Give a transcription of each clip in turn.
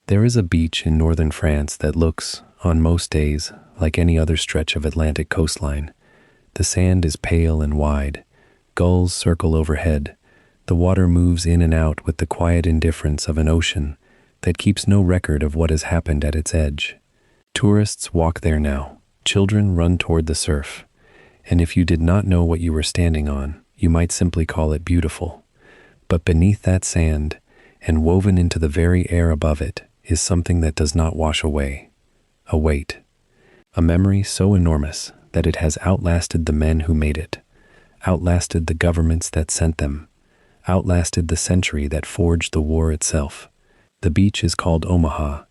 There is a beach in northern France that looks, on most days, like any other stretch of Atlantic coastline. The sand is pale and wide. Gulls circle overhead. The water moves in and out with the quiet indifference of an ocean that keeps no record of what has happened at its edge. Tourists walk there now. Children run toward the surf. And if you did not know what you were standing on, you might simply call it beautiful. But beneath that sand, and woven into the very air above it, is something that does not wash away. A weight. A memory so enormous that it has outlasted the men who made it, outlasted the governments that sent them, outlasted the century that forged the war itself. The beach is called Omaha,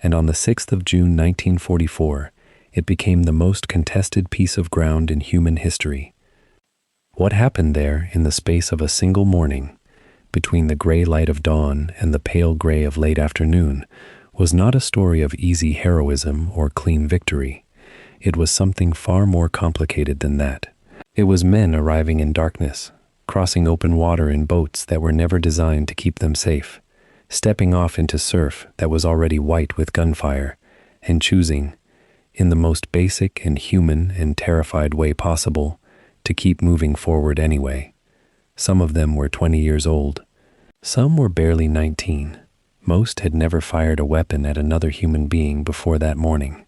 and on the 6th of June 1944, it became the most contested piece of ground in human history. What happened there in the space of a single morning, between the gray light of dawn and the pale gray of late afternoon, was not a story of easy heroism or clean victory. It was something far more complicated than that. It was men arriving in darkness, crossing open water in boats that were never designed to keep them safe, stepping off into surf that was already white with gunfire, and choosing, in the most basic and human and terrified way possible, to keep moving forward anyway. Some of them were 20 years old. Some were barely 19. Most had never fired a weapon at another human being before that morning.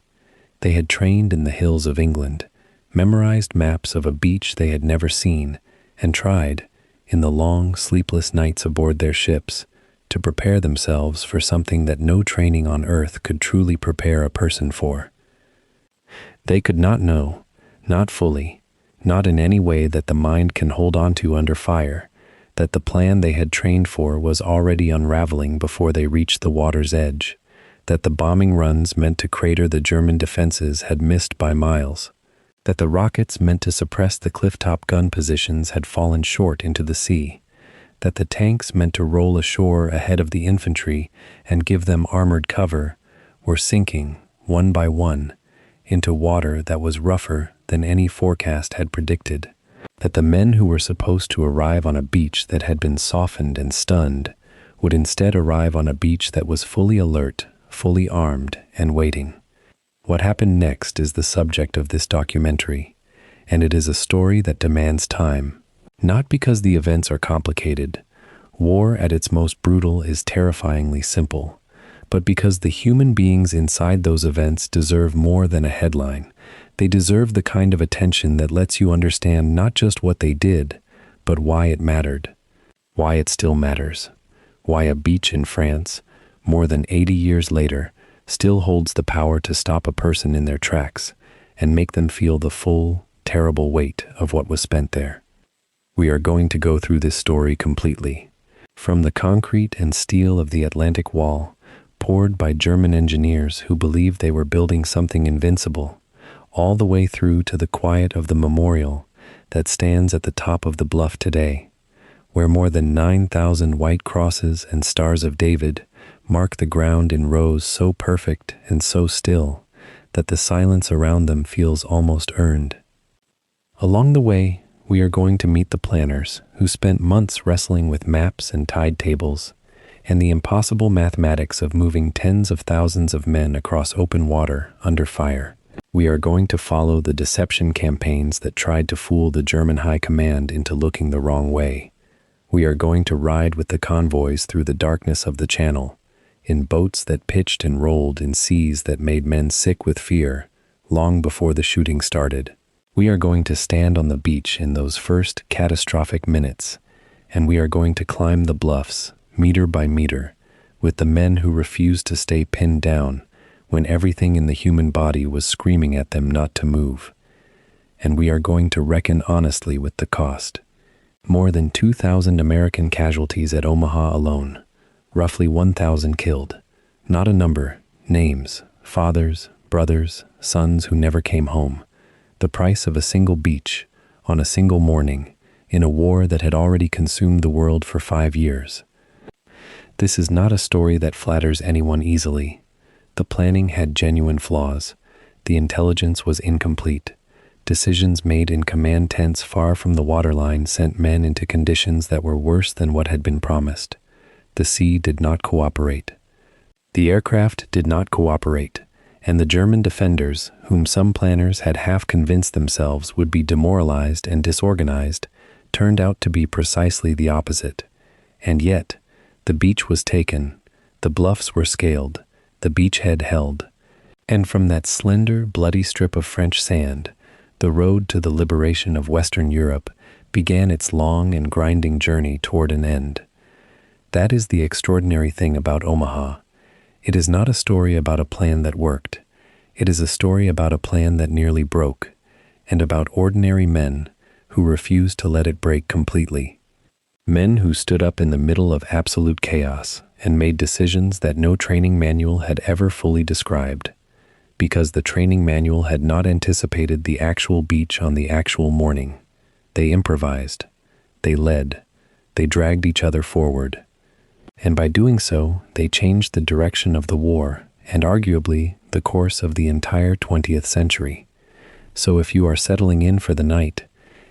They had trained in the hills of England, memorized maps of a beach they had never seen, and tried, in the long, sleepless nights aboard their ships, to prepare themselves for something that no training on Earth could truly prepare a person for. They could not know, not fully, not in any way that the mind can hold on to under fire, that the plan they had trained for was already unraveling before they reached the water's edge, that the bombing runs meant to crater the German defenses had missed by miles, that the rockets meant to suppress the cliff-top gun positions had fallen short into the sea, that the tanks meant to roll ashore ahead of the infantry and give them armored cover, were sinking, one by one, into water that was rougher than any forecast had predicted, that the men who were supposed to arrive on a beach that had been softened and stunned would instead arrive on a beach that was fully alert, fully armed, and waiting. What happened next is the subject of this documentary, and it is a story that demands time. Not because the events are complicated. War at its most brutal is terrifyingly simple, but because the human beings inside those events deserve more than a headline. They deserve the kind of attention that lets you understand not just what they did, but why it mattered, why it still matters, why a beach in France, more than 80 years later, still holds the power to stop a person in their tracks and make them feel the full, terrible weight of what was spent there. We are going to go through this story completely, from the concrete and steel of the Atlantic Wall, poured by German engineers who believed they were building something invincible, all the way through to the quiet of the memorial that stands at the top of the bluff today, where more than 9,000 white crosses and stars of David mark the ground in rows so perfect and so still that the silence around them feels almost earned. Along the way, we are going to meet the planners who spent months wrestling with maps and tide tables and the impossible mathematics of moving tens of thousands of men across open water under fire. We are going to follow the deception campaigns that tried to fool the German high command into looking the wrong way. We are going to ride with the convoys through the darkness of the Channel, in boats that pitched and rolled in seas that made men sick with fear, long before the shooting started. We are going to stand on the beach in those first catastrophic minutes, and we are going to climb the bluffs, meter by meter, with the men who refused to stay pinned down when everything in the human body was screaming at them not to move. And we are going to reckon honestly with the cost. More than 2,000 American casualties at Omaha alone, roughly 1,000 killed. Not a number, names, fathers, brothers, sons who never came home. The price of a single beach, on a single morning, in a war that had already consumed the world for 5 years. This is not a story that flatters anyone easily. The planning had genuine flaws. The intelligence was incomplete. Decisions made in command tents far from the waterline sent men into conditions that were worse than what had been promised. The sea did not cooperate. The aircraft did not cooperate, and the German defenders, whom some planners had half convinced themselves would be demoralized and disorganized, turned out to be precisely the opposite. And yet, the beach was taken, the bluffs were scaled, the beachhead held, and from that slender, bloody strip of French sand, the road to the liberation of Western Europe began its long and grinding journey toward an end. That is the extraordinary thing about Omaha. It is not a story about a plan that worked. It is a story about a plan that nearly broke, and about ordinary men who refused to let it break completely. Men who stood up in the middle of absolute chaos and made decisions that no training manual had ever fully described, because the training manual had not anticipated the actual beach on the actual morning. They improvised, they led, they dragged each other forward. And by doing so, they changed the direction of the war and arguably the course of the entire 20th century. So if you are settling in for the night,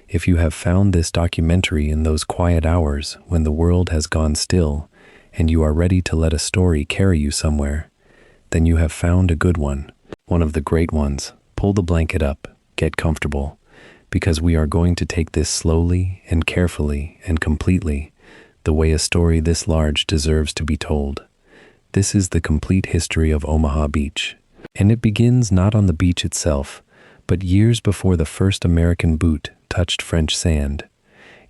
if you have found this documentary in those quiet hours when the world has gone still and you are ready to let a story carry you somewhere, then you have found a good one of the great ones. Pull the blanket up, get comfortable, because we are going to take this slowly and carefully and completely, the way a story this large deserves to be told. This is the complete history of Omaha Beach, and it begins not on the beach itself, but years before the first American boot touched French sand,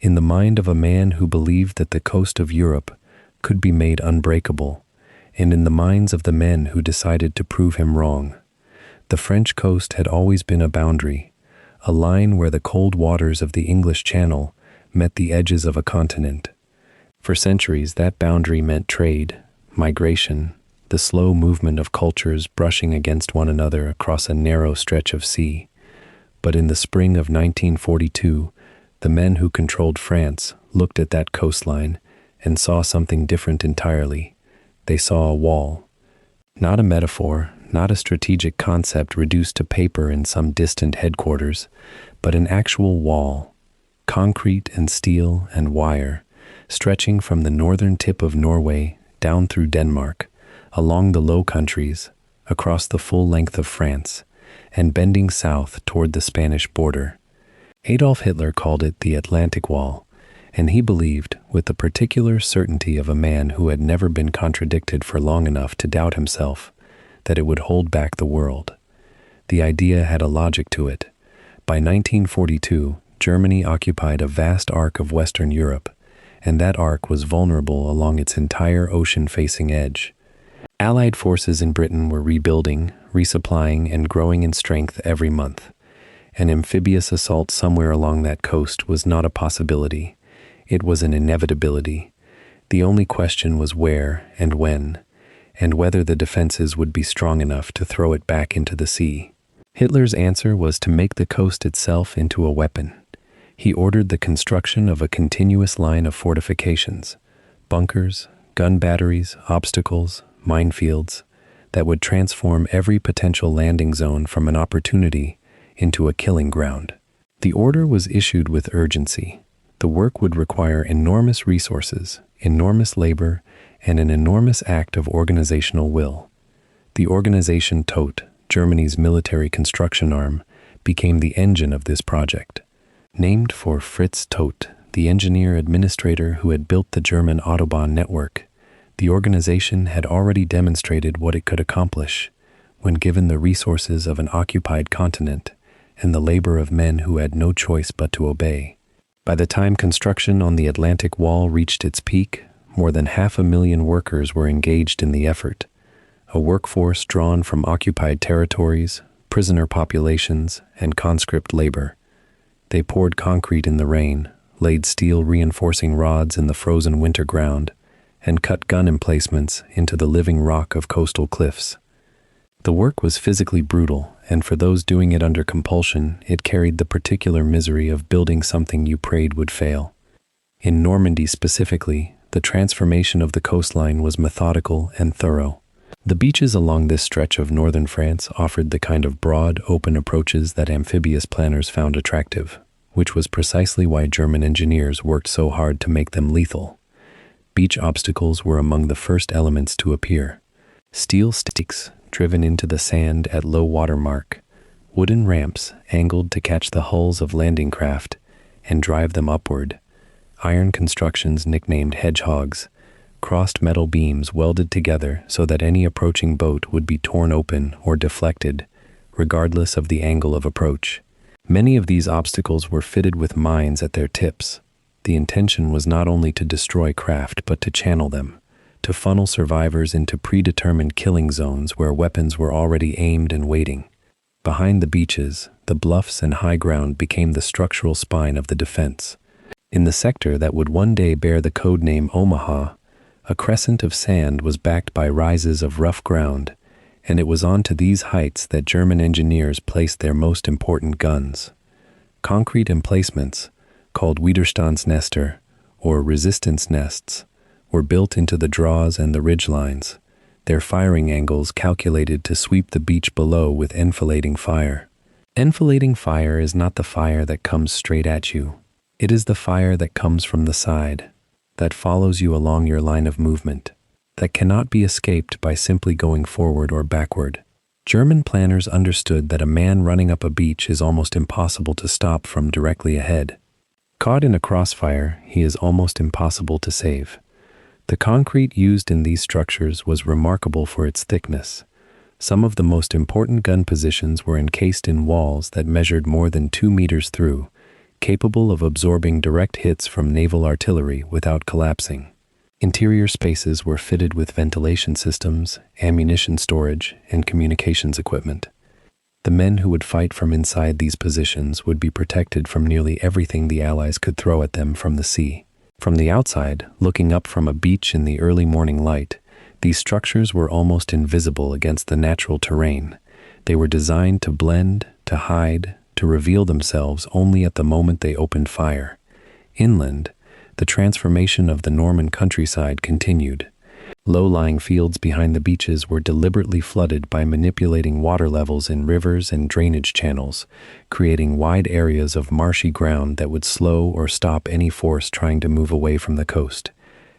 in the mind of a man who believed that the coast of Europe could be made unbreakable, and in the minds of the men who decided to prove him wrong. The French coast had always been a boundary, a line where the cold waters of the English Channel met the edges of a continent. For centuries, that boundary meant trade, migration, the slow movement of cultures brushing against one another across a narrow stretch of sea. But in the spring of 1942, the men who controlled France looked at that coastline and saw something different entirely. They saw a wall. Not a metaphor, not a strategic concept reduced to paper in some distant headquarters, but an actual wall, concrete and steel and wire, stretching from the northern tip of Norway down through Denmark, along the Low Countries, across the full length of France, and bending south toward the Spanish border. Adolf Hitler called it the Atlantic Wall, and he believed, with the particular certainty of a man who had never been contradicted for long enough to doubt himself, that it would hold back the world. The idea had a logic to it. By 1942, Germany occupied a vast arc of Western Europe, and that arc was vulnerable along its entire ocean-facing edge. Allied forces in Britain were rebuilding, resupplying, and growing in strength every month. An amphibious assault somewhere along that coast was not a possibility. It was an inevitability. The only question was where and when, and whether the defenses would be strong enough to throw it back into the sea. Hitler's answer was to make the coast itself into a weapon. He ordered the construction of a continuous line of fortifications, bunkers, gun batteries, obstacles, minefields, that would transform every potential landing zone from an opportunity into a killing ground. The order was issued with urgency. The work would require enormous resources, enormous labor, and an enormous act of organizational will. The organization Todt, Germany's military construction arm, became the engine of this project. Named for Fritz Todt, the engineer administrator who had built the German Autobahn network, the organization had already demonstrated what it could accomplish when given the resources of an occupied continent and the labor of men who had no choice but to obey. By the time construction on the Atlantic Wall reached its peak, more than 500,000 workers were engaged in the effort, a workforce drawn from occupied territories, prisoner populations, and conscript labor. They poured concrete in the rain, laid steel reinforcing rods in the frozen winter ground, and cut gun emplacements into the living rock of coastal cliffs. The work was physically brutal, and for those doing it under compulsion, it carried the particular misery of building something you prayed would fail. In Normandy specifically, the transformation of the coastline was methodical and thorough. The beaches along this stretch of northern France offered the kind of broad, open approaches that amphibious planners found attractive, which was precisely why German engineers worked so hard to make them lethal. Beach obstacles were among the first elements to appear. Steel stakes driven into the sand at low water mark, wooden ramps angled to catch the hulls of landing craft and drive them upward, iron constructions nicknamed hedgehogs, crossed metal beams welded together so that any approaching boat would be torn open or deflected, regardless of the angle of approach. Many of these obstacles were fitted with mines at their tips. The intention was not only to destroy craft but to channel them, to funnel survivors into predetermined killing zones where weapons were already aimed and waiting. Behind the beaches, the bluffs and high ground became the structural spine of the defense. In the sector that would one day bear the code name Omaha, a crescent of sand was backed by rises of rough ground, and it was onto these heights that German engineers placed their most important guns. Concrete emplacements, called Widerstandsnester, or resistance nests, were built into the draws and the ridgelines, their firing angles calculated to sweep the beach below with enfilading fire. Enfilading fire is not the fire that comes straight at you. It is the fire that comes from the side, that follows you along your line of movement, that cannot be escaped by simply going forward or backward. German planners understood that a man running up a beach is almost impossible to stop from directly ahead. Caught in a crossfire, he is almost impossible to save. The concrete used in these structures was remarkable for its thickness. Some of the most important gun positions were encased in walls that measured more than 2 meters through, capable of absorbing direct hits from naval artillery without collapsing. Interior spaces were fitted with ventilation systems, ammunition storage, and communications equipment. The men who would fight from inside these positions would be protected from nearly everything the Allies could throw at them from the sea. From the outside, looking up from a beach in the early morning light, these structures were almost invisible against the natural terrain. They were designed to blend, to hide, to reveal themselves only at the moment they opened fire. Inland, the transformation of the Norman countryside continued. Low-lying fields behind the beaches were deliberately flooded by manipulating water levels in rivers and drainage channels, creating wide areas of marshy ground that would slow or stop any force trying to move away from the coast.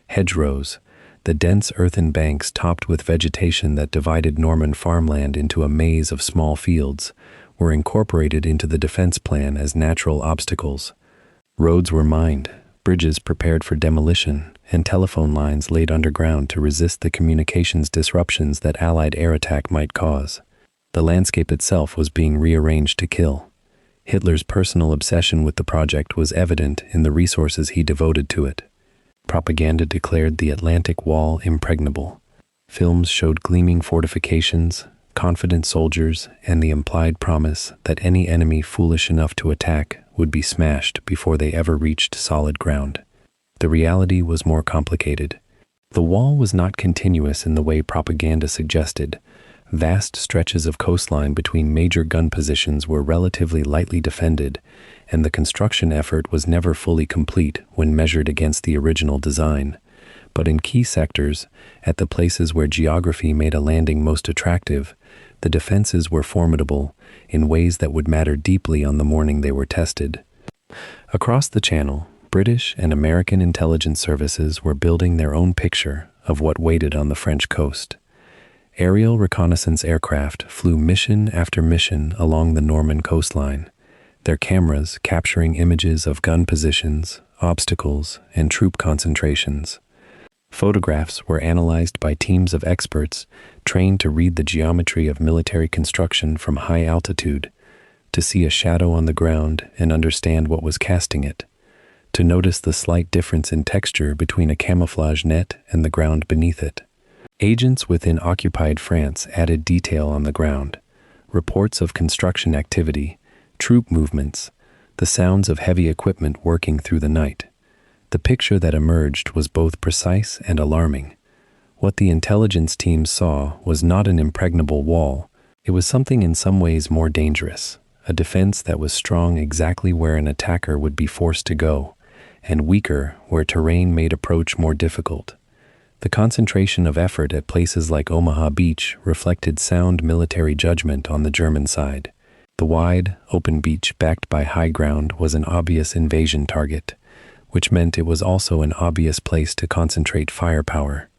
Hedgerows, the dense earthen banks topped with vegetation that divided Norman farmland into a maze of small fields, were incorporated into the defense plan as natural obstacles. Roads were mined, bridges prepared for demolition, and telephone lines laid underground to resist the communications disruptions that Allied air attack might cause. The landscape itself was being rearranged to kill. Hitler's personal obsession with the project was evident in the resources he devoted to it. Propaganda declared the Atlantic Wall impregnable. Films showed gleaming fortifications, confident soldiers, and the implied promise that any enemy foolish enough to attack would be smashed before they ever reached solid ground. The reality was more complicated. The wall was not continuous in the way propaganda suggested. Vast stretches of coastline between major gun positions were relatively lightly defended, and the construction effort was never fully complete when measured against the original design. But in key sectors, at the places where geography made a landing most attractive, the defenses were formidable in ways that would matter deeply on the morning they were tested. Across the Channel, British and American intelligence services were building their own picture of what waited on the French coast. Aerial reconnaissance aircraft flew mission after mission along the Norman coastline, their cameras capturing images of gun positions, obstacles, and troop concentrations. Photographs were analyzed by teams of experts trained to read the geometry of military construction from high altitude, to see a shadow on the ground and understand what was casting it, to notice the slight difference in texture between a camouflage net and the ground beneath it. Agents within occupied France added detail on the ground, reports of construction activity, troop movements, the sounds of heavy equipment working through the night. The picture that emerged was both precise and alarming. What the intelligence teams saw was not an impregnable wall. It was something in some ways more dangerous, a defense that was strong exactly where an attacker would be forced to go, and weaker where terrain made approach more difficult. The concentration of effort at places like Omaha Beach reflected sound military judgment on the German side. The wide, open beach backed by high ground was an obvious invasion target, which meant it was also an obvious place to concentrate firepower.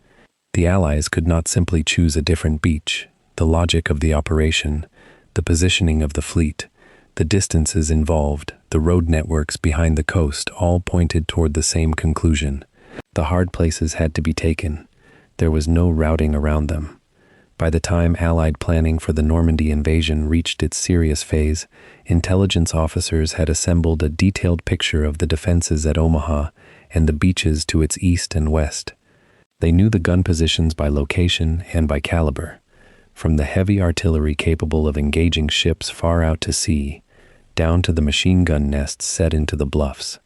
The Allies could not simply choose a different beach. The logic of the operation, the positioning of the fleet, the distances involved, the road networks behind the coast all pointed toward the same conclusion. The hard places had to be taken. There was no routing around them. By the time Allied planning for the Normandy invasion reached its serious phase, intelligence officers had assembled a detailed picture of the defenses at Omaha and the beaches to its east and west. They knew the gun positions by location and by caliber, from the heavy artillery capable of engaging ships far out to sea, down to the machine gun nests set into the bluffs.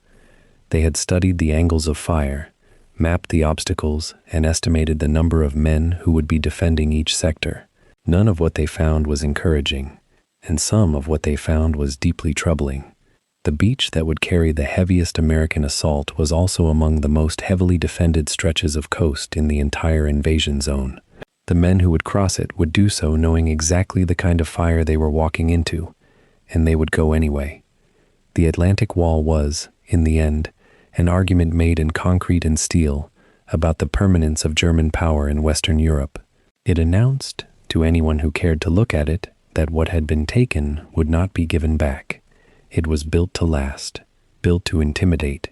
They had studied the angles of fire, mapped the obstacles, and estimated the number of men who would be defending each sector. None of what they found was encouraging, and some of what they found was deeply troubling. The beach that would carry the heaviest American assault was also among the most heavily defended stretches of coast in the entire invasion zone. The men who would cross it would do so knowing exactly the kind of fire they were walking into, and they would go anyway. The Atlantic Wall was, in the end, an argument made in concrete and steel about the permanence of German power in Western Europe. It announced, to anyone who cared to look at it, that what had been taken would not be given back. It was built to last, built to intimidate,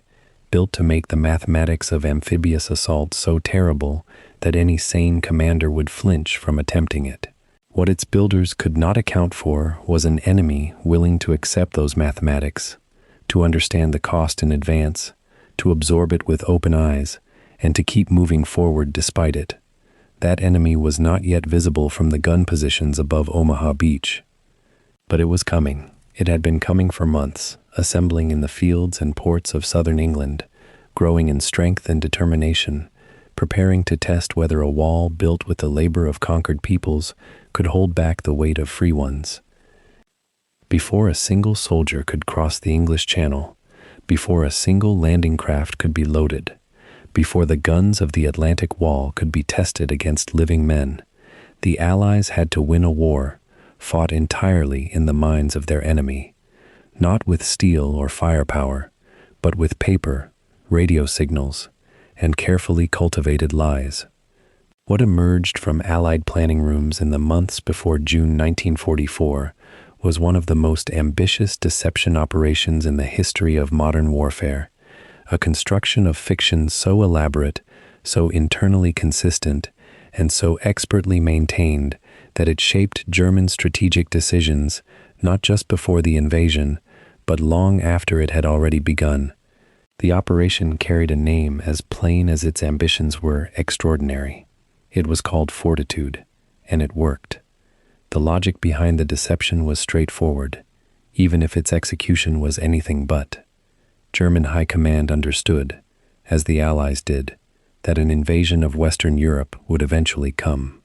built to make the mathematics of amphibious assault so terrible that any sane commander would flinch from attempting it. What its builders could not account for was an enemy willing to accept those mathematics, to understand the cost in advance, to absorb it with open eyes, and to keep moving forward despite it. That enemy was not yet visible from the gun positions above Omaha Beach. But it was coming. It had been coming for months, assembling in the fields and ports of southern England, growing in strength and determination, preparing to test whether a wall built with the labor of conquered peoples could hold back the weight of free ones. Before a single soldier could cross the English Channel, before a single landing craft could be loaded, before the guns of the Atlantic Wall could be tested against living men, the Allies had to win a war fought entirely in the minds of their enemy, not with steel or firepower, but with paper, radio signals, and carefully cultivated lies. What emerged from Allied planning rooms in the months before June 1944 was one of the most ambitious deception operations in the history of modern warfare, a construction of fiction so elaborate, so internally consistent, and so expertly maintained that it shaped German strategic decisions not just before the invasion, but long after it had already begun. The operation carried a name as plain as its ambitions were extraordinary. It was called Fortitude, and it worked. The logic behind the deception was straightforward, even if its execution was anything but. German high command understood, as the Allies did, that an invasion of Western Europe would eventually come.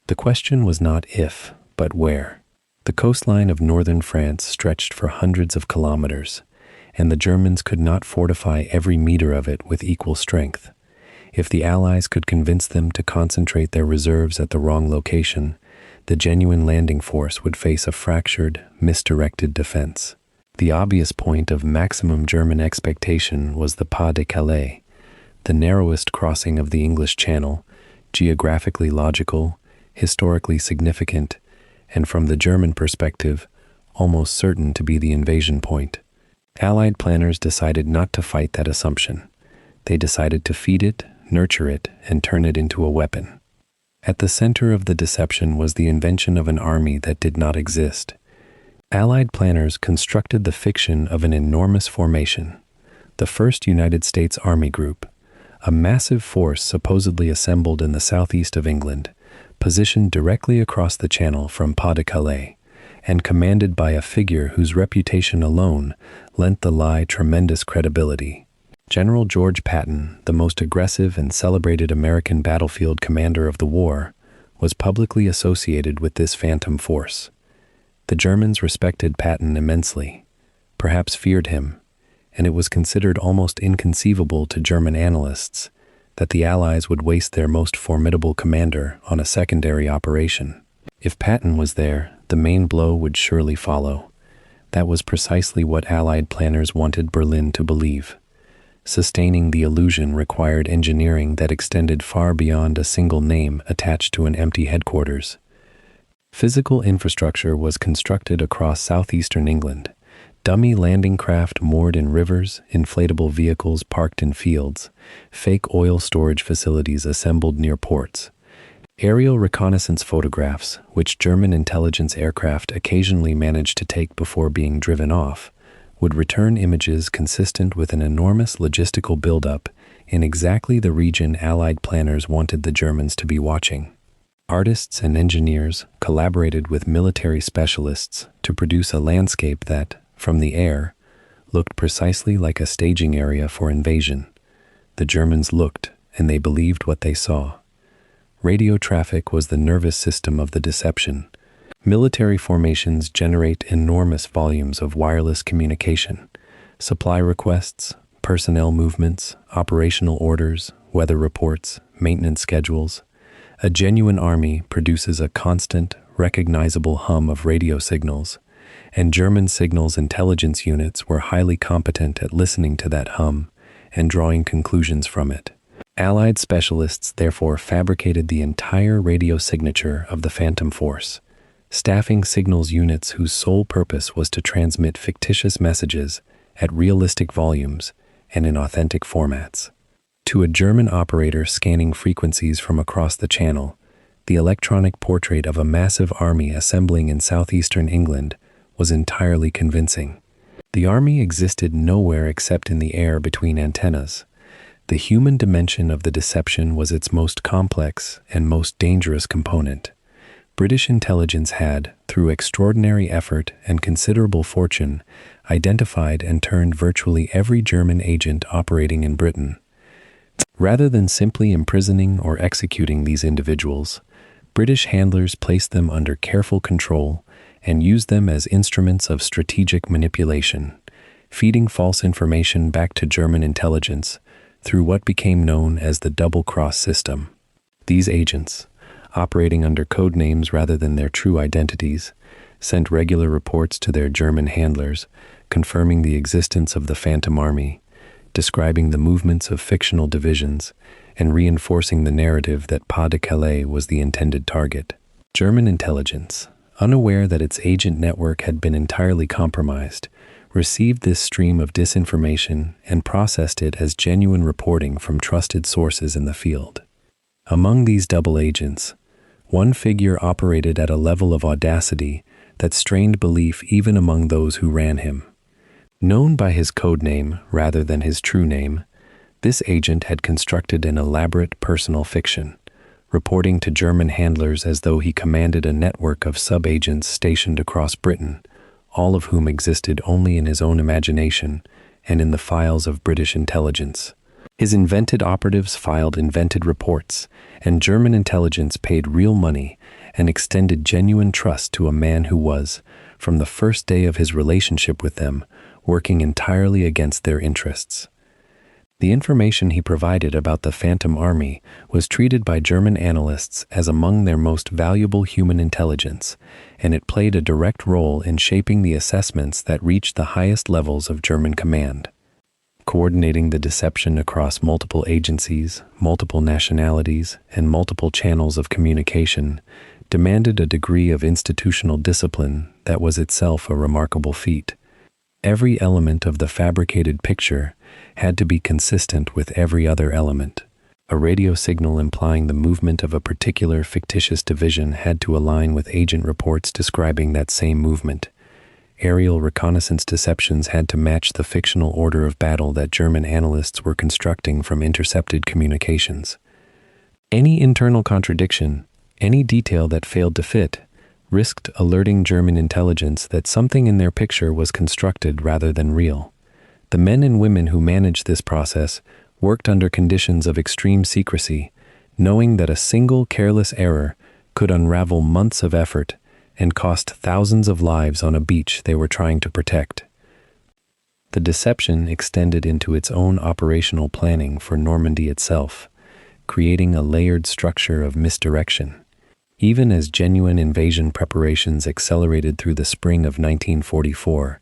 The question was not if, but where. The coastline of northern France stretched for hundreds of kilometers, and the Germans could not fortify every meter of it with equal strength. If the Allies could convince them to concentrate their reserves at the wrong location, the genuine landing force would face a fractured, misdirected defense. The obvious point of maximum German expectation was the Pas de Calais, the narrowest crossing of the English Channel, geographically logical, historically significant, and from the German perspective, almost certain to be the invasion point. Allied planners decided not to fight that assumption. They decided to feed it, nurture it, and turn it into a weapon. At the center of the deception was the invention of an army that did not exist. Allied planners constructed the fiction of an enormous formation, the First United States Army Group, a massive force supposedly assembled in the southeast of England, positioned directly across the channel from Pas de Calais, and commanded by a figure whose reputation alone lent the lie tremendous credibility. General George Patton, the most aggressive and celebrated American battlefield commander of the war, was publicly associated with this phantom force. The Germans respected Patton immensely, perhaps feared him, and it was considered almost inconceivable to German analysts that the Allies would waste their most formidable commander on a secondary operation. If Patton was there, the main blow would surely follow. That was precisely what Allied planners wanted Berlin to believe. Sustaining the illusion required engineering that extended far beyond a single name attached to an empty headquarters. Physical infrastructure was constructed across southeastern England. Dummy landing craft moored in rivers, inflatable vehicles parked in fields, fake oil storage facilities assembled near ports. Aerial reconnaissance photographs, which German intelligence aircraft occasionally managed to take before being driven off, would return images consistent with an enormous logistical buildup in exactly the region Allied planners wanted the Germans to be watching. Artists and engineers collaborated with military specialists to produce a landscape that, from the air, looked precisely like a staging area for invasion. The Germans looked, and they believed what they saw. Radio traffic was the nervous system of the deception. Military formations generate enormous volumes of wireless communication. Supply requests, personnel movements, operational orders, weather reports, maintenance schedules. A genuine army produces a constant, recognizable hum of radio signals, and German signals intelligence units were highly competent at listening to that hum and drawing conclusions from it. Allied specialists therefore fabricated the entire radio signature of the Phantom Force, staffing signals units whose sole purpose was to transmit fictitious messages at realistic volumes and in authentic formats. To a German operator scanning frequencies from across the channel, the electronic portrait of a massive army assembling in southeastern England was entirely convincing. The army existed nowhere except in the air between antennas. The human dimension of the deception was its most complex and most dangerous component. British intelligence had, through extraordinary effort and considerable fortune, identified and turned virtually every German agent operating in Britain. Rather than simply imprisoning or executing these individuals, British handlers placed them under careful control and used them as instruments of strategic manipulation, feeding false information back to German intelligence through what became known as the double-cross system. These agents, operating under code names rather than their true identities, sent regular reports to their German handlers, confirming the existence of the Phantom Army, describing the movements of fictional divisions, and reinforcing the narrative that Pas-de-Calais was the intended target. German intelligence, unaware that its agent network had been entirely compromised, received this stream of disinformation and processed it as genuine reporting from trusted sources in the field. Among these double agents, one figure operated at a level of audacity that strained belief even among those who ran him. Known by his code name rather than his true name, this agent had constructed an elaborate personal fiction, reporting to German handlers as though he commanded a network of sub-agents stationed across Britain, all of whom existed only in his own imagination and in the files of British intelligence. His invented operatives filed invented reports, and German intelligence paid real money and extended genuine trust to a man who was, from the first day of his relationship with them, working entirely against their interests. The information he provided about the Phantom Army was treated by German analysts as among their most valuable human intelligence, and it played a direct role in shaping the assessments that reached the highest levels of German command. Coordinating the deception across multiple agencies, multiple nationalities, and multiple channels of communication demanded a degree of institutional discipline that was itself a remarkable feat. Every element of the fabricated picture had to be consistent with every other element. A radio signal implying the movement of a particular fictitious division had to align with agent reports describing that same movement. Aerial reconnaissance deceptions had to match the fictional order of battle that German analysts were constructing from intercepted communications. Any internal contradiction, any detail that failed to fit, risked alerting German intelligence that something in their picture was constructed rather than real. The men and women who managed this process worked under conditions of extreme secrecy, knowing that a single careless error could unravel months of effort and cost thousands of lives on a beach they were trying to protect. The deception extended into its own operational planning for Normandy itself, creating a layered structure of misdirection. Even as genuine invasion preparations accelerated through the spring of 1944,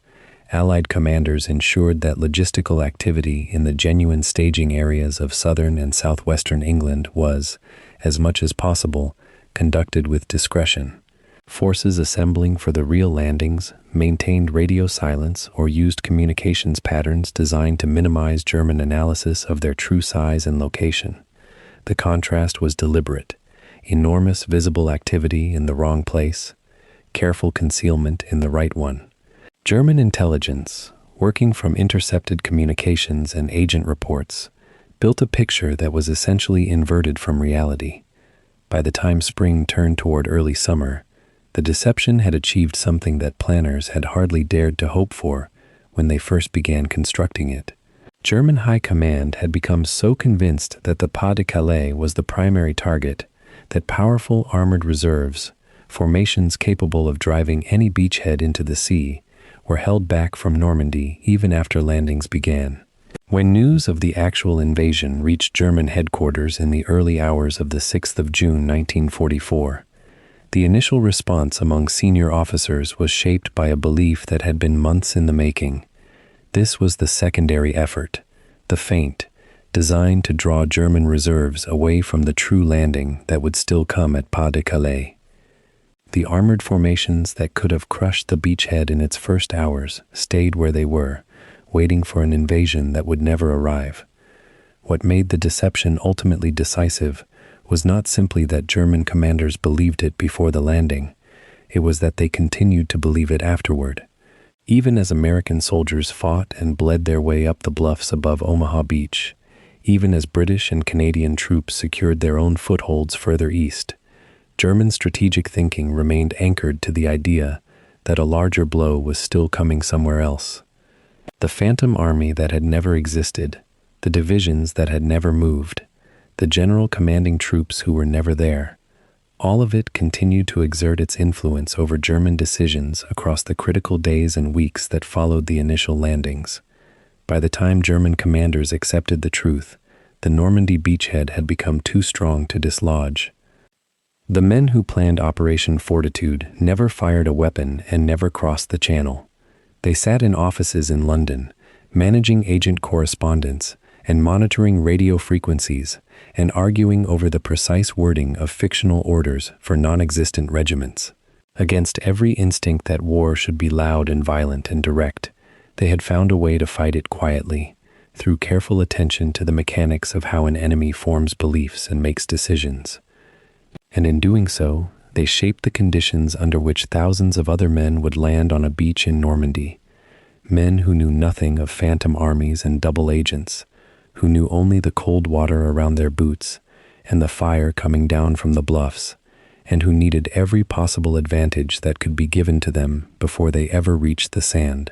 Allied commanders ensured that logistical activity in the genuine staging areas of southern and southwestern England was, as much as possible, conducted with discretion. Forces assembling for the real landings maintained radio silence or used communications patterns designed to minimize German analysis of their true size and location. The contrast was deliberate: enormous visible activity in the wrong place, careful concealment in the right one. German intelligence, working from intercepted communications and agent reports, built a picture that was essentially inverted from reality. By the time spring turned toward early summer, the deception had achieved something that planners had hardly dared to hope for when they first began constructing it. German high command had become so convinced that the Pas de Calais was the primary target that powerful armored reserves, formations capable of driving any beachhead into the sea, were held back from Normandy even after landings began. When news of the actual invasion reached German headquarters in the early hours of the 6th of June 1944, the initial response among senior officers was shaped by a belief that had been months in the making. This was the secondary effort, the feint, designed to draw German reserves away from the true landing that would still come at Pas de Calais. The armored formations that could have crushed the beachhead in its first hours stayed where they were, waiting for an invasion that would never arrive. What made the deception ultimately decisive was not simply that German commanders believed it before the landing, it was that they continued to believe it afterward. Even as American soldiers fought and bled their way up the bluffs above Omaha Beach, even as British and Canadian troops secured their own footholds further east, German strategic thinking remained anchored to the idea that a larger blow was still coming somewhere else. The phantom army that had never existed, the divisions that had never moved, the general commanding troops who were never there, all of it continued to exert its influence over German decisions across the critical days and weeks that followed the initial landings. By the time German commanders accepted the truth, the Normandy beachhead had become too strong to dislodge. The men who planned Operation Fortitude never fired a weapon and never crossed the Channel. They sat in offices in London, managing agent correspondence and monitoring radio frequencies and arguing over the precise wording of fictional orders for non-existent regiments. Against every instinct that war should be loud and violent and direct, they had found a way to fight it quietly, through careful attention to the mechanics of how an enemy forms beliefs and makes decisions. And in doing so, they shaped the conditions under which thousands of other men would land on a beach in Normandy. Men who knew nothing of phantom armies and double agents, who knew only the cold water around their boots and the fire coming down from the bluffs, and who needed every possible advantage that could be given to them before they ever reached the sand.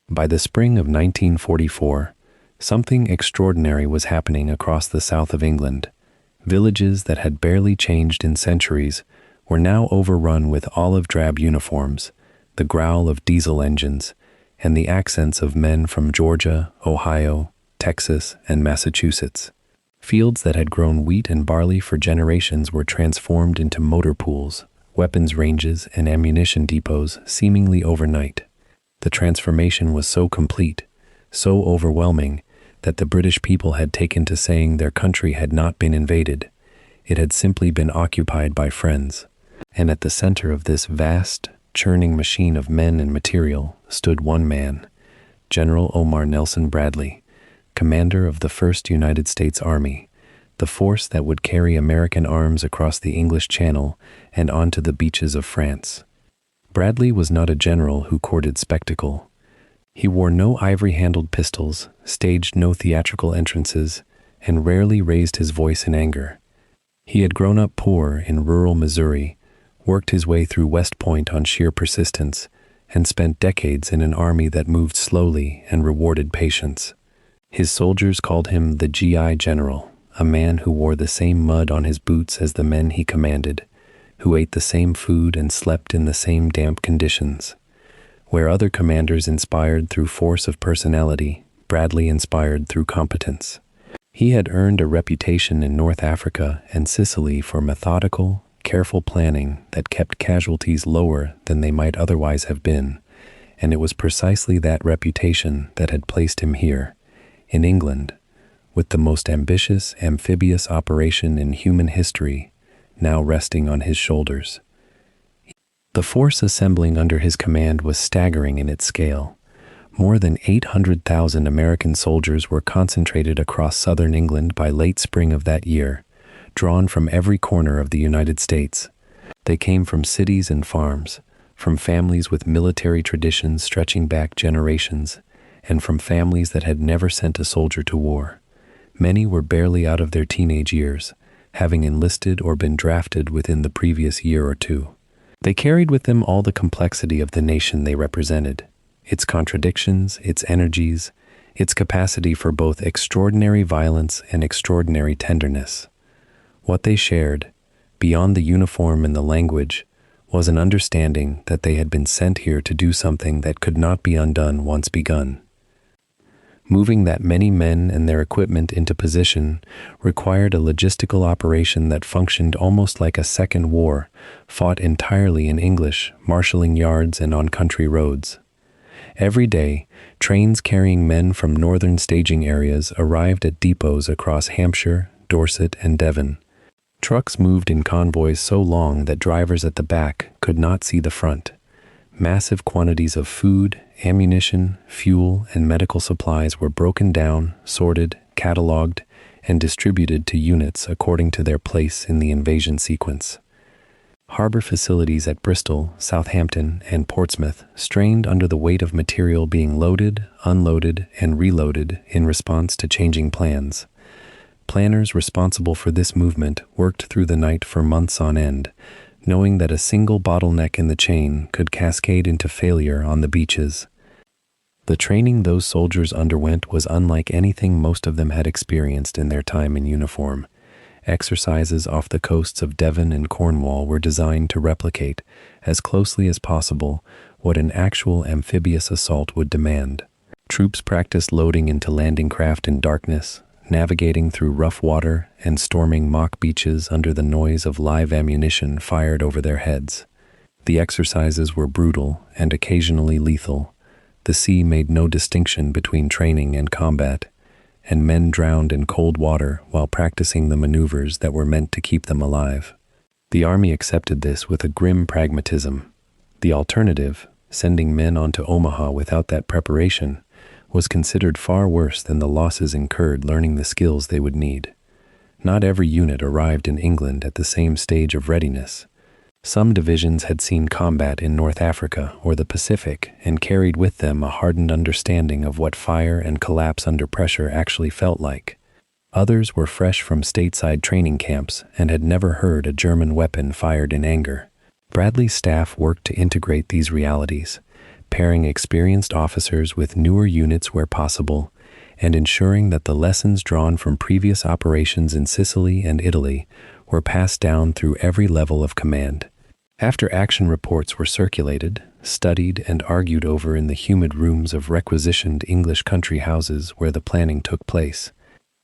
By the spring of 1944, something extraordinary was happening across the south of England. Villages that had barely changed in centuries were now overrun with olive-drab uniforms, the growl of diesel engines, and the accents of men from Georgia, Ohio, Texas, and Massachusetts. Fields that had grown wheat and barley for generations were transformed into motor pools, weapons ranges, and ammunition depots seemingly overnight. The transformation was so complete, so overwhelming, that the British people had taken to saying their country had not been invaded. It had simply been occupied by friends. And at the center of this vast, churning machine of men and material stood one man, General Omar Nelson Bradley, commander of the 1st United States Army, the force that would carry American arms across the English Channel and onto the beaches of France. Bradley was not a general who courted spectacle. He wore no ivory-handled pistols, staged no theatrical entrances, and rarely raised his voice in anger. He had grown up poor in rural Missouri, worked his way through West Point on sheer persistence, and spent decades in an army that moved slowly and rewarded patience. His soldiers called him the GI General, a man who wore the same mud on his boots as the men he commanded, who ate the same food and slept in the same damp conditions. Where other commanders inspired through force of personality, Bradley inspired through competence. He had earned a reputation in North Africa and Sicily for methodical, careful planning that kept casualties lower than they might otherwise have been, and it was precisely that reputation that had placed him here, in England, with the most ambitious amphibious operation in human history now resting on his shoulders. The force assembling under his command was staggering in its scale. More than 800,000 American soldiers were concentrated across southern England by late spring of that year, drawn from every corner of the United States. They came from cities and farms, from families with military traditions stretching back generations, and from families that had never sent a soldier to war. Many were barely out of their teenage years, having enlisted or been drafted within the previous year or two. They carried with them all the complexity of the nation they represented, its contradictions, its energies, its capacity for both extraordinary violence and extraordinary tenderness. What they shared, beyond the uniform and the language, was an understanding that they had been sent here to do something that could not be undone once begun. Moving that many men and their equipment into position required a logistical operation that functioned almost like a second war, fought entirely in English, marshalling yards and on country roads. Every day, trains carrying men from northern staging areas arrived at depots across Hampshire, Dorset, and Devon. Trucks moved in convoys so long that drivers at the back could not see the front. Massive quantities of food, ammunition, fuel, and medical supplies were broken down, sorted, catalogued, and distributed to units according to their place in the invasion sequence. Harbor facilities at Bristol, Southampton, and Portsmouth strained under the weight of material being loaded, unloaded, and reloaded in response to changing plans. Planners responsible for this movement worked through the night for months on end, knowing that a single bottleneck in the chain could cascade into failure on the beaches. The training those soldiers underwent was unlike anything most of them had experienced in their time in uniform. Exercises off the coasts of Devon and Cornwall were designed to replicate, as closely as possible, what an actual amphibious assault would demand. Troops practiced loading into landing craft in darkness, navigating through rough water, and storming mock beaches under the noise of live ammunition fired over their heads. The exercises were brutal and occasionally lethal. The sea made no distinction between training and combat, and men drowned in cold water while practicing the maneuvers that were meant to keep them alive. The Army accepted this with a grim pragmatism. The alternative, sending men onto Omaha without that preparation, was considered far worse than the losses incurred learning the skills they would need. Not every unit arrived in England at the same stage of readiness. Some divisions had seen combat in North Africa or the Pacific and carried with them a hardened understanding of what fire and collapse under pressure actually felt like. Others were fresh from stateside training camps and had never heard a German weapon fired in anger. Bradley's staff worked to integrate these realities, pairing experienced officers with newer units where possible, and ensuring that the lessons drawn from previous operations in Sicily and Italy were passed down through every level of command. After action reports were circulated, studied, and argued over in the humid rooms of requisitioned English country houses where the planning took place,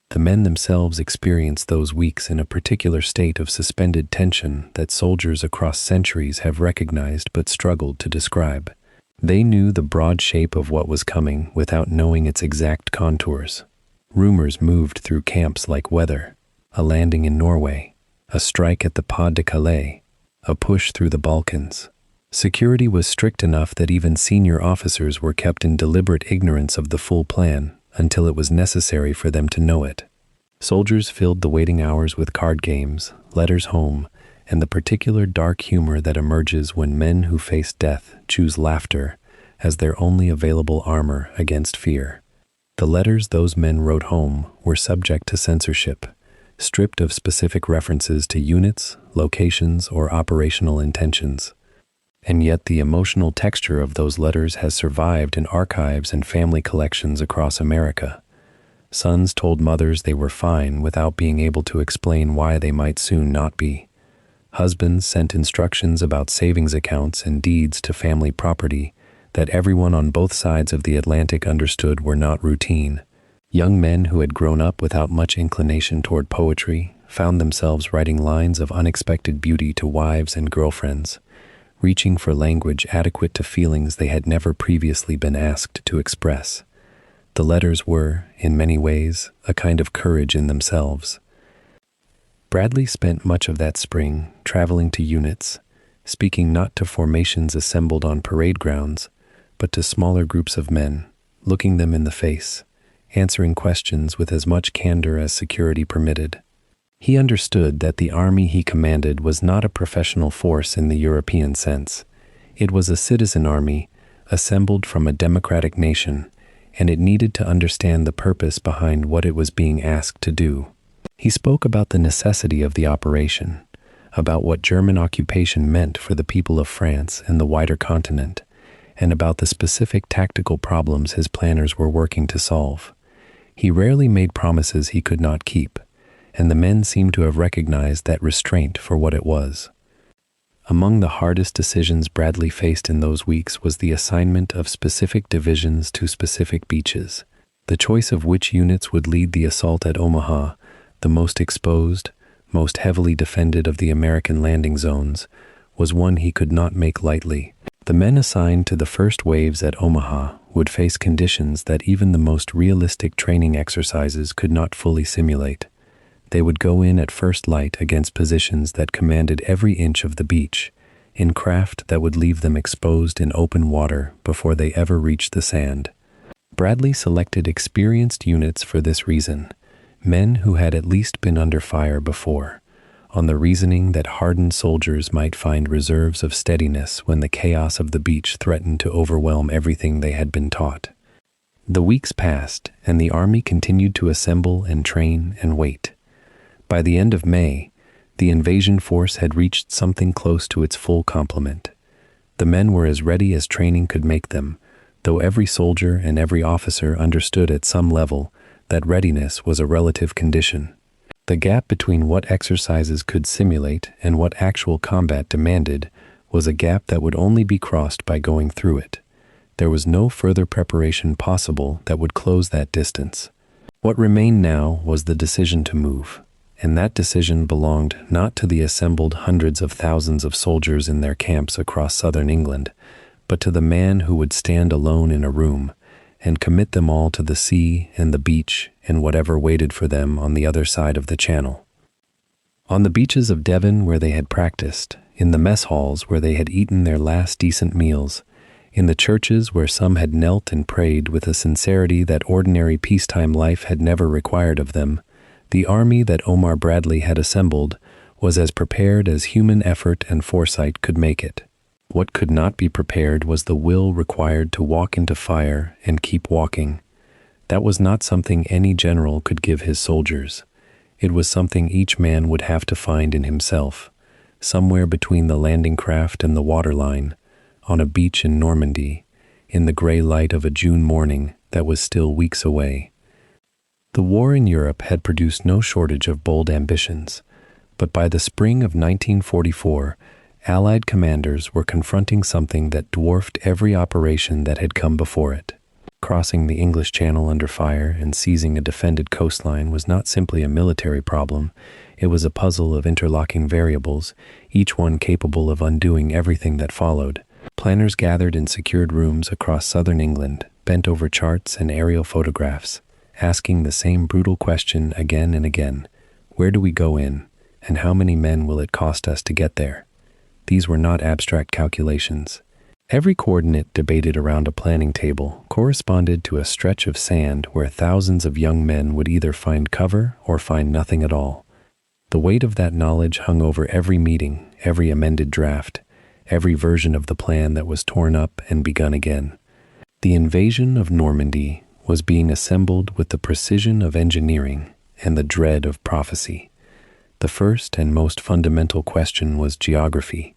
the men themselves experienced those weeks in a particular state of suspended tension that soldiers across centuries have recognized but struggled to describe. They knew the broad shape of what was coming without knowing its exact contours. Rumors moved through camps like weather: a landing in Norway, a strike at the Pas de Calais, a push through the Balkans. Security was strict enough that even senior officers were kept in deliberate ignorance of the full plan until it was necessary for them to know it. Soldiers filled the waiting hours with card games, letters home, and the particular dark humor that emerges when men who face death choose laughter as their only available armor against fear. The letters those men wrote home were subject to censorship, stripped of specific references to units, locations, or operational intentions. And yet the emotional texture of those letters has survived in archives and family collections across America. Sons told mothers they were fine without being able to explain why they might soon not be. Husbands sent instructions about savings accounts and deeds to family property that everyone on both sides of the Atlantic understood were not routine. Young men who had grown up without much inclination toward poetry found themselves writing lines of unexpected beauty to wives and girlfriends, reaching for language adequate to feelings they had never previously been asked to express. The letters were, in many ways, a kind of courage in themselves. Bradley spent much of that spring traveling to units, speaking not to formations assembled on parade grounds, but to smaller groups of men, looking them in the face, answering questions with as much candor as security permitted. He understood that the army he commanded was not a professional force in the European sense. It was a citizen army, assembled from a democratic nation, and it needed to understand the purpose behind what it was being asked to do. He spoke about the necessity of the operation, about what German occupation meant for the people of France and the wider continent, and about the specific tactical problems his planners were working to solve. He rarely made promises he could not keep, and the men seemed to have recognized that restraint for what it was. Among the hardest decisions Bradley faced in those weeks was the assignment of specific divisions to specific beaches. The choice of which units would lead the assault at Omaha, the most exposed, most heavily defended of the American landing zones, was one he could not make lightly. The men assigned to the first waves at Omaha would face conditions that even the most realistic training exercises could not fully simulate. They would go in at first light against positions that commanded every inch of the beach, in craft that would leave them exposed in open water before they ever reached the sand. Bradley selected experienced units for this reason, men who had at least been under fire before, on the reasoning that hardened soldiers might find reserves of steadiness when the chaos of the beach threatened to overwhelm everything they had been taught. The weeks passed, and the army continued to assemble and train and wait. By the end of May, the invasion force had reached something close to its full complement. The men were as ready as training could make them, though every soldier and every officer understood at some level that readiness was a relative condition. The gap between what exercises could simulate and what actual combat demanded was a gap that would only be crossed by going through it. There was no further preparation possible that would close that distance. What remained now was the decision to move. And that decision belonged not to the assembled hundreds of thousands of soldiers in their camps across southern England, but to the man who would stand alone in a room and commit them all to the sea and the beach and whatever waited for them on the other side of the channel. On the beaches of Devon where they had practiced, in the mess halls where they had eaten their last decent meals, in the churches where some had knelt and prayed with a sincerity that ordinary peacetime life had never required of them, the army that Omar Bradley had assembled was as prepared as human effort and foresight could make it. What could not be prepared was the will required to walk into fire and keep walking. That was not something any general could give his soldiers. It was something each man would have to find in himself, somewhere between the landing craft and the waterline, on a beach in Normandy, in the gray light of a June morning that was still weeks away. The war in Europe had produced no shortage of bold ambitions, but by the spring of 1944, Allied commanders were confronting something that dwarfed every operation that had come before it. Crossing the English Channel under fire and seizing a defended coastline was not simply a military problem, it was a puzzle of interlocking variables, each one capable of undoing everything that followed. Planners gathered in secured rooms across southern England, bent over charts and aerial photographs, asking the same brutal question again and again: where do we go in, and how many men will it cost us to get there? These were not abstract calculations. Every coordinate debated around a planning table corresponded to a stretch of sand where thousands of young men would either find cover or find nothing at all. The weight of that knowledge hung over every meeting, every amended draft, every version of the plan that was torn up and begun again. The invasion of Normandy was being assembled with the precision of engineering and the dread of prophecy. The first and most fundamental question was geography.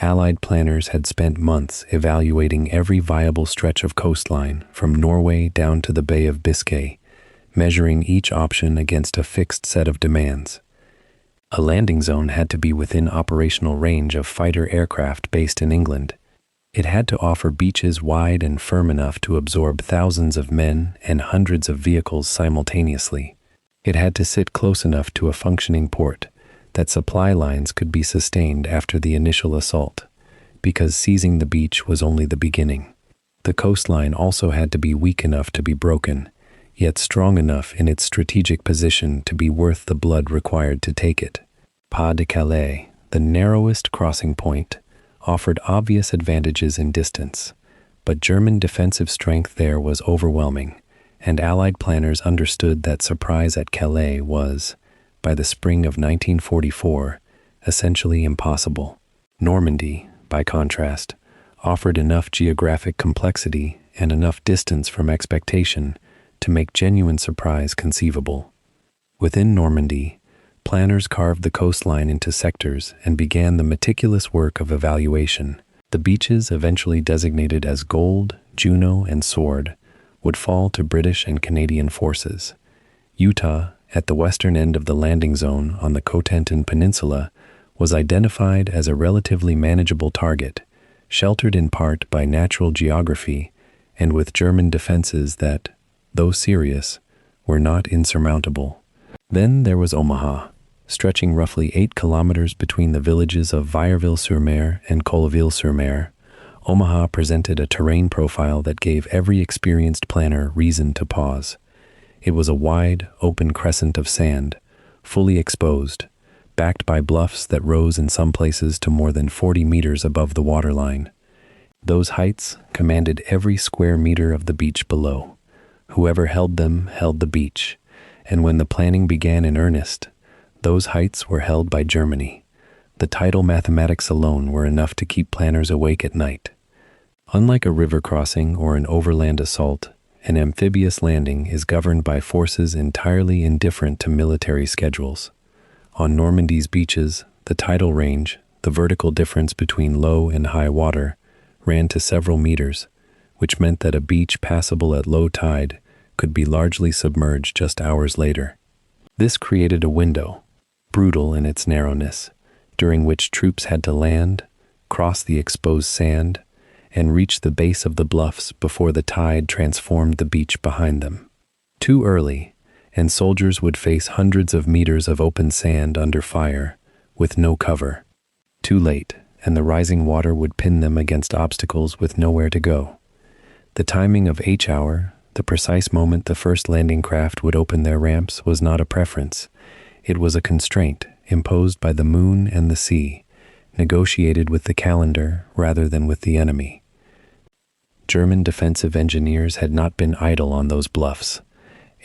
Allied planners had spent months evaluating every viable stretch of coastline from Norway down to the Bay of Biscay, measuring each option against a fixed set of demands. A landing zone had to be within operational range of fighter aircraft based in England. It had to offer beaches wide and firm enough to absorb thousands of men and hundreds of vehicles simultaneously. It had to sit close enough to a functioning port that supply lines could be sustained after the initial assault. because seizing the beach was only the beginning. The coastline also had to be weak enough to be broken, yet strong enough in its strategic position to be worth the blood required to take it. Pas de Calais, the narrowest crossing point, offered obvious advantages in distance, but German defensive strength there was overwhelming, and Allied planners understood that surprise at Calais was, by the spring of 1944, essentially impossible. Normandy, by contrast, offered enough geographic complexity and enough distance from expectation to make genuine surprise conceivable. Within Normandy, planners carved the coastline into sectors and began the meticulous work of evaluation. The beaches, eventually designated as Gold, Juno, and Sword, would fall to British and Canadian forces. Utah, at the western end of the landing zone on the Cotentin Peninsula, was identified as a relatively manageable target, sheltered in part by natural geography and with German defenses that, though serious, were not insurmountable. Then there was Omaha, stretching roughly 8 kilometers between the villages of Vierville-sur-Mer and Colleville-sur-Mer. Omaha presented a terrain profile that gave every experienced planner reason to pause. It was a wide, open crescent of sand, fully exposed, backed by bluffs that rose in some places to more than 40 meters above the waterline. Those heights commanded every square meter of the beach below. Whoever held them held the beach, and when the planning began in earnest, those heights were held by Germany. The tidal mathematics alone were enough to keep planners awake at night. Unlike a river crossing or an overland assault, an amphibious landing is governed by forces entirely indifferent to military schedules. On Normandy's beaches, the tidal range, the vertical difference between low and high water, ran to several meters, which meant that a beach passable at low tide could be largely submerged just hours later. This created a window, brutal in its narrowness, during which troops had to land, cross the exposed sand, and reach the base of the bluffs before the tide transformed the beach behind them. Too early, and soldiers would face hundreds of meters of open sand under fire, with no cover. Too late, and the rising water would pin them against obstacles with nowhere to go. The timing of H-hour, the precise moment the first landing craft would open their ramps, was not a preference. It was a constraint imposed by the moon and the sea, negotiated with the calendar rather than with the enemy. German defensive engineers had not been idle on those bluffs.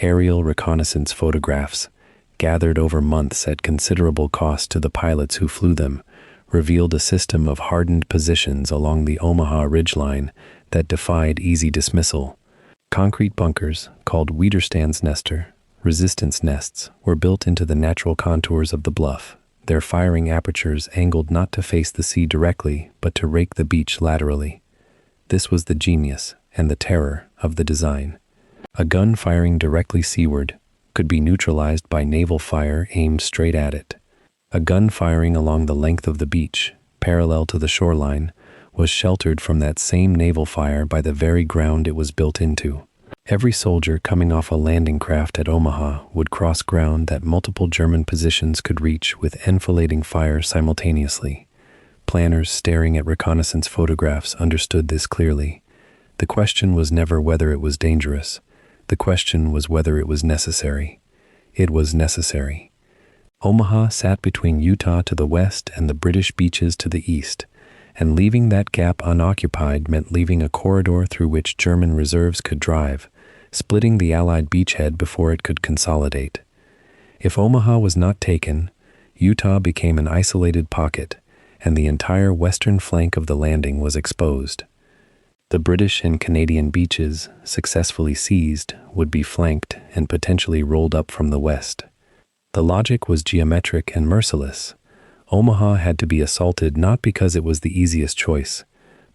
Aerial reconnaissance photographs, gathered over months at considerable cost to the pilots who flew them, revealed a system of hardened positions along the Omaha ridgeline that defied easy dismissal. Concrete bunkers, called Widerstandsnester, resistance nests, were built into the natural contours of the bluff, their firing apertures angled not to face the sea directly, but to rake the beach laterally. This was the genius and the terror of the design. A gun firing directly seaward could be neutralized by naval fire aimed straight at it. A gun firing along the length of the beach, parallel to the shoreline, was sheltered from that same naval fire by the very ground it was built into. Every soldier coming off a landing craft at Omaha would cross ground that multiple German positions could reach with enfilading fire simultaneously. Planners staring at reconnaissance photographs understood this clearly. The question was never whether it was dangerous. The question was whether it was necessary. It was necessary. Omaha sat between Utah to the west and the British beaches to the east, and leaving that gap unoccupied meant leaving a corridor through which German reserves could drive, splitting the Allied beachhead before it could consolidate. If Omaha was not taken, Utah became an isolated pocket, and the entire western flank of the landing was exposed. The British and Canadian beaches, successfully seized, would be flanked and potentially rolled up from the west. The logic was geometric and merciless. Omaha had to be assaulted not because it was the easiest choice,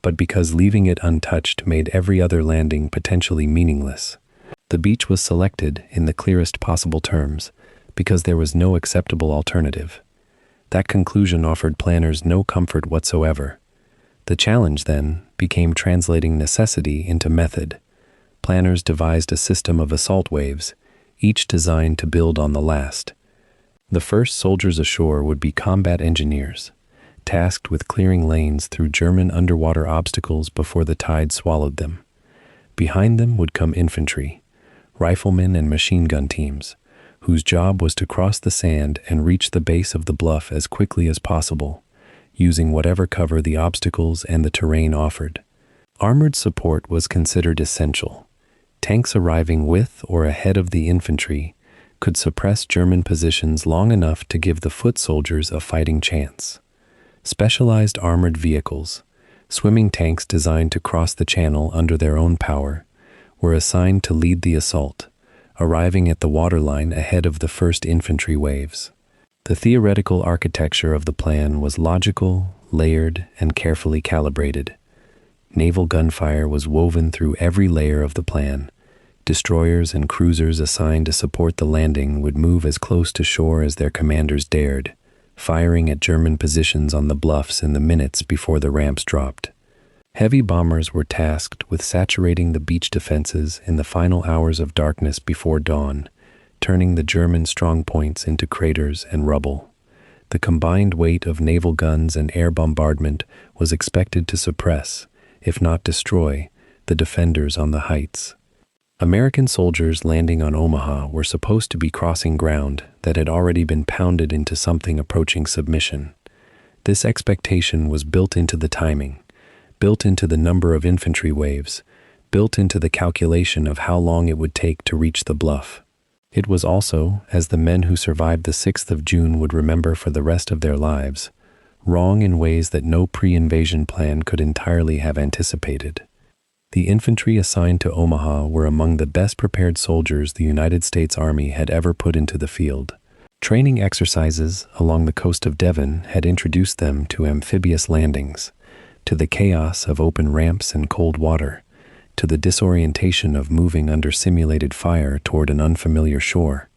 but because leaving it untouched made every other landing potentially meaningless. The beach was selected in the clearest possible terms because there was no acceptable alternative. That conclusion offered planners no comfort whatsoever. The challenge, then, became translating necessity into method. Planners devised a system of assault waves, each designed to build on the last. The first soldiers ashore would be combat engineers, tasked with clearing lanes through German underwater obstacles before the tide swallowed them. Behind them would come infantry, riflemen and machine gun teams, whose job was to cross the sand and reach the base of the bluff as quickly as possible, using whatever cover the obstacles and the terrain offered. Armored support was considered essential. Tanks arriving with or ahead of the infantry could suppress German positions long enough to give the foot soldiers a fighting chance. Specialized armored vehicles, swimming tanks designed to cross the channel under their own power, were assigned to lead the assault, arriving at the waterline ahead of the first infantry waves. The theoretical architecture of the plan was logical, layered, and carefully calibrated. Naval gunfire was woven through every layer of the plan. Destroyers and cruisers assigned to support the landing would move as close to shore as their commanders dared, firing at German positions on the bluffs in the minutes before the ramps dropped. Heavy bombers were tasked with saturating the beach defenses in the final hours of darkness before dawn, turning the German strongpoints into craters and rubble. The combined weight of naval guns and air bombardment was expected to suppress, if not destroy, the defenders on the heights. American soldiers landing on Omaha were supposed to be crossing ground that had already been pounded into something approaching submission. This expectation was built into the timing, built into the number of infantry waves, built into the calculation of how long it would take to reach the bluff. It was also, as the men who survived the 6th of June would remember for the rest of their lives, wrong in ways that no pre-invasion plan could entirely have anticipated. The infantry assigned to Omaha were among the best prepared soldiers the United States Army had ever put into the field. Training exercises along the coast of Devon had introduced them to amphibious landings, to the chaos of open ramps and cold water, to the disorientation of moving under simulated fire toward an unfamiliar shore.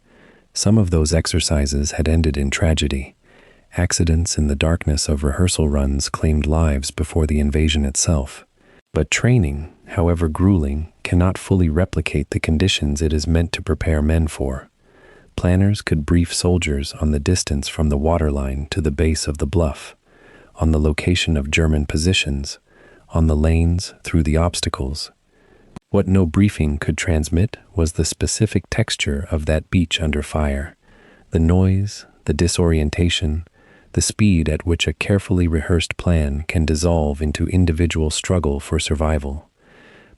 Some of those exercises had ended in tragedy. Accidents in the darkness of rehearsal runs claimed lives before the invasion itself. But training, however grueling, cannot fully replicate the conditions it is meant to prepare men for. Planners could brief soldiers on the distance from the waterline to the base of the bluff, on the location of German positions, on the lanes through the obstacles. What no briefing could transmit was the specific texture of that beach under fire, the noise, the disorientation, the speed at which a carefully rehearsed plan can dissolve into individual struggle for survival.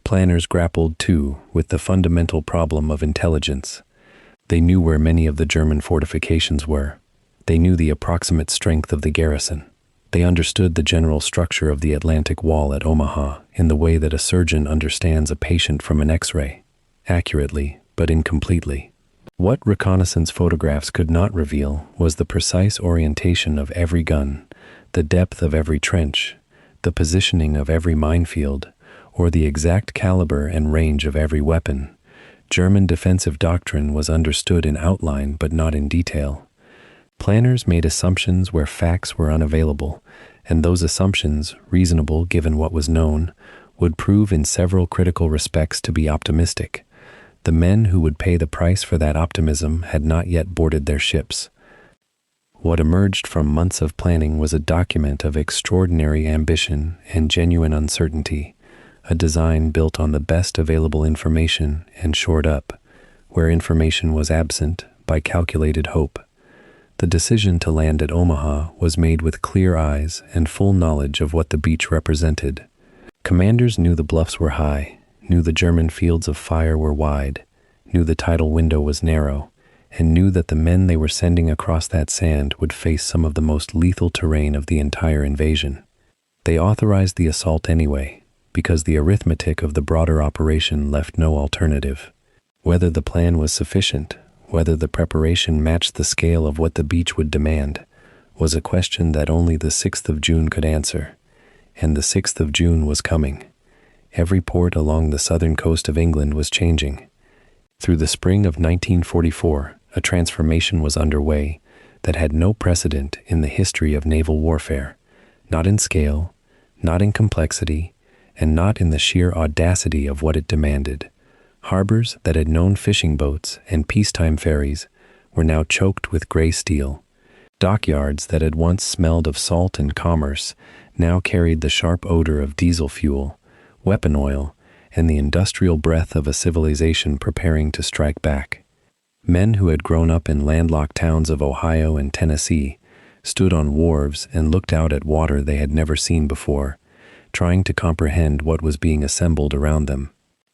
Planners grappled, too, with the fundamental problem of intelligence. They knew where many of the German fortifications were. They knew the approximate strength of the garrison. They understood the general structure of the Atlantic Wall at Omaha in the way that a surgeon understands a patient from an X-ray, accurately but incompletely. What reconnaissance photographs could not reveal was the precise orientation of every gun, the depth of every trench, the positioning of every minefield, or the exact caliber and range of every weapon. German defensive doctrine was understood in outline but not in detail. Planners made assumptions where facts were unavailable, and those assumptions, reasonable given what was known, would prove in several critical respects to be optimistic. The men who would pay the price for that optimism had not yet boarded their ships. What emerged from months of planning was a document of extraordinary ambition and genuine uncertainty, a design built on the best available information and shored up, where information was absent, by calculated hope. The decision to land at Omaha was made with clear eyes and full knowledge of what the beach represented. Commanders knew the bluffs were high, knew the German fields of fire were wide, knew the tidal window was narrow, and knew that the men they were sending across that sand would face some of the most lethal terrain of the entire invasion. They authorized the assault anyway, because the arithmetic of the broader operation left no alternative. Whether the plan was sufficient, whether the preparation matched the scale of what the beach would demand, was a question that only the 6th of June could answer. And the 6th of June was coming. Every port along the southern coast of England was changing. Through the spring of 1944, a transformation was underway that had no precedent in the history of naval warfare, not in scale, not in complexity, and not in the sheer audacity of what it demanded. Harbors that had known fishing boats and peacetime ferries were now choked with gray steel. Dockyards that had once smelled of salt and commerce now carried the sharp odor of diesel fuel, weapon oil, and the industrial breath of a civilization preparing to strike back. Men who had grown up in landlocked towns of Ohio and Tennessee stood on wharves and looked out at water they had never seen before, trying to comprehend what was being assembled around them.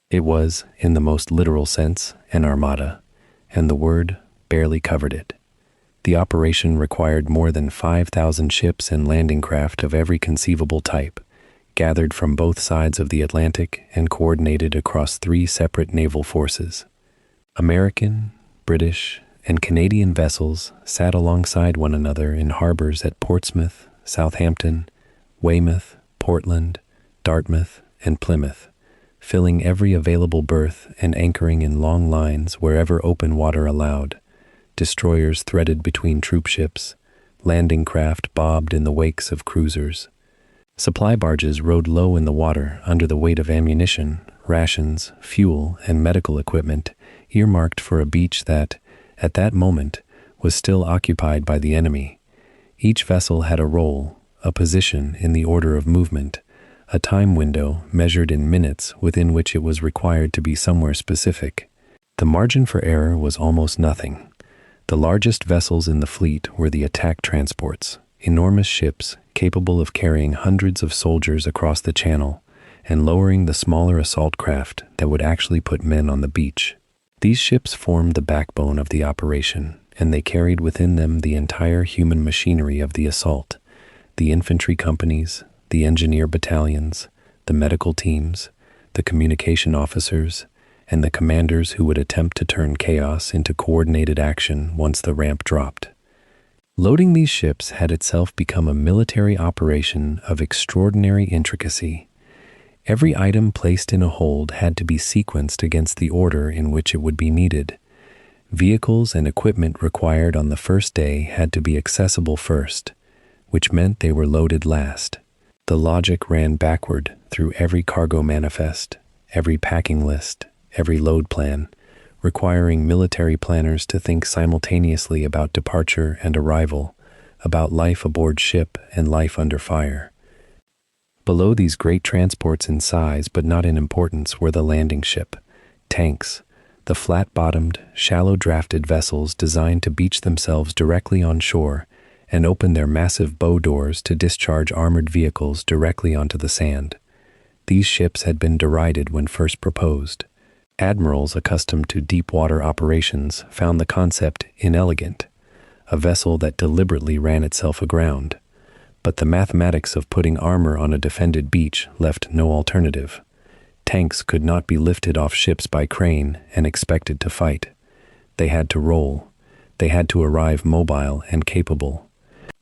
It was, in the most literal sense, an armada, and the word barely covered it. The operation required more than 5,000 ships and landing craft of every conceivable type, gathered from both sides of the Atlantic and coordinated across 3 separate naval forces. American, British, and Canadian vessels sat alongside one another in harbors at Portsmouth, Southampton, Weymouth, Portland, Dartmouth, and Plymouth, filling every available berth and anchoring in long lines wherever open water allowed. Destroyers threaded between troop ships, landing craft bobbed in the wakes of cruisers. Supply barges rode low in the water under the weight of ammunition, rations, fuel, and medical equipment earmarked for a beach that, at that moment, was still occupied by the enemy. Each vessel had a role, a position in the order of movement, a time window measured in minutes within which it was required to be somewhere specific. The margin for error was almost nothing. The largest vessels in the fleet were the attack transports, enormous ships capable of carrying hundreds of soldiers across the channel and lowering the smaller assault craft that would actually put men on the beach. These ships formed the backbone of the operation, and they carried within them the entire human machinery of the assault: the infantry companies, the engineer battalions, the medical teams, the communication officers, and the commanders who would attempt to turn chaos into coordinated action once the ramp dropped. Loading these ships had itself become a military operation of extraordinary intricacy. Every item placed in a hold had to be sequenced against the order in which it would be needed. Vehicles and equipment required on the first day had to be accessible first, which meant they were loaded last. The logic ran backward through every cargo manifest, every packing list, every load plan, requiring military planners to think simultaneously about departure and arrival, about life aboard ship and life under fire. Below these great transports in size but not in importance were the landing ship, tanks, the flat-bottomed, shallow-drafted vessels designed to beach themselves directly on shore and open their massive bow doors to discharge armored vehicles directly onto the sand. These ships had been derided when first proposed. Admirals accustomed to deep-water operations found the concept inelegant, a vessel that deliberately ran itself aground. But the mathematics of putting armor on a defended beach left no alternative. Tanks could not be lifted off ships by crane and expected to fight. They had to roll. They had to arrive mobile and capable.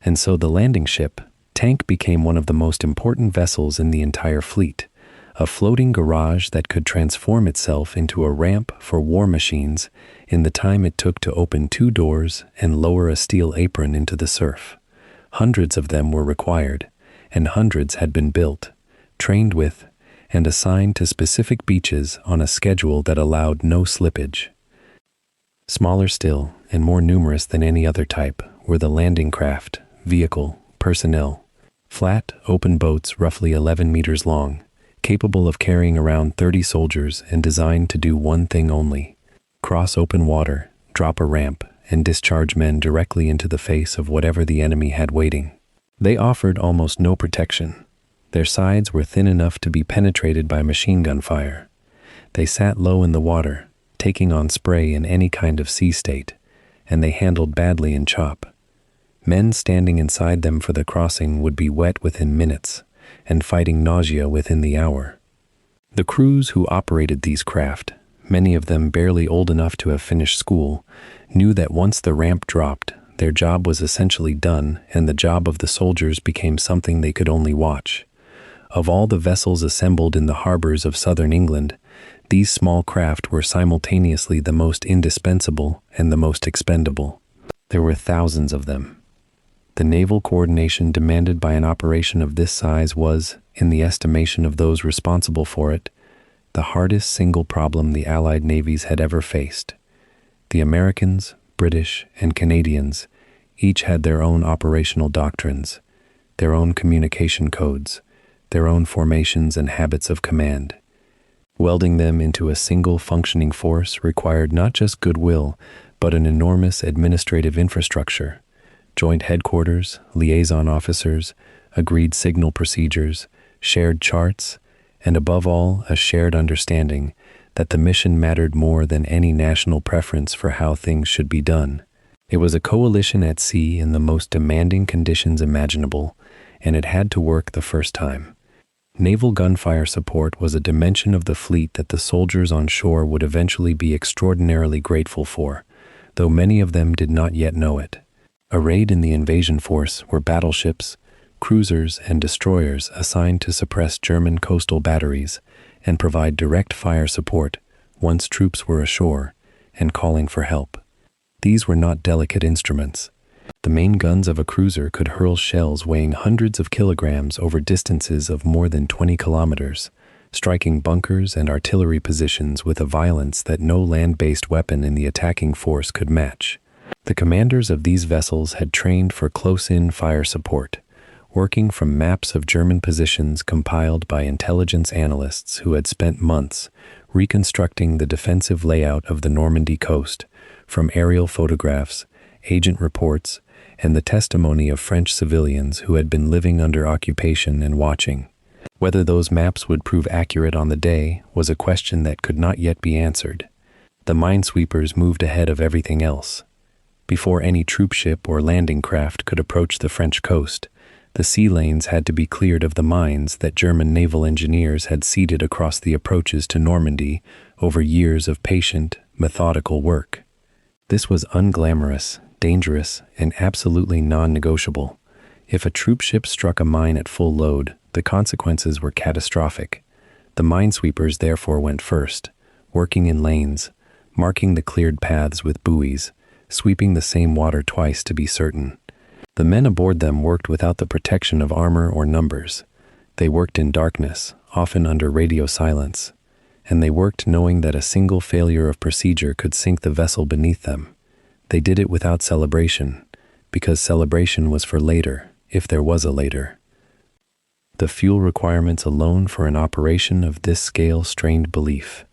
And so the landing ship, tank, became one of the most important vessels in the entire fleet, a floating garage that could transform itself into a ramp for war machines in the time it took to open 2 doors and lower a steel apron into the surf. Hundreds of them were required, and hundreds had been built, trained with, and assigned to specific beaches on a schedule that allowed no slippage. Smaller still, and more numerous than any other type, were the landing craft, vehicle, personnel, flat, open boats roughly 11 meters long, capable of carrying around 30 soldiers and designed to do one thing only: cross open water, drop a ramp, and discharge men directly into the face of whatever the enemy had waiting. They offered almost no protection. Their sides were thin enough to be penetrated by machine gun fire. They sat low in the water, taking on spray in any kind of sea state, and they handled badly in chop. Men standing inside them for the crossing would be wet within minutes, and fighting nausea within the hour. The crews who operated these craft, many of them barely old enough to have finished school, knew that once the ramp dropped, their job was essentially done, and the job of the soldiers became something they could only watch. Of all the vessels assembled in the harbors of southern England, these small craft were simultaneously the most indispensable and the most expendable. There were thousands of them. The naval coordination demanded by an operation of this size was, in the estimation of those responsible for it, the hardest single problem the Allied navies had ever faced. The Americans, British, and Canadians Each had their own operational doctrines, their own communication codes, their own formations and habits of command. Welding them into a single functioning force required not just goodwill, but an enormous administrative infrastructure, joint headquarters, liaison officers, agreed signal procedures, shared charts, and above all, a shared understanding that the mission mattered more than any national preference for how things should be done. It was a coalition at sea in the most demanding conditions imaginable, and it had to work the first time. Naval gunfire support was a dimension of the fleet that the soldiers on shore would eventually be extraordinarily grateful for, though many of them did not yet know it. Arrayed in the invasion force were battleships, cruisers, and destroyers assigned to suppress German coastal batteries and provide direct fire support once troops were ashore and calling for help. These were not delicate instruments. The main guns of a cruiser could hurl shells weighing hundreds of kilograms over distances of more than 20 kilometers, striking bunkers and artillery positions with a violence that no land-based weapon in the attacking force could match. The commanders of these vessels had trained for close-in fire support, working from maps of German positions compiled by intelligence analysts who had spent months reconstructing the defensive layout of the Normandy coast, from aerial photographs, agent reports, and the testimony of French civilians who had been living under occupation and watching. Whether those maps would prove accurate on the day was a question that could not yet be answered. The minesweepers moved ahead of everything else. Before any troopship or landing craft could approach the French coast, the sea lanes had to be cleared of the mines that German naval engineers had seeded across the approaches to Normandy over years of patient, methodical work. This was unglamorous, dangerous, and absolutely non-negotiable. If a troopship struck a mine at full load, the consequences were catastrophic. The minesweepers therefore went first, working in lanes, marking the cleared paths with buoys, sweeping the same water twice to be certain. The men aboard them worked without the protection of armor or numbers. They worked in darkness, often under radio silence, and they worked knowing that a single failure of procedure could sink the vessel beneath them. They did it without celebration, because celebration was for later, if there was a later. The fuel requirements alone for an operation of this scale strained belief.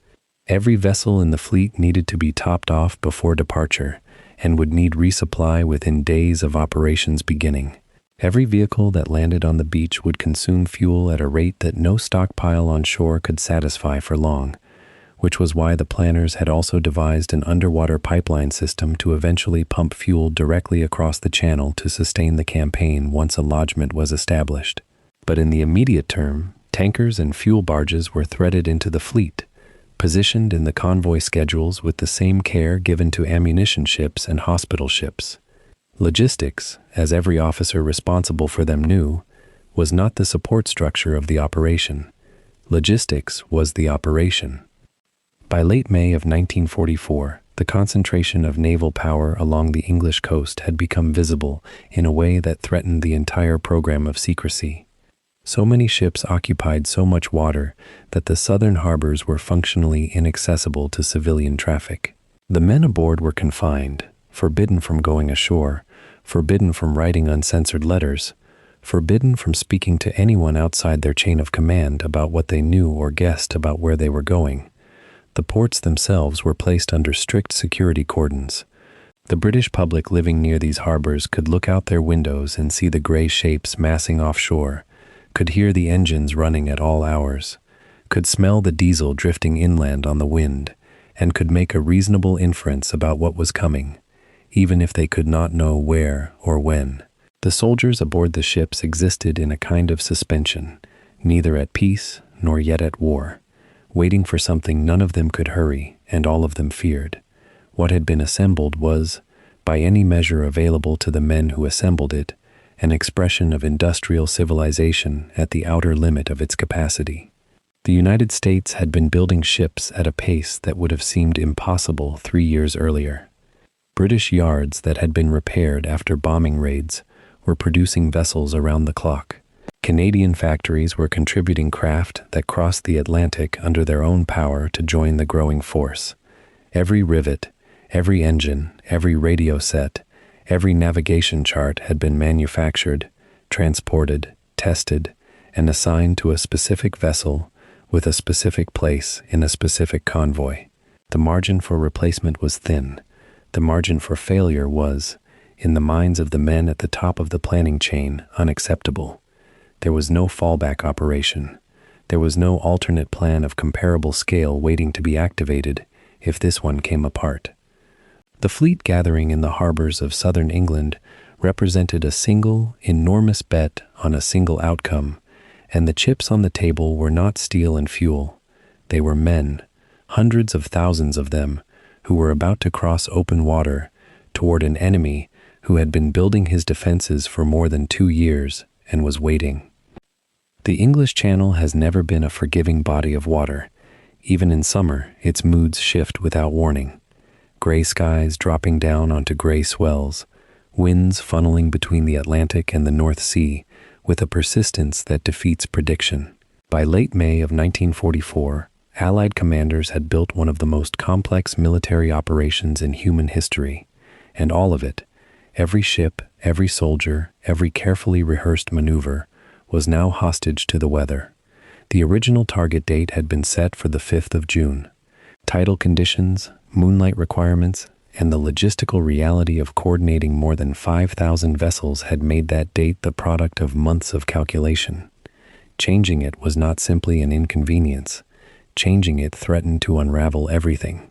Every vessel in the fleet needed to be topped off before departure, and would need resupply within days of operations beginning. Every vehicle that landed on the beach would consume fuel at a rate that no stockpile on shore could satisfy for long, which was why the planners had also devised an underwater pipeline system to eventually pump fuel directly across the channel to sustain the campaign once a lodgment was established. But in the immediate term, tankers and fuel barges were threaded into the fleet, positioned in the convoy schedules with the same care given to ammunition ships and hospital ships. Logistics, as every officer responsible for them knew, was not the support structure of the operation. Logistics was the operation. By late May of 1944, the concentration of naval power along the English coast had become visible in a way that threatened the entire program of secrecy. So many ships occupied so much water that the southern harbors were functionally inaccessible to civilian traffic. The men aboard were confined, forbidden from going ashore, forbidden from writing uncensored letters, forbidden from speaking to anyone outside their chain of command about what they knew or guessed about where they were going. The ports themselves were placed under strict security cordons. The British public living near these harbors could look out their windows and see the gray shapes massing offshore, could hear the engines running at all hours, could smell the diesel drifting inland on the wind, and could make a reasonable inference about what was coming, even if they could not know where or when. The soldiers aboard the ships existed in a kind of suspension, neither at peace nor yet at war, waiting for something none of them could hurry and all of them feared. What had been assembled was, by any measure available to the men who assembled it, an expression of industrial civilization at the outer limit of its capacity. The United States had been building ships at a pace that would have seemed impossible 3 years earlier. British yards that had been repaired after bombing raids were producing vessels around the clock. Canadian factories were contributing craft that crossed the Atlantic under their own power to join the growing force. Every rivet, every engine, every radio set, Every navigation chart had been manufactured, transported, tested, and assigned to a specific vessel with a specific place in a specific convoy. The margin for replacement was thin. The margin for failure was, in the minds of the men at the top of the planning chain, unacceptable. There was no fallback operation. There was no alternate plan of comparable scale waiting to be activated if this one came apart. The fleet gathering in the harbors of southern England represented a single, enormous bet on a single outcome, and the chips on the table were not steel and fuel. They were men, hundreds of thousands of them, who were about to cross open water toward an enemy who had been building his defenses for more than 2 years and was waiting. The English Channel has never been a forgiving body of water. Even in summer, its moods shift without warning. Gray skies dropping down onto gray swells, winds funneling between the Atlantic and the North Sea with a persistence that defeats prediction. By late May of 1944, Allied commanders had built one of the most complex military operations in human history, and all of it, every ship, every soldier, every carefully rehearsed maneuver, was now hostage to the weather. The original target date had been set for the 5th of June. Tidal conditions, moonlight requirements, and the logistical reality of coordinating more than 5,000 vessels had made that date the product of months of calculation. Changing it was not simply an inconvenience. Changing it threatened to unravel everything.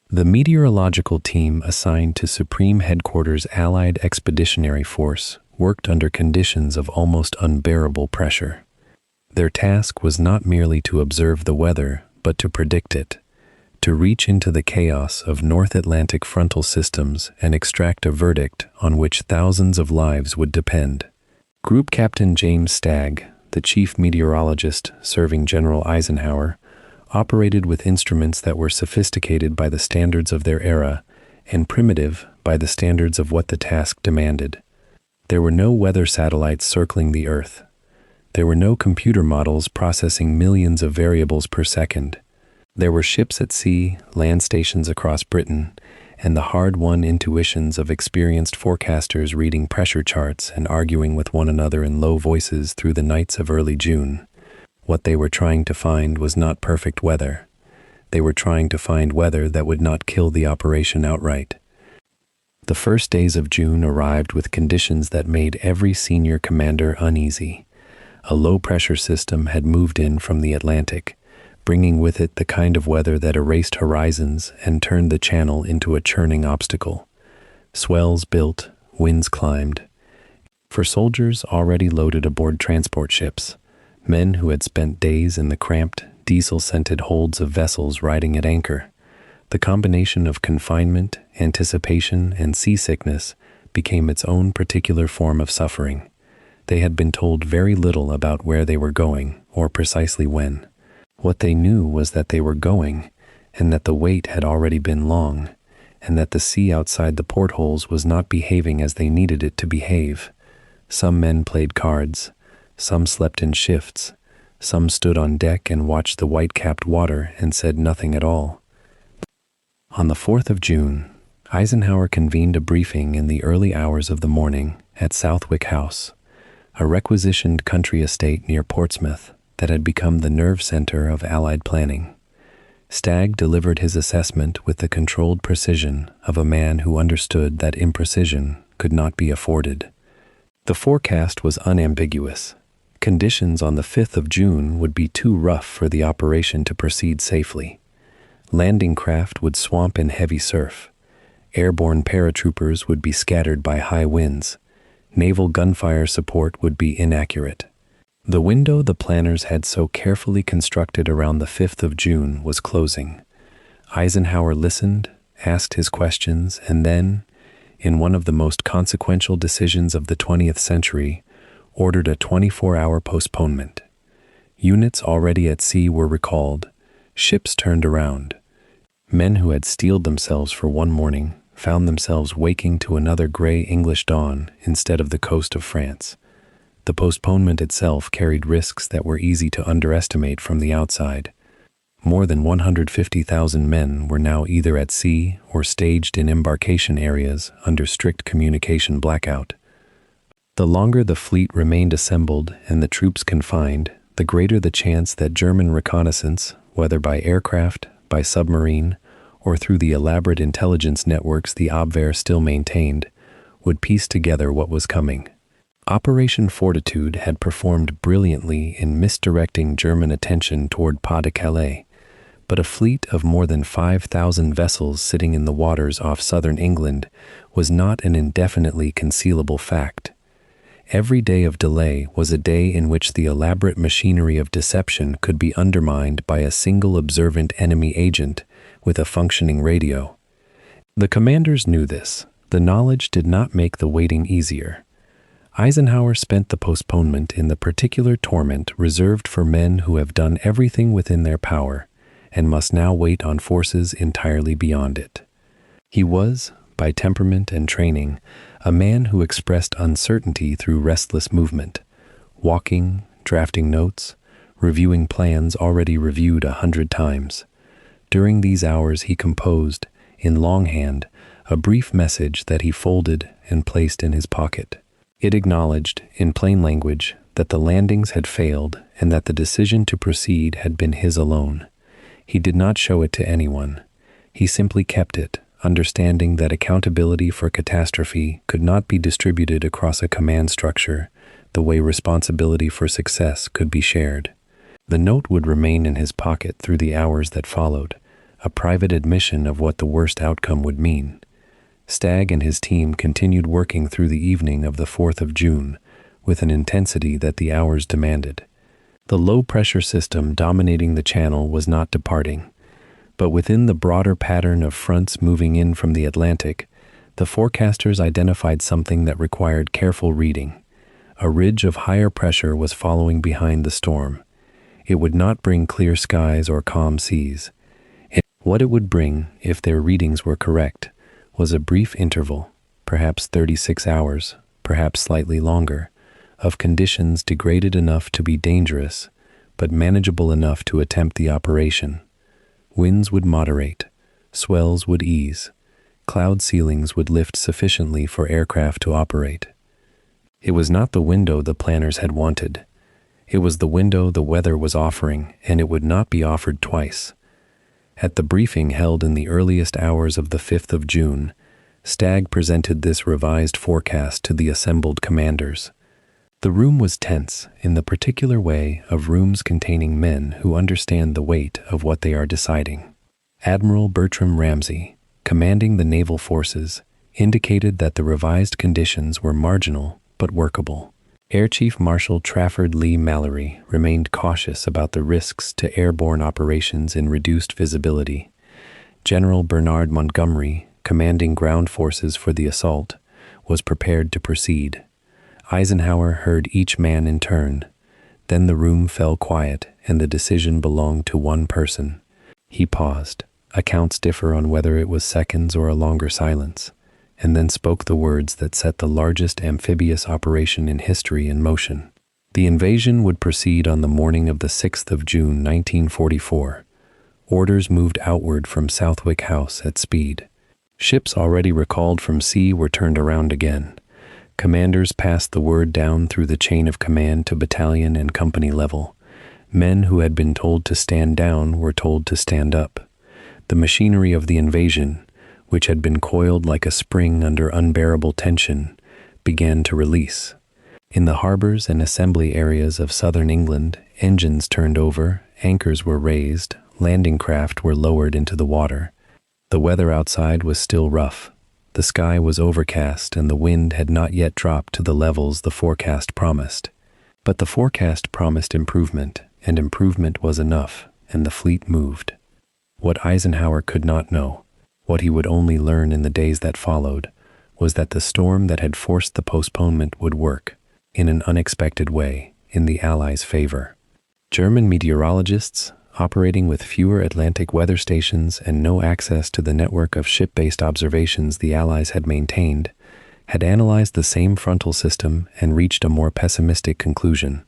The meteorological team assigned to Supreme Headquarters Allied Expeditionary Force worked under conditions of almost unbearable pressure. Their task was not merely to observe the weather, but to predict it, to reach into the chaos of North Atlantic frontal systems and extract a verdict on which thousands of lives would depend. Group Captain James Stagg, the chief meteorologist serving General Eisenhower, operated with instruments that were sophisticated by the standards of their era and primitive by the standards of what the task demanded. There were no weather satellites circling the Earth. There were no computer models processing millions of variables per second. There were ships at sea, land stations across Britain, and the hard-won intuitions of experienced forecasters reading pressure charts and arguing with one another in low voices through the nights of early June. What they were trying to find was not perfect weather. They were trying to find weather that would not kill the operation outright. The first days of June arrived with conditions that made every senior commander uneasy. A low-pressure system had moved in from the Atlantic, bringing with it the kind of weather that erased horizons and turned the channel into a churning obstacle. Swells built, winds climbed. For soldiers already loaded aboard transport ships, men who had spent days in the cramped, diesel-scented holds of vessels riding at anchor, the combination of confinement, anticipation, and seasickness became its own particular form of suffering. They had been told very little about where they were going, or precisely when. What they knew was that they were going, and that the wait had already been long, and that the sea outside the portholes was not behaving as they needed it to behave. Some men played cards, some slept in shifts, some stood on deck and watched the white-capped water and said nothing at all. On the 4th of June, Eisenhower convened a briefing in the early hours of the morning at Southwick House, a requisitioned country estate near Portsmouth that had become the nerve center of Allied planning. Stagg delivered his assessment with the controlled precision of a man who understood that imprecision could not be afforded. The forecast was unambiguous. Conditions on the 5th of June would be too rough for the operation to proceed safely. Landing craft would swamp in heavy surf. Airborne paratroopers would be scattered by high winds. Naval gunfire support would be inaccurate. The window the planners had so carefully constructed around the 5th of June was closing. Eisenhower listened, asked his questions, and then, in one of the most consequential decisions of the 20th century, ordered a 24-hour postponement. Units already at sea were recalled, ships turned around. Men who had steeled themselves for one morning found themselves waking to another gray English dawn instead of the coast of France. The postponement itself carried risks that were easy to underestimate from the outside. More than 150,000 men were now either at sea or staged in embarkation areas under strict communication blackout. The longer the fleet remained assembled and the troops confined, the greater the chance that German reconnaissance, whether by aircraft, by submarine, or through the elaborate intelligence networks the Abwehr still maintained, would piece together what was coming. Operation Fortitude had performed brilliantly in misdirecting German attention toward Pas-de-Calais, but a fleet of more than 5,000 vessels sitting in the waters off southern England was not an indefinitely concealable fact. Every day of delay was a day in which the elaborate machinery of deception could be undermined by a single observant enemy agent with a functioning radio. The commanders knew this. The knowledge did not make the waiting easier. Eisenhower spent the postponement in the particular torment reserved for men who have done everything within their power and must now wait on forces entirely beyond it. He was, by temperament and training, a man who expressed uncertainty through restless movement, walking, drafting notes, reviewing plans already reviewed 100 times. During these hours he composed, in longhand, a brief message that he folded and placed in his pocket. It acknowledged, in plain language, that the landings had failed and that the decision to proceed had been his alone. He did not show it to anyone. He simply kept it, understanding that accountability for catastrophe could not be distributed across a command structure the way responsibility for success could be shared. The note would remain in his pocket through the hours that followed, a private admission of what the worst outcome would mean. Stagg and his team continued working through the evening of the 4th of June with an intensity that the hours demanded. The low-pressure system dominating the channel was not departing, but within the broader pattern of fronts moving in from the Atlantic, the forecasters identified something that required careful reading. A ridge of higher pressure was following behind the storm. It would not bring clear skies or calm seas. What it would bring, if their readings were correct, was a brief interval, perhaps 36 hours, perhaps slightly longer, of conditions degraded enough to be dangerous, but manageable enough to attempt the operation. Winds would moderate, swells would ease, cloud ceilings would lift sufficiently for aircraft to operate. It was not the window the planners had wanted. It was the window the weather was offering, and it would not be offered twice. At the briefing held in the earliest hours of the 5th of June, Stagg presented this revised forecast to the assembled commanders. The room was tense in the particular way of rooms containing men who understand the weight of what they are deciding. Admiral Bertram Ramsay, commanding the naval forces, indicated that the revised conditions were marginal but workable. Air Chief Marshal Trafford Lee Mallory remained cautious about the risks to airborne operations in reduced visibility. General Bernard Montgomery, commanding ground forces for the assault, was prepared to proceed. Eisenhower heard each man in turn. Then the room fell quiet, and the decision belonged to one person. He paused. Accounts differ on whether it was seconds or a longer silence, and then spoke the words that set the largest amphibious operation in history in motion. The invasion would proceed on the morning of the 6th of June, 1944. Orders moved outward from Southwick House at speed. Ships already recalled from sea were turned around again. Commanders passed the word down through the chain of command to battalion and company level. Men who had been told to stand down were told to stand up. The machinery of the invasion, which had been coiled like a spring under unbearable tension, began to release. In the harbors and assembly areas of southern England, engines turned over, anchors were raised, landing craft were lowered into the water. The weather outside was still rough. The sky was overcast and the wind had not yet dropped to the levels the forecast promised. But the forecast promised improvement, and improvement was enough, and the fleet moved. What Eisenhower could not know, what he would only learn in the days that followed, was that the storm that had forced the postponement would work, in an unexpected way, in the Allies' favor. German meteorologists, operating with fewer Atlantic weather stations and no access to the network of ship-based observations the Allies had maintained, had analyzed the same frontal system and reached a more pessimistic conclusion.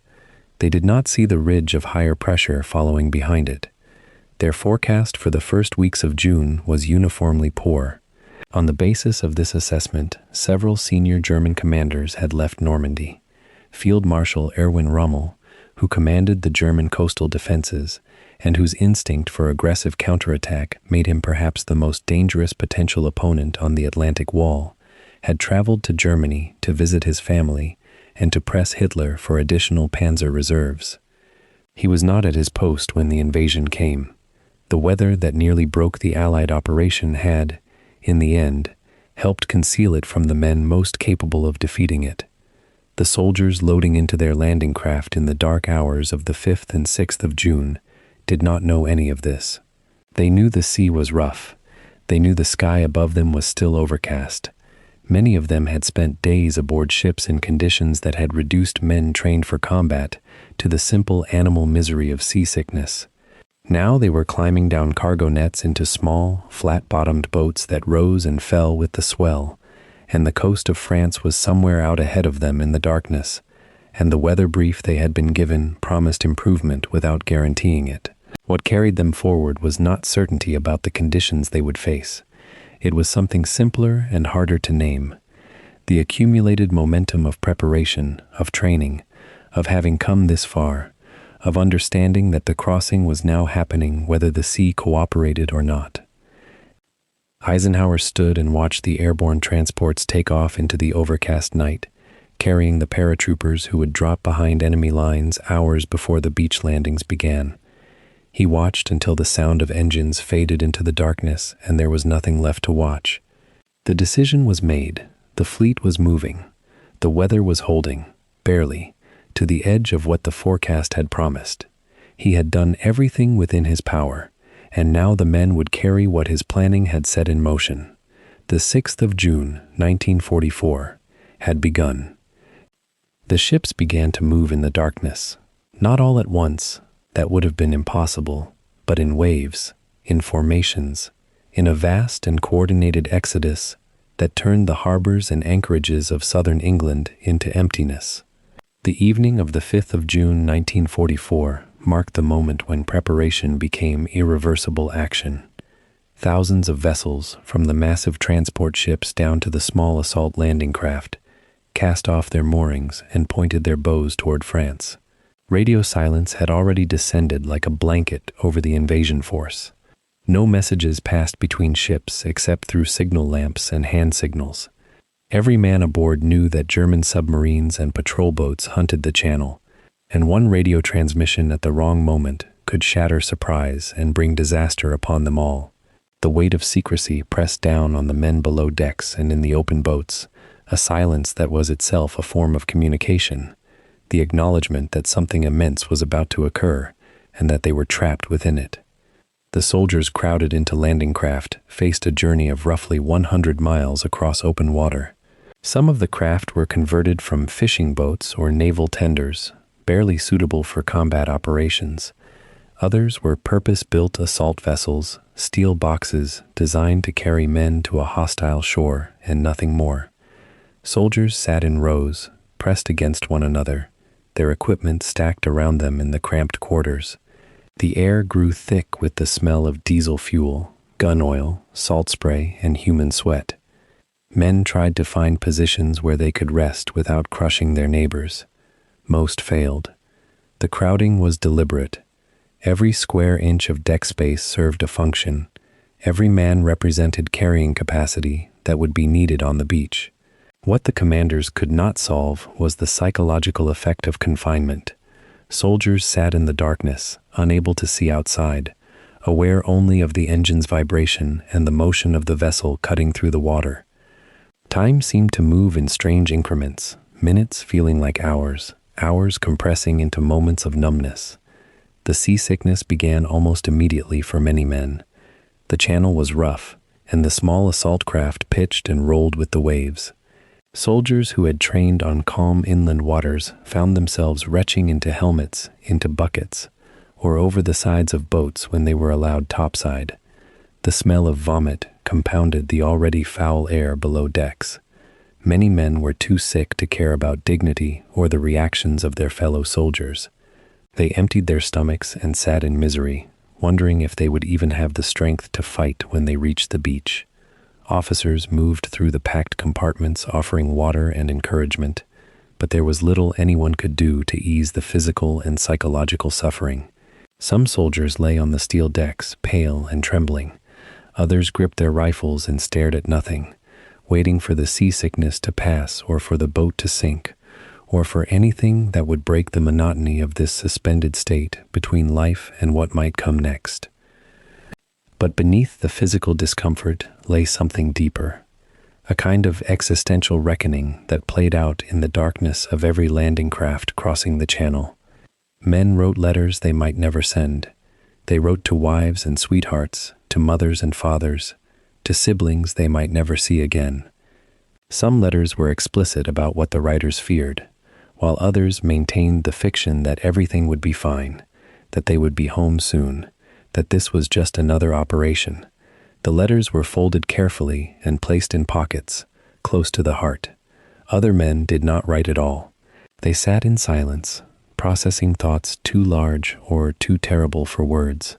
They did not see the ridge of higher pressure following behind it. Their forecast for the first weeks of June was uniformly poor. On the basis of this assessment, several senior German commanders had left Normandy. Field Marshal Erwin Rommel, who commanded the German coastal defenses, and whose instinct for aggressive counterattack made him perhaps the most dangerous potential opponent on the Atlantic Wall, had traveled to Germany to visit his family and to press Hitler for additional panzer reserves. He was not at his post when the invasion came. The weather that nearly broke the Allied operation had, in the end, helped conceal it from the men most capable of defeating it. The soldiers loading into their landing craft in the dark hours of the 5th and 6th of June did not know any of this. They knew the sea was rough. They knew the sky above them was still overcast. Many of them had spent days aboard ships in conditions that had reduced men trained for combat to the simple animal misery of seasickness. Now they were climbing down cargo nets into small, flat-bottomed boats that rose and fell with the swell, and the coast of France was somewhere out ahead of them in the darkness, and the weather brief they had been given promised improvement without guaranteeing it. What carried them forward was not certainty about the conditions they would face. It was something simpler and harder to name. The accumulated momentum of preparation, of training, of having come this far, of understanding that the crossing was now happening whether the sea cooperated or not. Eisenhower stood and watched the airborne transports take off into the overcast night, carrying the paratroopers who would drop behind enemy lines hours before the beach landings began. He watched until the sound of engines faded into the darkness and there was nothing left to watch. The decision was made. The fleet was moving. The weather was holding, barely, to the edge of what the forecast had promised. He had done everything within his power, and now the men would carry what his planning had set in motion. The 6th of June, 1944, had begun. The ships began to move in the darkness. Not all at once, that would have been impossible, but in waves, in formations, in a vast and coordinated exodus that turned the harbors and anchorages of southern England into emptiness. The evening of the 5th of June 1944 marked the moment when preparation became irreversible action. Thousands of vessels, from the massive transport ships down to the small assault landing craft, cast off their moorings and pointed their bows toward France. Radio silence had already descended like a blanket over the invasion force. No messages passed between ships except through signal lamps and hand signals. Every man aboard knew that German submarines and patrol boats hunted the channel, and one radio transmission at the wrong moment could shatter surprise and bring disaster upon them all. The weight of secrecy pressed down on the men below decks and in the open boats, a silence that was itself a form of communication, the acknowledgement that something immense was about to occur and that they were trapped within it. The soldiers crowded into landing craft faced a journey of roughly 100 miles across open water. Some of the craft were converted from fishing boats or naval tenders, barely suitable for combat operations. Others were purpose-built assault vessels, steel boxes designed to carry men to a hostile shore and nothing more. Soldiers sat in rows, pressed against one another, their equipment stacked around them in the cramped quarters. The air grew thick with the smell of diesel fuel, gun oil, salt spray, and human sweat. Men tried to find positions where they could rest without crushing their neighbors. Most failed. The crowding was deliberate. Every square inch of deck space served a function. Every man represented carrying capacity that would be needed on the beach. What the commanders could not solve was the psychological effect of confinement. Soldiers sat in the darkness, unable to see outside, aware only of the engine's vibration and the motion of the vessel cutting through the water. Time seemed to move in strange increments, minutes feeling like hours, hours compressing into moments of numbness. The seasickness began almost immediately for many men. The channel was rough, and the small assault craft pitched and rolled with the waves. Soldiers who had trained on calm inland waters found themselves retching into helmets, into buckets, or over the sides of boats when they were allowed topside. The smell of vomit compounded the already foul air below decks. Many men were too sick to care about dignity or the reactions of their fellow soldiers. They emptied their stomachs and sat in misery, wondering if they would even have the strength to fight when they reached the beach. Officers moved through the packed compartments offering water and encouragement, but there was little anyone could do to ease the physical and psychological suffering. Some soldiers lay on the steel decks, pale and trembling. Others gripped their rifles and stared at nothing, waiting for the seasickness to pass or for the boat to sink, or for anything that would break the monotony of this suspended state between life and what might come next. But beneath the physical discomfort lay something deeper, a kind of existential reckoning that played out in the darkness of every landing craft crossing the channel. Men wrote letters they might never send. They wrote to wives and sweethearts, to mothers and fathers, to siblings they might never see again. Some letters were explicit about what the writers feared, while others maintained the fiction that everything would be fine, that they would be home soon, that this was just another operation. The letters were folded carefully and placed in pockets, close to the heart. Other men did not write at all. They sat in silence, processing thoughts too large or too terrible for words.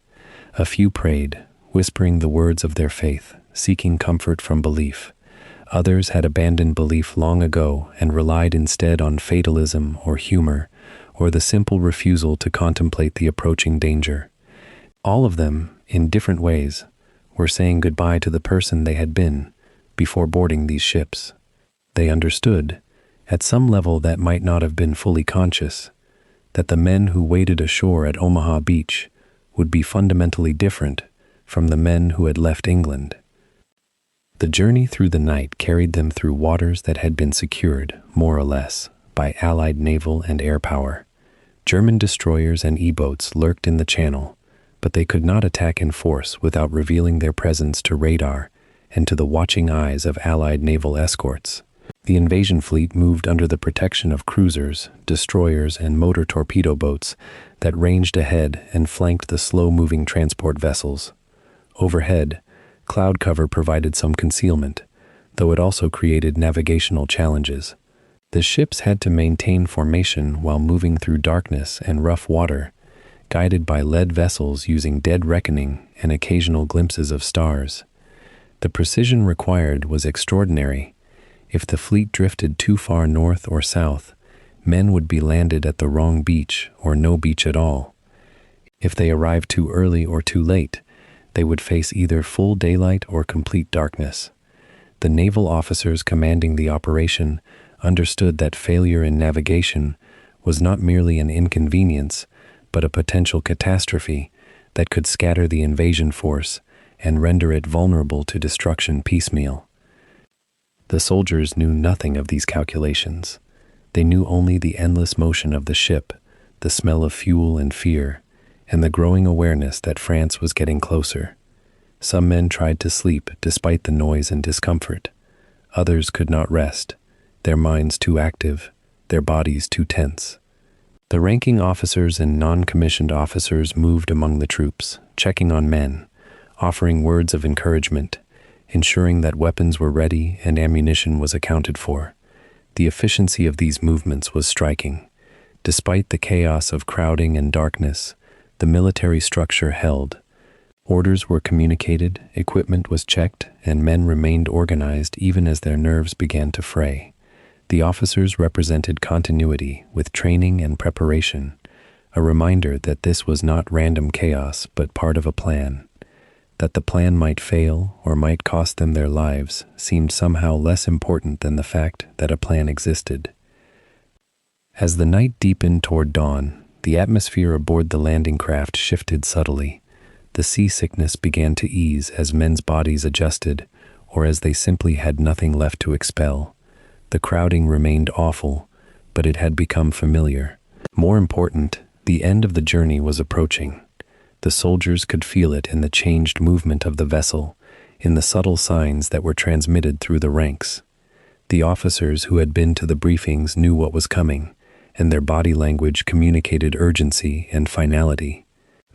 A few prayed, whispering the words of their faith, seeking comfort from belief. Others had abandoned belief long ago and relied instead on fatalism or humor, or the simple refusal to contemplate the approaching danger. All of them, in different ways, were saying goodbye to the person they had been before boarding these ships. They understood, at some level that might not have been fully conscious, that the men who waited ashore at Omaha Beach would be fundamentally different from the men who had left England. The journey through the night carried them through waters that had been secured, more or less, by Allied naval and air power. German destroyers and E-boats lurked in the channel, but they could not attack in force without revealing their presence to radar and to the watching eyes of Allied naval escorts. The invasion fleet moved under the protection of cruisers, destroyers, and motor torpedo boats that ranged ahead and flanked the slow-moving transport vessels. Overhead, cloud cover provided some concealment, though it also created navigational challenges. The ships had to maintain formation while moving through darkness and rough water, guided by lead vessels using dead reckoning and occasional glimpses of stars. The precision required was extraordinary. If the fleet drifted too far north or south, men would be landed at the wrong beach or no beach at all. If they arrived too early or too late, they would face either full daylight or complete darkness. The naval officers commanding the operation understood that failure in navigation was not merely an inconvenience, but a potential catastrophe that could scatter the invasion force and render it vulnerable to destruction piecemeal. The soldiers knew nothing of these calculations. They knew only the endless motion of the ship, the smell of fuel and fear, and the growing awareness that France was getting closer. Some men tried to sleep despite the noise and discomfort. Others could not rest, their minds too active, their bodies too tense. The ranking officers and non-commissioned officers moved among the troops, checking on men, offering words of encouragement, ensuring that weapons were ready and ammunition was accounted for. The efficiency of these movements was striking. Despite the chaos of crowding and darkness, the military structure held. Orders were communicated, equipment was checked, and men remained organized even as their nerves began to fray. The officers represented continuity with training and preparation, a reminder that this was not random chaos but part of a plan. That the plan might fail or might cost them their lives seemed somehow less important than the fact that a plan existed. As the night deepened toward dawn, the atmosphere aboard the landing craft shifted subtly. The seasickness began to ease as men's bodies adjusted, or as they simply had nothing left to expel. The crowding remained awful, but it had become familiar. More important, the end of the journey was approaching. The soldiers could feel it in the changed movement of the vessel, in the subtle signs that were transmitted through the ranks. The officers who had been to the briefings knew what was coming, and their body language communicated urgency and finality.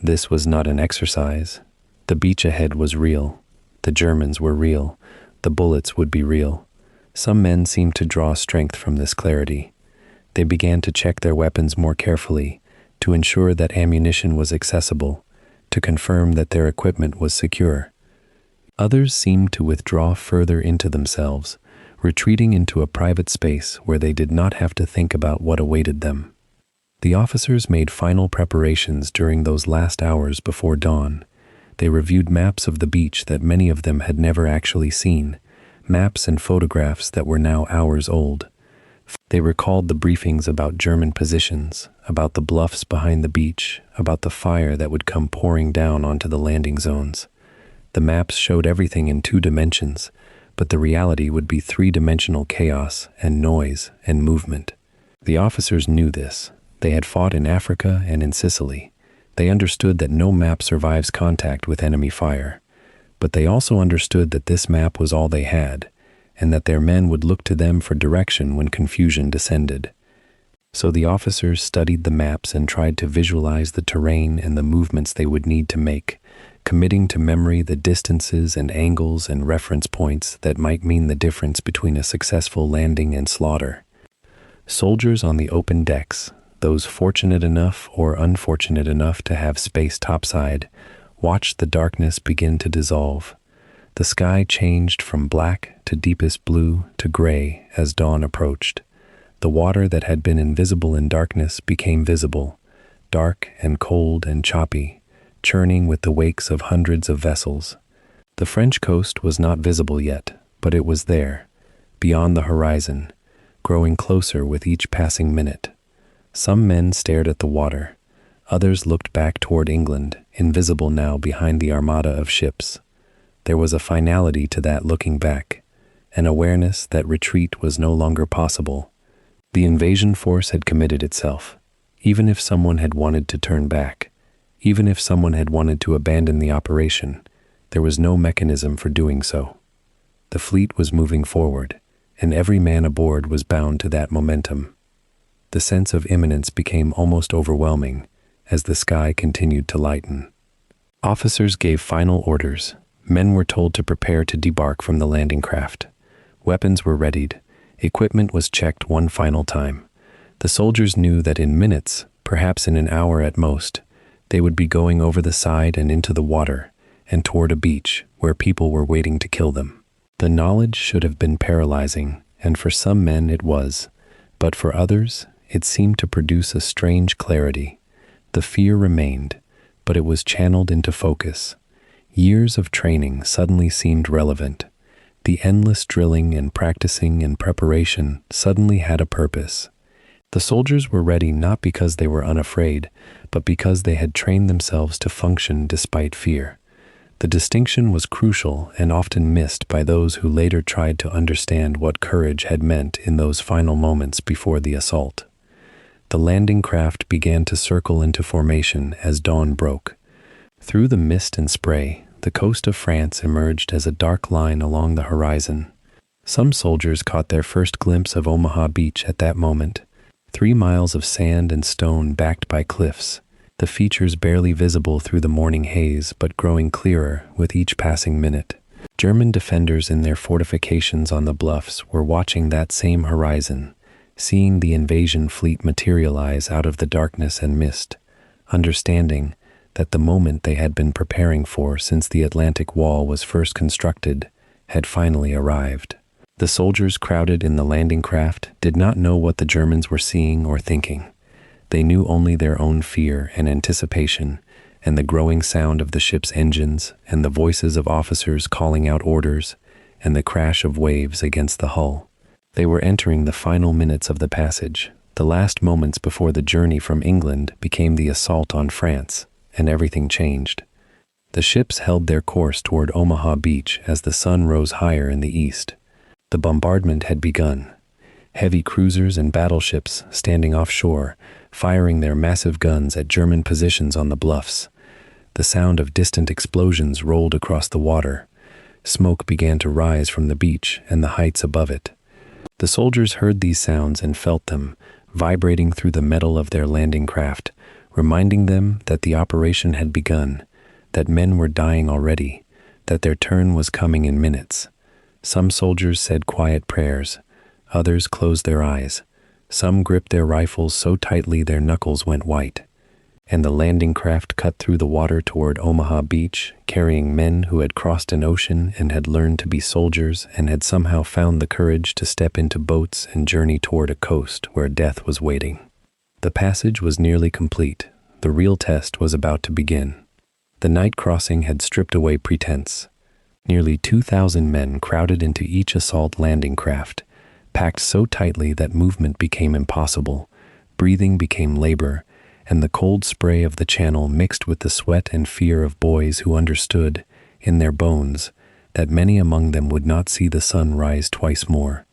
This was not an exercise. The beach ahead was real. The Germans were real. The bullets would be real. Some men seemed to draw strength from this clarity. They began to check their weapons more carefully, to ensure that ammunition was accessible, to confirm that their equipment was secure. Others seemed to withdraw further into themselves, retreating into a private space where they did not have to think about what awaited them. The officers made final preparations during those last hours before dawn. They reviewed maps of the beach that many of them had never actually seen, maps and photographs that were now hours old. They recalled the briefings about German positions, about the bluffs behind the beach, about the fire that would come pouring down onto the landing zones. The maps showed everything in 2 dimensions, but the reality would be 3-dimensional chaos and noise and movement. The officers knew this. They had fought in Africa and in Sicily. They understood that no map survives contact with enemy fire. But they also understood that this map was all they had, and that their men would look to them for direction when confusion descended. So the officers studied the maps and tried to visualize the terrain and the movements they would need to make, committing to memory the distances and angles and reference points that might mean the difference between a successful landing and slaughter. Soldiers on the open decks, those fortunate enough or unfortunate enough to have space topside, watched the darkness begin to dissolve. The sky changed from black to deepest blue to gray as dawn approached. The water that had been invisible in darkness became visible, dark and cold and choppy, churning with the wakes of hundreds of vessels. The French coast was not visible yet, but it was there, beyond the horizon, growing closer with each passing minute. Some men stared at the water. Others looked back toward England, invisible now behind the armada of ships. There was a finality to that looking back, an awareness that retreat was no longer possible. The invasion force had committed itself. Even if someone had wanted to turn back, even if someone had wanted to abandon the operation, there was no mechanism for doing so. The fleet was moving forward, and every man aboard was bound to that momentum. The sense of imminence became almost overwhelming as the sky continued to lighten. Officers gave final orders. Men were told to prepare to debark from the landing craft. Weapons were readied. Equipment was checked one final time. The soldiers knew that in minutes, perhaps in an hour at most, they would be going over the side and into the water and toward a beach where people were waiting to kill them. The knowledge should have been paralyzing, and for some men it was, but for others, it seemed to produce a strange clarity. The fear remained, but it was channeled into focus. Years of training suddenly seemed relevant. The endless drilling and practicing and preparation suddenly had a purpose. The soldiers were ready not because they were unafraid, but because they had trained themselves to function despite fear. The distinction was crucial and often missed by those who later tried to understand what courage had meant in those final moments before the assault. The landing craft began to circle into formation as dawn broke. Through the mist and spray, the coast of France emerged as a dark line along the horizon. Some soldiers caught their first glimpse of Omaha Beach at that moment. 3 miles of sand and stone backed by cliffs, the features barely visible through the morning haze but growing clearer with each passing minute. German defenders in their fortifications on the bluffs were watching that same horizon, seeing the invasion fleet materialize out of the darkness and mist, understanding that the moment they had been preparing for since the Atlantic Wall was first constructed had finally arrived. The soldiers crowded in the landing craft did not know what the Germans were seeing or thinking. They knew only their own fear and anticipation, and the growing sound of the ship's engines, and the voices of officers calling out orders, and the crash of waves against the hull. They were entering the final minutes of the passage, the last moments before the journey from England became the assault on France, and everything changed. The ships held their course toward Omaha Beach as the sun rose higher in the east. The bombardment had begun. Heavy cruisers and battleships standing offshore, firing their massive guns at German positions on the bluffs. The sound of distant explosions rolled across the water. Smoke began to rise from the beach and the heights above it. The soldiers heard these sounds and felt them, vibrating through the metal of their landing craft, reminding them that the operation had begun, that men were dying already, that their turn was coming in minutes. Some soldiers said quiet prayers. Others closed their eyes. Some gripped their rifles so tightly their knuckles went white. and the landing craft cut through the water toward Omaha Beach, carrying men who had crossed an ocean and had learned to be soldiers and had somehow found the courage to step into boats and journey toward a coast where death was waiting. The passage was nearly complete. The real test was about to begin. The night crossing had stripped away pretense. Nearly 2,000 men crowded into each assault landing craft, packed so tightly that movement became impossible, breathing became labor, and the cold spray of the channel mixed with the sweat and fear of boys who understood, in their bones, that many among them would not see the sun rise twice more.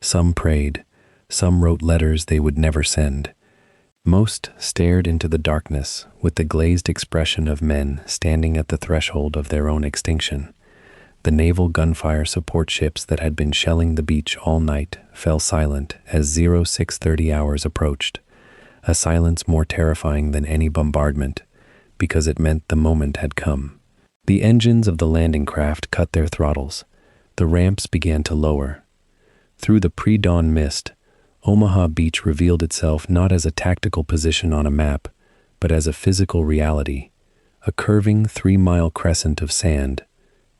Some prayed, some wrote letters they would never send. Most stared into the darkness with the glazed expression of men standing at the threshold of their own extinction. The naval gunfire support ships that had been shelling the beach all night fell silent as 0630 hours approached, a silence more terrifying than any bombardment, because it meant the moment had come. The engines of the landing craft cut their throttles. The ramps began to lower. Through the pre-dawn mist, Omaha Beach revealed itself not as a tactical position on a map, but as a physical reality, a curving 3-mile crescent of sand,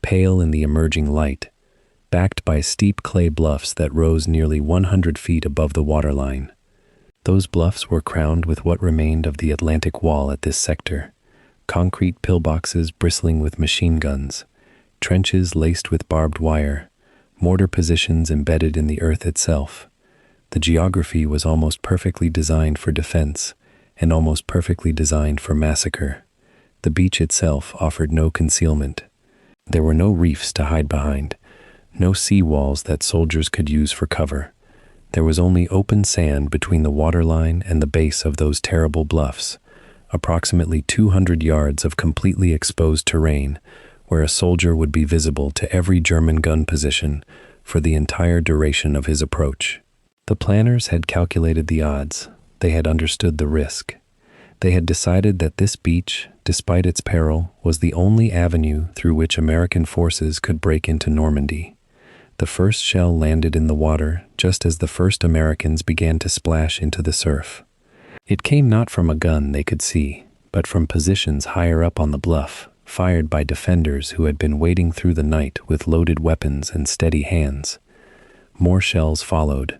pale in the emerging light, backed by steep clay bluffs that rose nearly 100 feet above the waterline. Those bluffs were crowned with what remained of the Atlantic Wall at this sector, concrete pillboxes bristling with machine guns, trenches laced with barbed wire, mortar positions embedded in the earth itself. The geography was almost perfectly designed for defense and almost perfectly designed for massacre. The beach itself offered no concealment. There were no reefs to hide behind, no sea walls that soldiers could use for cover. There was only open sand between the waterline and the base of those terrible bluffs, approximately 200 yards of completely exposed terrain where a soldier would be visible to every German gun position for the entire duration of his approach. The planners had calculated the odds. They had understood the risk. They had decided that this beach, despite its peril, was the only avenue through which American forces could break into Normandy. The first shell landed in the water just as the first Americans began to splash into the surf. It came not from a gun they could see, but from positions higher up on the bluff, fired by defenders who had been waiting through the night with loaded weapons and steady hands. More shells followed.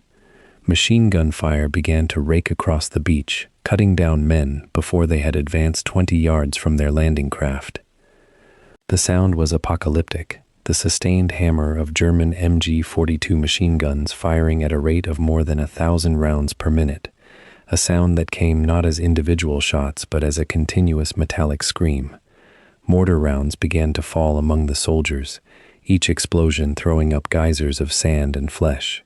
Machine gun fire began to rake across the beach, cutting down men before they had advanced 20 yards from their landing craft. The sound was apocalyptic, the sustained hammer of German MG-42 machine guns firing at a rate of more than 1,000 rounds per minute, a sound that came not as individual shots but as a continuous metallic scream. Mortar rounds began to fall among the soldiers, each explosion throwing up geysers of sand and flesh.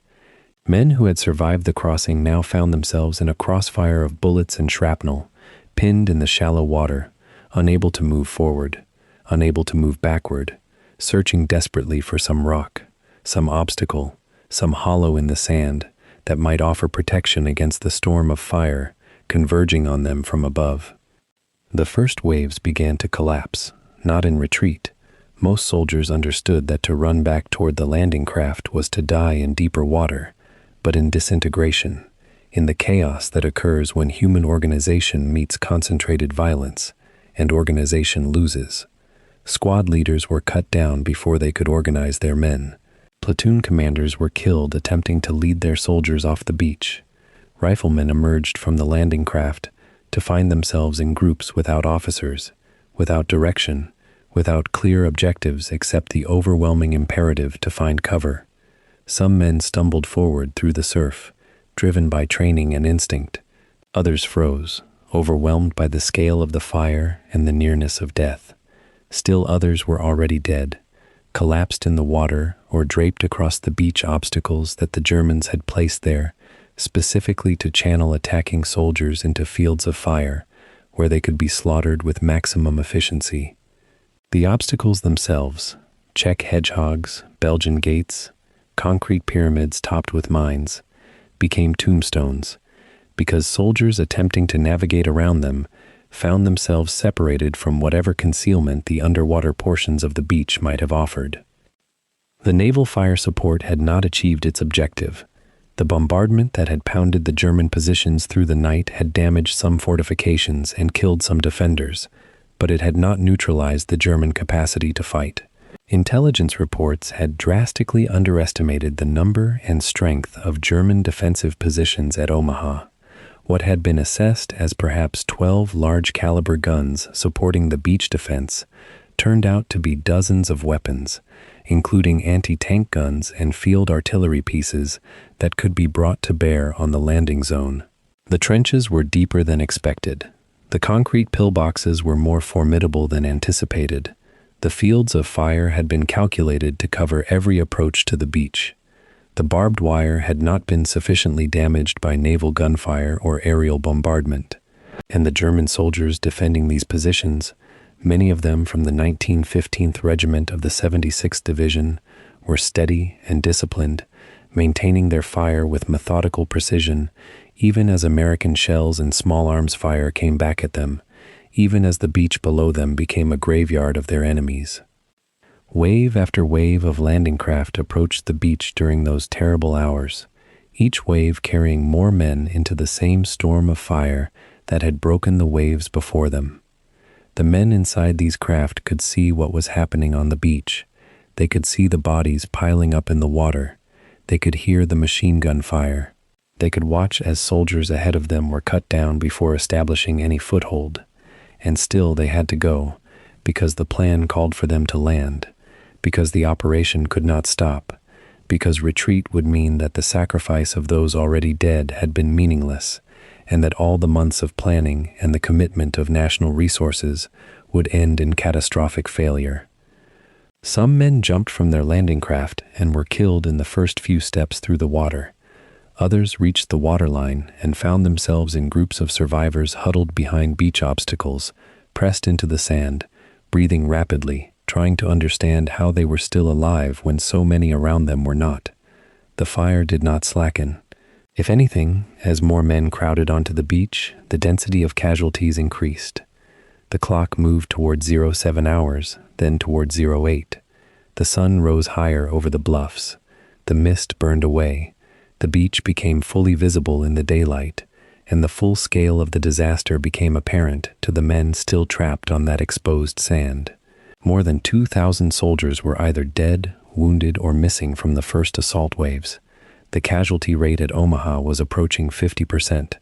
Men who had survived the crossing now found themselves in a crossfire of bullets and shrapnel, pinned in the shallow water, unable to move forward, unable to move backward, searching desperately for some rock, some obstacle, some hollow in the sand that might offer protection against the storm of fire converging on them from above. The first waves began to collapse, not in retreat. Most soldiers understood that to run back toward the landing craft was to die in deeper water, but in disintegration, in the chaos that occurs when human organization meets concentrated violence, and organization loses. Squad leaders were cut down before they could organize their men. Platoon commanders were killed attempting to lead their soldiers off the beach. Riflemen emerged from the landing craft to find themselves in groups without officers, without direction, without clear objectives except the overwhelming imperative to find cover. Some men stumbled forward through the surf, driven by training and instinct. Others froze, overwhelmed by the scale of the fire and the nearness of death. Still others were already dead, collapsed in the water or draped across the beach obstacles that the Germans had placed there, specifically to channel attacking soldiers into fields of fire, where they could be slaughtered with maximum efficiency. The obstacles themselves, Czech hedgehogs, Belgian gates, concrete pyramids topped with mines, became tombstones, because soldiers attempting to navigate around them found themselves separated from whatever concealment the underwater portions of the beach might have offered. The naval fire support had not achieved its objective. The bombardment that had pounded the German positions through the night had damaged some fortifications and killed some defenders, but it had not neutralized the German capacity to fight. Intelligence reports had drastically underestimated the number and strength of German defensive positions at Omaha. What had been assessed as perhaps 12 large-caliber guns supporting the beach defense turned out to be dozens of weapons, including anti-tank guns and field artillery pieces that could be brought to bear on the landing zone. The trenches were deeper than expected. The concrete pillboxes were more formidable than anticipated. The fields of fire had been calculated to cover every approach to the beach. The barbed wire had not been sufficiently damaged by naval gunfire or aerial bombardment, and the German soldiers defending these positions, many of them from the 1915th Regiment of the 76th Division, were steady and disciplined, maintaining their fire with methodical precision, even as American shells and small arms fire came back at them, even as the beach below them became a graveyard of their enemies. Wave after wave of landing craft approached the beach during those terrible hours, each wave carrying more men into the same storm of fire that had broken the waves before them. The men inside these craft could see what was happening on the beach. They could see the bodies piling up in the water. They could hear the machine gun fire. They could watch as soldiers ahead of them were cut down before establishing any foothold. And still they had to go, because the plan called for them to land, because the operation could not stop, because retreat would mean that the sacrifice of those already dead had been meaningless, and that all the months of planning and the commitment of national resources would end in catastrophic failure. Some men jumped from their landing craft and were killed in the first few steps through the water. Others reached the waterline and found themselves in groups of survivors huddled behind beach obstacles, pressed into the sand, breathing rapidly, trying to understand how they were still alive when so many around them were not. The fire did not slacken. If anything, as more men crowded onto the beach, the density of casualties increased. The clock moved toward 07 hours, then toward 08. The sun rose higher over the bluffs. The mist burned away. The beach became fully visible in the daylight, and the full scale of the disaster became apparent to the men still trapped on that exposed sand. More than 2,000 soldiers were either dead, wounded, or missing from the first assault waves. The casualty rate at Omaha was approaching 50%,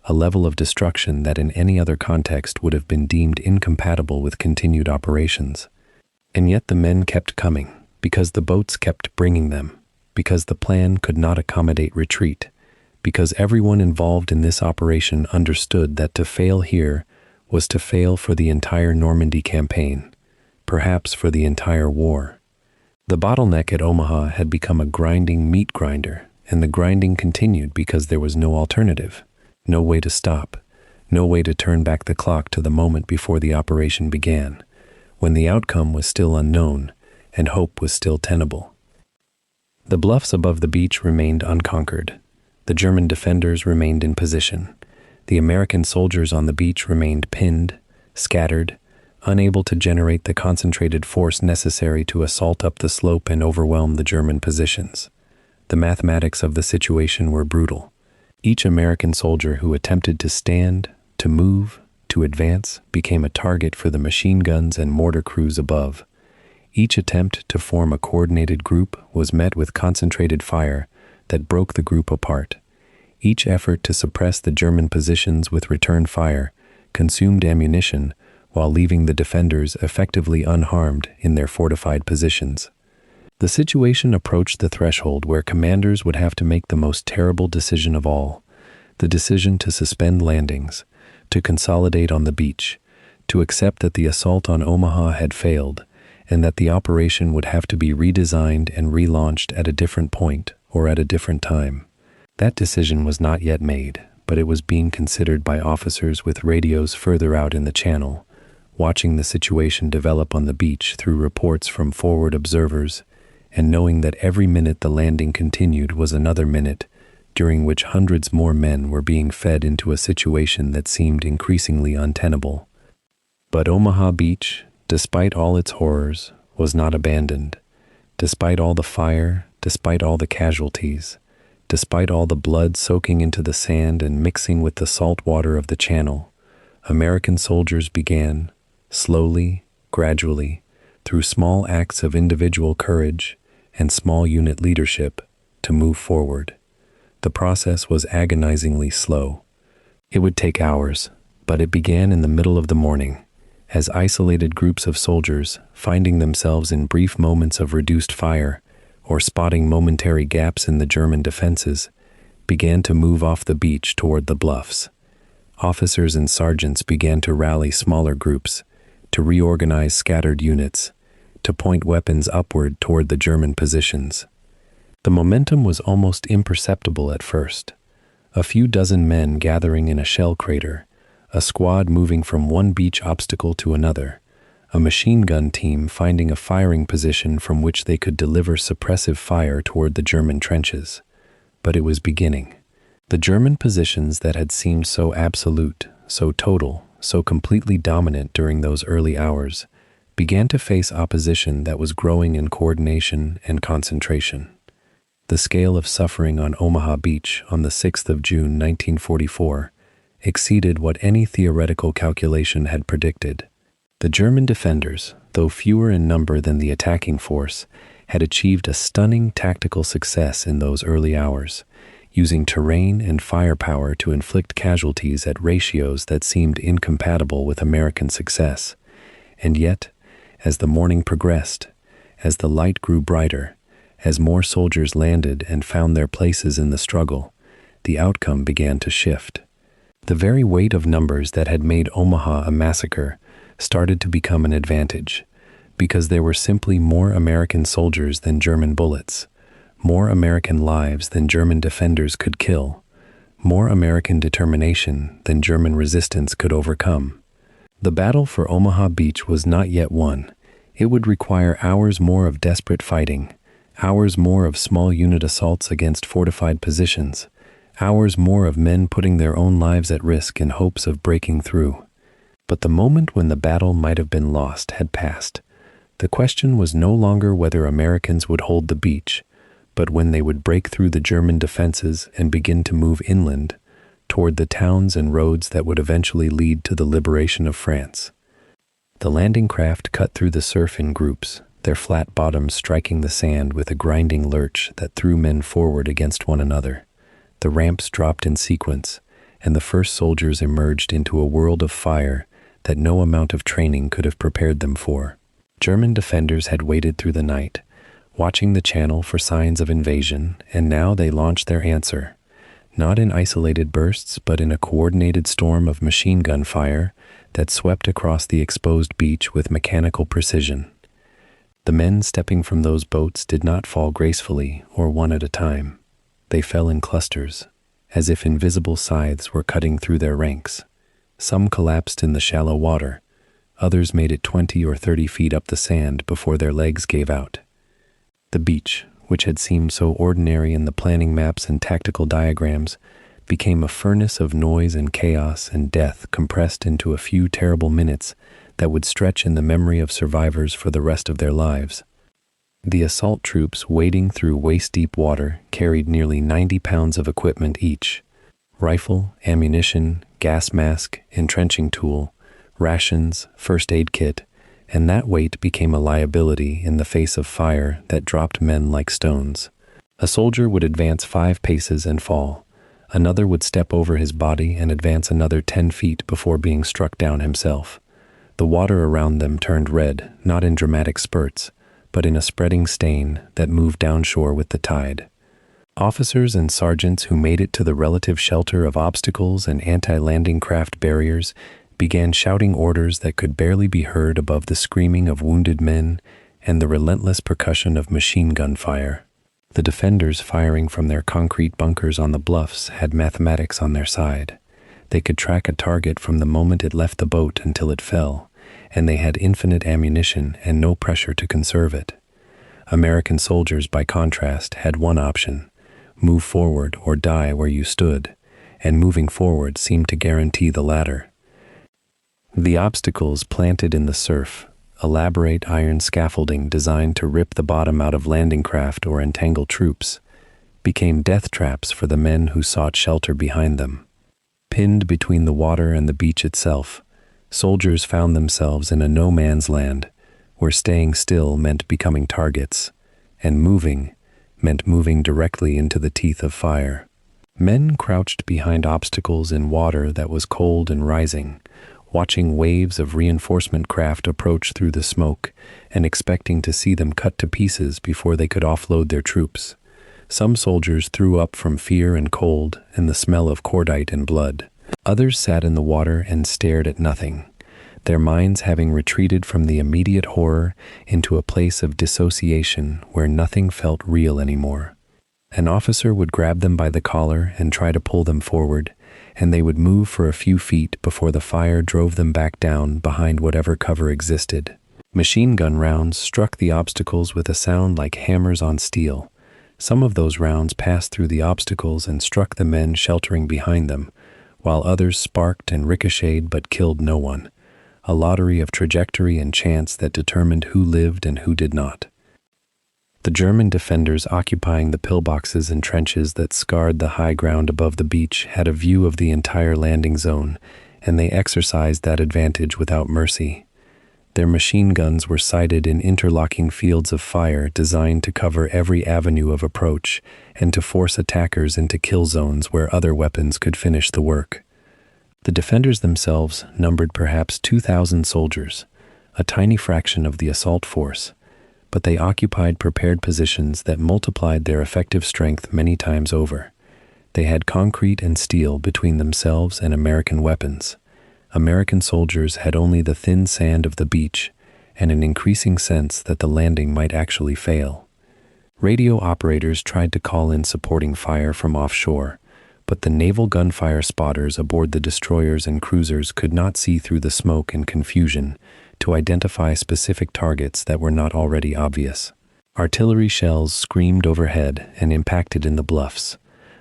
a level of destruction that in any other context would have been deemed incompatible with continued operations. And yet the men kept coming, because the boats kept bringing them, because the plan could not accommodate retreat, because everyone involved in this operation understood that to fail here was to fail for the entire Normandy campaign, perhaps for the entire war. The bottleneck at Omaha had become a grinding meat grinder, and the grinding continued because there was no alternative, no way to stop, no way to turn back the clock to the moment before the operation began, when the outcome was still unknown and hope was still tenable. The bluffs above the beach remained unconquered. The German defenders remained in position. The American soldiers on the beach remained pinned, scattered, unable to generate the concentrated force necessary to assault up the slope and overwhelm the German positions. The mathematics of the situation were brutal. Each American soldier who attempted to stand, to move, to advance became a target for the machine guns and mortar crews above. Each attempt to form a coordinated group was met with concentrated fire that broke the group apart. Each effort to suppress the German positions with return fire consumed ammunition while leaving the defenders effectively unharmed in their fortified positions. The situation approached the threshold where commanders would have to make the most terrible decision of all, the decision to suspend landings, to consolidate on the beach, to accept that the assault on Omaha had failed, and that the operation would have to be redesigned and relaunched at a different point or at a different time. That decision was not yet made, but it was being considered by officers with radios further out in the channel, watching the situation develop on the beach through reports from forward observers, and knowing that every minute the landing continued was another minute, during which hundreds more men were being fed into a situation that seemed increasingly untenable. But Omaha Beach, despite all its horrors, was not abandoned. Despite all the fire, despite all the casualties, Despite all the blood soaking into the sand and mixing with the salt water of the channel, American soldiers began, slowly, gradually, through small acts of individual courage and small unit leadership, to move forward. The process was agonizingly slow. It would take hours, but it began in the middle of the morning, as isolated groups of soldiers, finding themselves in brief moments of reduced fire or spotting momentary gaps in the German defenses, began to move off the beach toward the bluffs. Officers and sergeants began to rally smaller groups, to reorganize scattered units, to point weapons upward toward the German positions. The momentum was almost imperceptible at first. A few dozen men gathering in a shell crater, a squad moving from one beach obstacle to another, a machine gun team finding a firing position from which they could deliver suppressive fire toward the German trenches. But it was beginning. The German positions that had seemed so absolute, so total, so completely dominant during those early hours, began to face opposition that was growing in coordination and concentration. The scale of suffering on Omaha Beach on the 6th of June 1944 exceeded what any theoretical calculation had predicted. The German defenders, though fewer in number than the attacking force, had achieved a stunning tactical success in those early hours, using terrain and firepower to inflict casualties at ratios that seemed incompatible with American success. And yet, as the morning progressed, as the light grew brighter, as more soldiers landed and found their places in the struggle, the outcome began to shift. The very weight of numbers that had made Omaha a massacre started to become an advantage, because there were simply more American soldiers than German bullets, more American lives than German defenders could kill, more American determination than German resistance could overcome. The battle for Omaha Beach was not yet won. It would require hours more of desperate fighting, hours more of small unit assaults against fortified positions, hours more of men putting their own lives at risk in hopes of breaking through. But the moment when the battle might have been lost had passed. The question was no longer whether Americans would hold the beach, but when they would break through the German defenses and begin to move inland, toward the towns and roads that would eventually lead to the liberation of France. The landing craft cut through the surf in groups, their flat bottoms striking the sand with a grinding lurch that threw men forward against one another. The ramps dropped in sequence, and the first soldiers emerged into a world of fire that no amount of training could have prepared them for. German defenders had waited through the night, watching the channel for signs of invasion, and now they launched their answer, not in isolated bursts, but in a coordinated storm of machine gun fire that swept across the exposed beach with mechanical precision. The men stepping from those boats did not fall gracefully or one at a time. They fell in clusters, as if invisible scythes were cutting through their ranks. Some collapsed in the shallow water. Others made it 20 or 30 feet up the sand before their legs gave out. The beach, which had seemed so ordinary in the planning maps and tactical diagrams, became a furnace of noise and chaos and death compressed into a few terrible minutes that would stretch in the memory of survivors for the rest of their lives. The assault troops wading through waist-deep water carried nearly 90 pounds of equipment each: rifle, ammunition, gas mask, entrenching tool, rations, first aid kit, and that weight became a liability in the face of fire that dropped men like stones. A soldier would advance 5 paces and fall. Another would step over his body and advance another 10 feet before being struck down himself. The water around them turned red, not in dramatic spurts, but in a spreading stain that moved downshore with the tide. Officers and sergeants who made it to the relative shelter of obstacles and anti-landing craft barriers began shouting orders that could barely be heard above the screaming of wounded men and the relentless percussion of machine gun fire. The defenders firing from their concrete bunkers on the bluffs had mathematics on their side. They could track a target from the moment it left the boat until it fell, and they had infinite ammunition and no pressure to conserve it. American soldiers, by contrast, had one option: move forward or die where you stood, and moving forward seemed to guarantee the latter. The obstacles planted in the surf, elaborate iron scaffolding designed to rip the bottom out of landing craft or entangle troops, became death traps for the men who sought shelter behind them. Pinned between the water and the beach itself, soldiers found themselves in a no-man's land, where staying still meant becoming targets, and moving meant moving directly into the teeth of fire. Men crouched behind obstacles in water that was cold and rising, watching waves of reinforcement craft approach through the smoke and expecting to see them cut to pieces before they could offload their troops. Some soldiers threw up from fear and cold and the smell of cordite and blood. Others sat in the water and stared at nothing, their minds having retreated from the immediate horror into a place of dissociation where nothing felt real anymore. An officer would grab them by the collar and try to pull them forward, and they would move for a few feet before the fire drove them back down behind whatever cover existed. Machine gun rounds struck the obstacles with a sound like hammers on steel. Some of those rounds passed through the obstacles and struck the men sheltering behind them, while others sparked and ricocheted but killed no one. A lottery of trajectory and chance that determined who lived and who did not. The German defenders occupying the pillboxes and trenches that scarred the high ground above the beach had a view of the entire landing zone, and they exercised that advantage without mercy. Their machine guns were sighted in interlocking fields of fire designed to cover every avenue of approach and to force attackers into kill zones where other weapons could finish the work. The defenders themselves numbered perhaps 2,000 soldiers, a tiny fraction of the assault force, but they occupied prepared positions that multiplied their effective strength many times over. They had concrete and steel between themselves and American weapons. American soldiers had only the thin sand of the beach and an increasing sense that the landing might actually fail. Radio operators tried to call in supporting fire from offshore, but the naval gunfire spotters aboard the destroyers and cruisers could not see through the smoke and confusion to identify specific targets that were not already obvious. Artillery shells screamed overhead and impacted in the bluffs,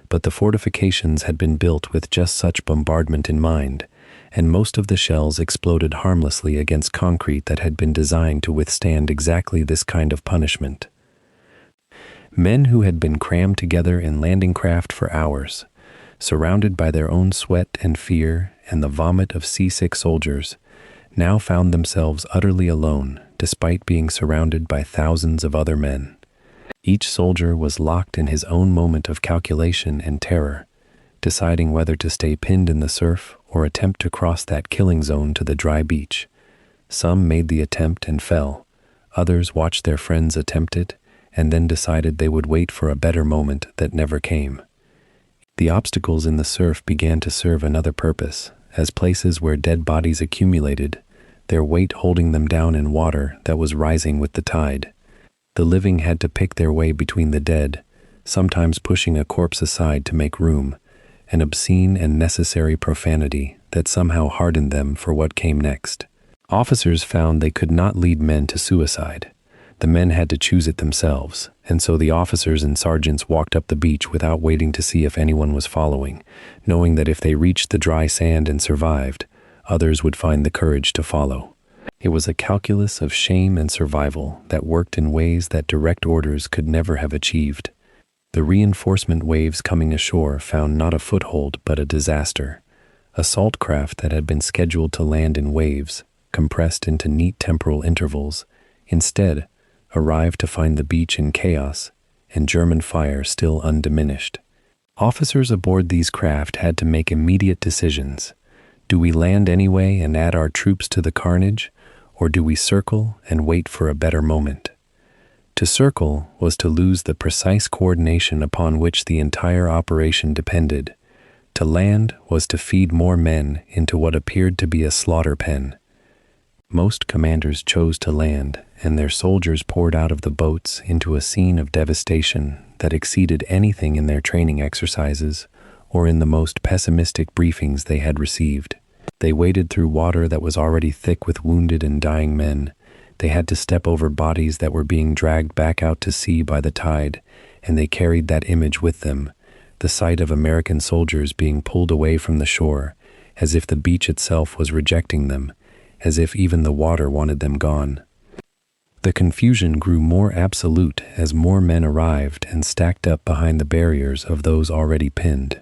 but the fortifications had been built with just such bombardment in mind, and most of the shells exploded harmlessly against concrete that had been designed to withstand exactly this kind of punishment. Men who had been crammed together in landing craft for hours, surrounded by their own sweat and fear and the vomit of seasick soldiers, now found themselves utterly alone despite being surrounded by thousands of other men. Each soldier was locked in his own moment of calculation and terror, deciding whether to stay pinned in the surf or attempt to cross that killing zone to the dry beach. Some made the attempt and fell. Others watched their friends attempt it and then decided they would wait for a better moment that never came. The obstacles in the surf began to serve another purpose, as places where dead bodies accumulated, their weight holding them down in water that was rising with the tide. The living had to pick their way between the dead, sometimes pushing a corpse aside to make room, an obscene and necessary profanity that somehow hardened them for what came next. Officers found they could not lead men to suicide. The men had to choose it themselves, and so the officers and sergeants walked up the beach without waiting to see if anyone was following, knowing that if they reached the dry sand and survived, others would find the courage to follow. It was a calculus of shame and survival that worked in ways that direct orders could never have achieved. The reinforcement waves coming ashore found not a foothold but a disaster. Assault craft that had been scheduled to land in waves, compressed into neat temporal intervals, instead arrived to find the beach in chaos and German fire still undiminished. Officers aboard these craft had to make immediate decisions. Do we land anyway and add our troops to the carnage, or do we circle and wait for a better moment? To circle was to lose the precise coordination upon which the entire operation depended. To land was to feed more men into what appeared to be a slaughter pen. Most commanders chose to land, and their soldiers poured out of the boats into a scene of devastation that exceeded anything in their training exercises or in the most pessimistic briefings they had received. They waded through water that was already thick with wounded and dying men. They had to step over bodies that were being dragged back out to sea by the tide, and they carried that image with them, the sight of American soldiers being pulled away from the shore, as if the beach itself was rejecting them, as if even the water wanted them gone. The confusion grew more absolute as more men arrived and stacked up behind the barriers of those already pinned.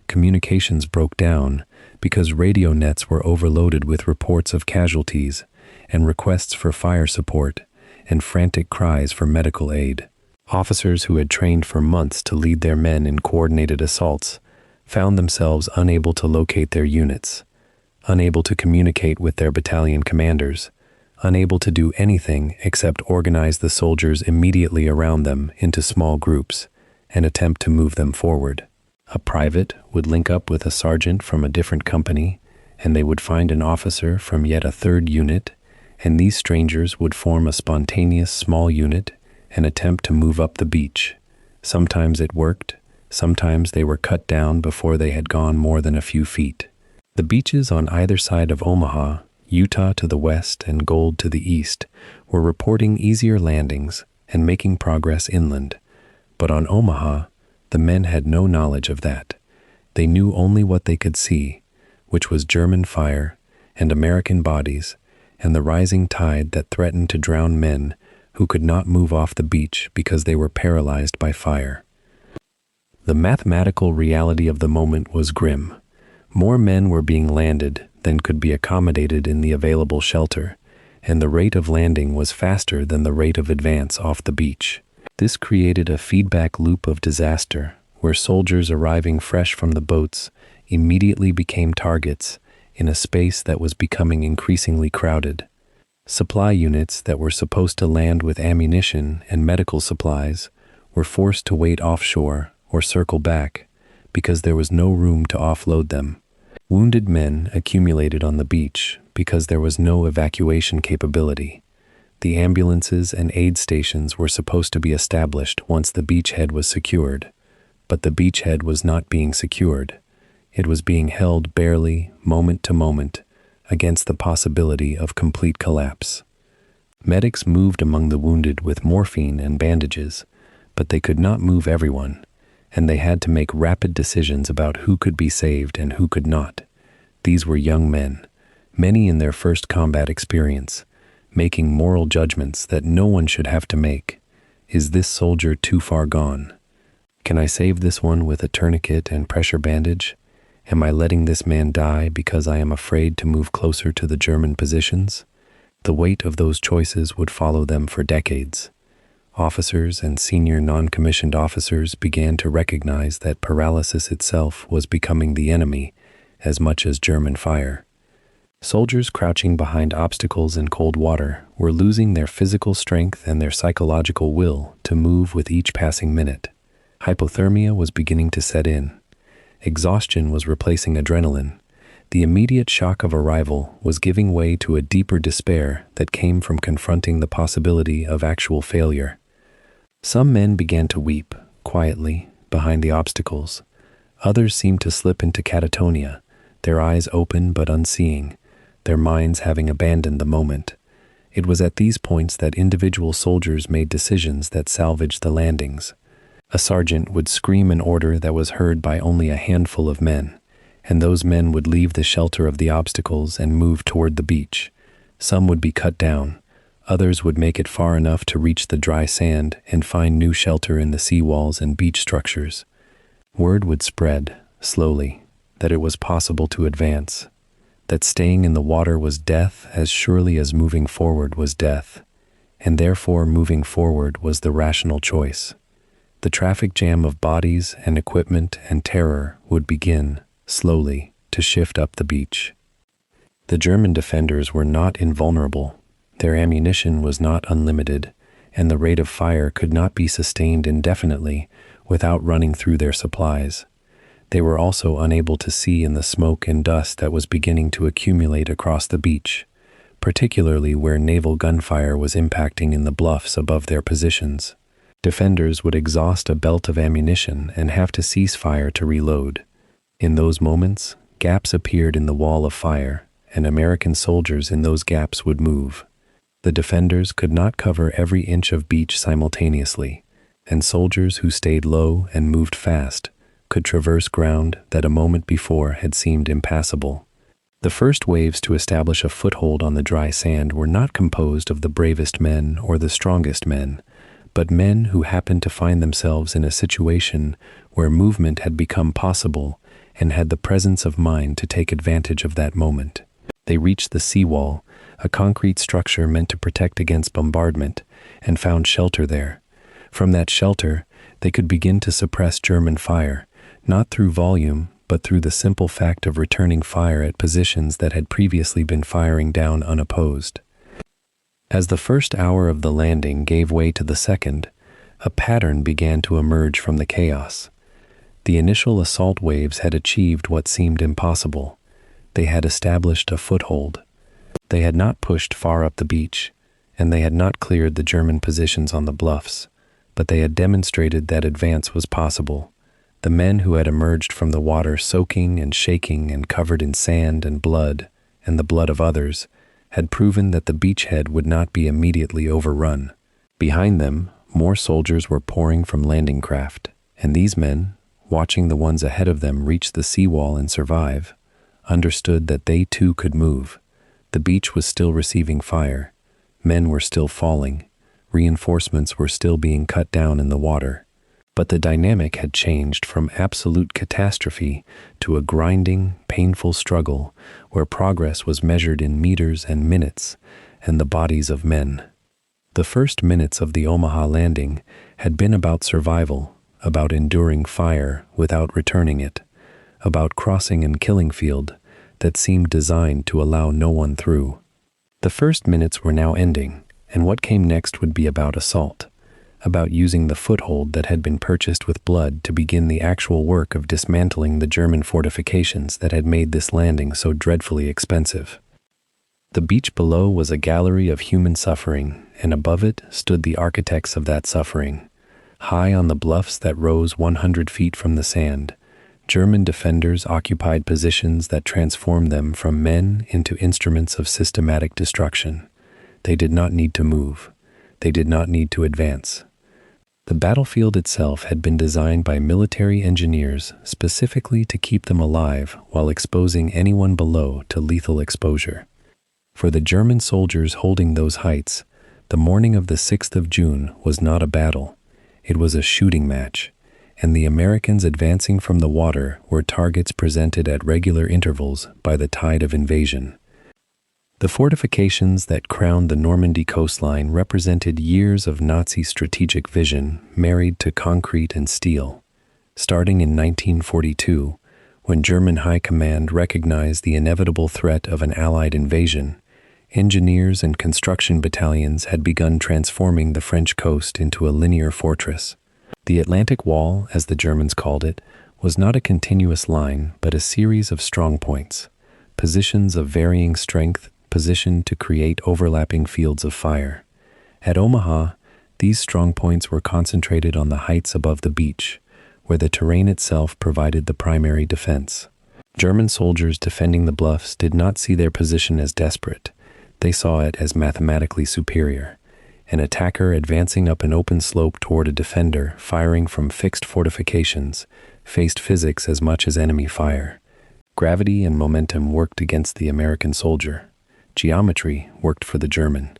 Communications broke down because radio nets were overloaded with reports of casualties and requests for fire support and frantic cries for medical aid. Officers who had trained for months to lead their men in coordinated assaults found themselves unable to locate their units, unable to communicate with their battalion commanders, unable to do anything except organize the soldiers immediately around them into small groups and attempt to move them forward. A private would link up with a sergeant from a different company, and they would find an officer from yet a third unit, and these strangers would form a spontaneous small unit and attempt to move up the beach. Sometimes it worked, sometimes they were cut down before they had gone more than a few feet. The beaches on either side of Omaha, Utah to the west and Gold to the east, were reporting easier landings and making progress inland. But on Omaha, the men had no knowledge of that. They knew only what they could see, which was German fire and American bodies and the rising tide that threatened to drown men who could not move off the beach because they were paralyzed by fire. The mathematical reality of the moment was grim. More men were being landed than could be accommodated in the available shelter, and the rate of landing was faster than the rate of advance off the beach. This created a feedback loop of disaster, where soldiers arriving fresh from the boats immediately became targets in a space that was becoming increasingly crowded. Supply units that were supposed to land with ammunition and medical supplies were forced to wait offshore or circle back because there was no room to offload them. Wounded men accumulated on the beach because there was no evacuation capability. The ambulances and aid stations were supposed to be established once the beachhead was secured, but the beachhead was not being secured. It was being held barely, moment to moment, against the possibility of complete collapse. Medics moved among the wounded with morphine and bandages, but they could not move everyone, and they had to make rapid decisions about who could be saved and who could not. These were young men, many in their first combat experience, making moral judgments that no one should have to make. Is this soldier too far gone? Can I save this one with a tourniquet and pressure bandage? Am I letting this man die because I am afraid to move closer to the German positions? The weight of those choices would follow them for decades. Officers and senior non-commissioned officers began to recognize that paralysis itself was becoming the enemy as much as German fire. Soldiers crouching behind obstacles in cold water were losing their physical strength and their psychological will to move with each passing minute. Hypothermia was beginning to set in. Exhaustion was replacing adrenaline. The immediate shock of arrival was giving way to a deeper despair that came from confronting the possibility of actual failure. Some men began to weep, quietly, behind the obstacles. Others seemed to slip into catatonia, their eyes open but unseeing, their minds having abandoned the moment. It was at these points that individual soldiers made decisions that salvaged the landings. A sergeant would scream an order that was heard by only a handful of men, and those men would leave the shelter of the obstacles and move toward the beach. Some would be cut down. Others would make it far enough to reach the dry sand and find new shelter in the seawalls and beach structures. Word would spread, slowly, that it was possible to advance, that staying in the water was death as surely as moving forward was death, and therefore moving forward was the rational choice. The traffic jam of bodies and equipment and terror would begin, slowly, to shift up the beach. The German defenders were not invulnerable. Their ammunition was not unlimited, and the rate of fire could not be sustained indefinitely without running through their supplies. They were also unable to see in the smoke and dust that was beginning to accumulate across the beach, particularly where naval gunfire was impacting in the bluffs above their positions. Defenders would exhaust a belt of ammunition and have to cease fire to reload. In those moments, gaps appeared in the wall of fire, and American soldiers in those gaps would move. The defenders could not cover every inch of beach simultaneously, and soldiers who stayed low and moved fast could traverse ground that a moment before had seemed impassable. The first waves to establish a foothold on the dry sand were not composed of the bravest men or the strongest men, but men who happened to find themselves in a situation where movement had become possible and had the presence of mind to take advantage of that moment. They reached the seawall, a concrete structure meant to protect against bombardment, and found shelter there. From that shelter, they could begin to suppress German fire, not through volume, but through the simple fact of returning fire at positions that had previously been firing down unopposed. As the first hour of the landing gave way to the second, a pattern began to emerge from the chaos. The initial assault waves had achieved what seemed impossible. They had established a foothold. They had not pushed far up the beach, and they had not cleared the German positions on the bluffs, but they had demonstrated that advance was possible. The men who had emerged from the water soaking and shaking and covered in sand and the blood of others, had proven that the beachhead would not be immediately overrun. Behind them, more soldiers were pouring from landing craft, and these men, watching the ones ahead of them reach the seawall and survive, understood that they too could move. The beach was still receiving fire. Men were still falling. Reinforcements were still being cut down in the water. But the dynamic had changed from absolute catastrophe to a grinding, painful struggle where progress was measured in meters and minutes and the bodies of men. The first minutes of the Omaha landing had been about survival, about enduring fire without returning it, about crossing an killing field that seemed designed to allow no one through. The first minutes were now ending, and what came next would be about assault, about using the foothold that had been purchased with blood to begin the actual work of dismantling the German fortifications that had made this landing so dreadfully expensive. The beach below was a gallery of human suffering, and above it stood the architects of that suffering. High on the bluffs that rose 100 feet from the sand, German defenders occupied positions that transformed them from men into instruments of systematic destruction. They did not need to move. They did not need to advance. The battlefield itself had been designed by military engineers specifically to keep them alive while exposing anyone below to lethal exposure. For the German soldiers holding those heights, the morning of the 6th of June was not a battle. It was a shooting match, and the Americans advancing from the water were targets presented at regular intervals by the tide of invasion. The fortifications that crowned the Normandy coastline represented years of Nazi strategic vision married to concrete and steel. Starting in 1942, when German High Command recognized the inevitable threat of an Allied invasion, engineers and construction battalions had begun transforming the French coast into a linear fortress. The Atlantic Wall, as the Germans called it, was not a continuous line but a series of strong points, positions of varying strength positioned to create overlapping fields of fire. At Omaha, these strong points were concentrated on the heights above the beach, where the terrain itself provided the primary defense. German soldiers defending the bluffs did not see their position as desperate. They saw it as mathematically superior. An attacker advancing up an open slope toward a defender firing from fixed fortifications faced physics as much as enemy fire. Gravity and momentum worked against the American soldier. Geometry worked for the German.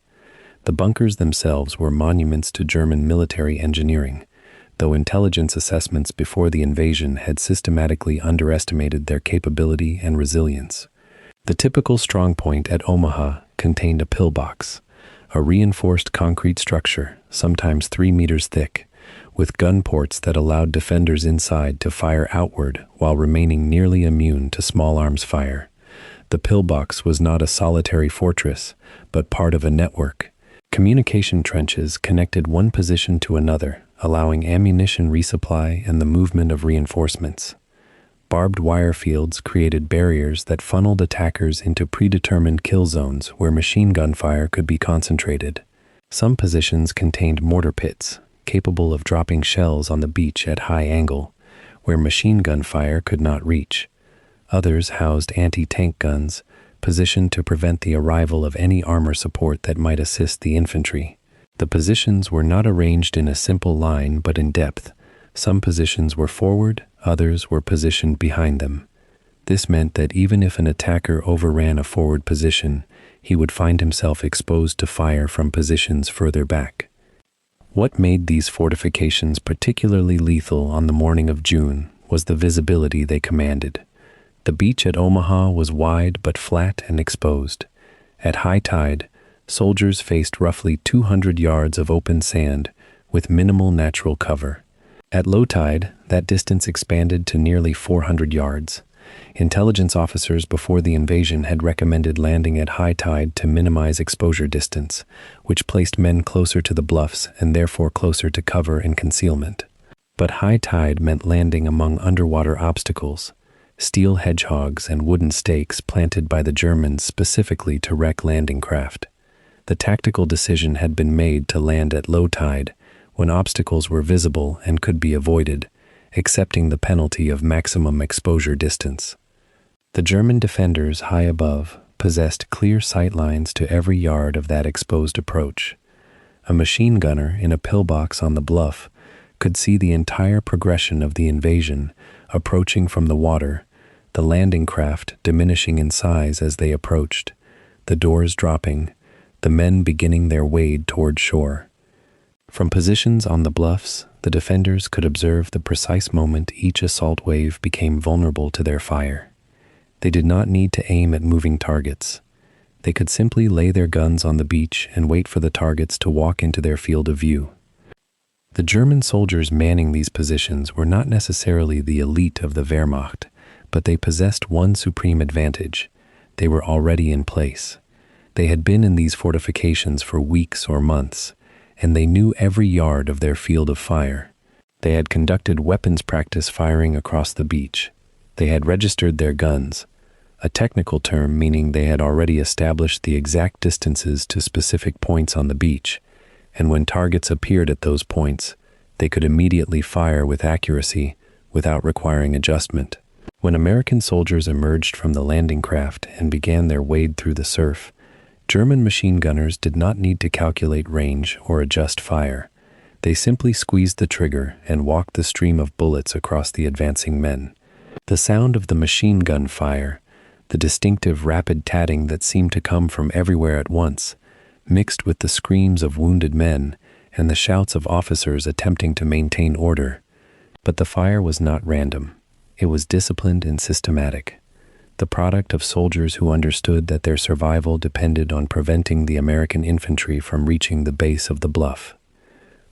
The bunkers themselves were monuments to German military engineering, though intelligence assessments before the invasion had systematically underestimated their capability and resilience. The typical strongpoint at Omaha contained a pillbox, a reinforced concrete structure, sometimes 3 meters thick, with gun ports that allowed defenders inside to fire outward while remaining nearly immune to small arms fire. The pillbox was not a solitary fortress, but part of a network. Communication trenches connected one position to another, allowing ammunition resupply and the movement of reinforcements. Barbed wire fields created barriers that funneled attackers into predetermined kill zones where machine gun fire could be concentrated. Some positions contained mortar pits, capable of dropping shells on the beach at high angle, where machine gun fire could not reach. Others housed anti-tank guns, positioned to prevent the arrival of any armor support that might assist the infantry. The positions were not arranged in a simple line but in depth. Some positions were forward, others were positioned behind them. This meant that even if an attacker overran a forward position, he would find himself exposed to fire from positions further back. What made these fortifications particularly lethal on the morning of June was the visibility they commanded. The beach at Omaha was wide but flat and exposed. At high tide, soldiers faced roughly 200 yards of open sand with minimal natural cover. At low tide, that distance expanded to nearly 400 yards. Intelligence officers before the invasion had recommended landing at high tide to minimize exposure distance, which placed men closer to the bluffs and therefore closer to cover and concealment. But high tide meant landing among underwater obstacles, steel hedgehogs and wooden stakes planted by the Germans specifically to wreck landing craft. The tactical decision had been made to land at low tide when obstacles were visible and could be avoided, accepting the penalty of maximum exposure distance. The German defenders high above possessed clear sight lines to every yard of that exposed approach. A machine gunner in a pillbox on the bluff could see the entire progression of the invasion approaching from the water, the landing craft diminishing in size as they approached, the doors dropping, the men beginning their wade toward shore. From positions on the bluffs, the defenders could observe the precise moment each assault wave became vulnerable to their fire. They did not need to aim at moving targets. They could simply lay their guns on the beach and wait for the targets to walk into their field of view. The German soldiers manning these positions were not necessarily the elite of the Wehrmacht, but they possessed one supreme advantage. They were already in place. They had been in these fortifications for weeks or months, and they knew every yard of their field of fire. They had conducted weapons practice firing across the beach. They had registered their guns, a technical term meaning they had already established the exact distances to specific points on the beach, and when targets appeared at those points, they could immediately fire with accuracy without requiring adjustment. When American soldiers emerged from the landing craft and began their wade through the surf, German machine gunners did not need to calculate range or adjust fire. They simply squeezed the trigger and walked the stream of bullets across the advancing men. The sound of the machine gun fire, the distinctive rapid tatting that seemed to come from everywhere at once, mixed with the screams of wounded men and the shouts of officers attempting to maintain order. But the fire was not random. It was disciplined and systematic, the product of soldiers who understood that their survival depended on preventing the American infantry from reaching the base of the bluff.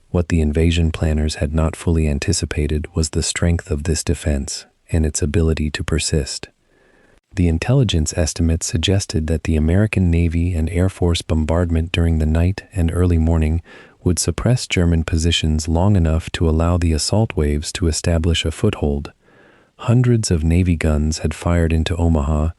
What the invasion planners had not fully anticipated was the strength of this defense and its ability to persist. The intelligence estimates suggested that the American Navy and Air Force bombardment during the night and early morning would suppress German positions long enough to allow the assault waves to establish a foothold. Hundreds of Navy guns had fired into Omaha,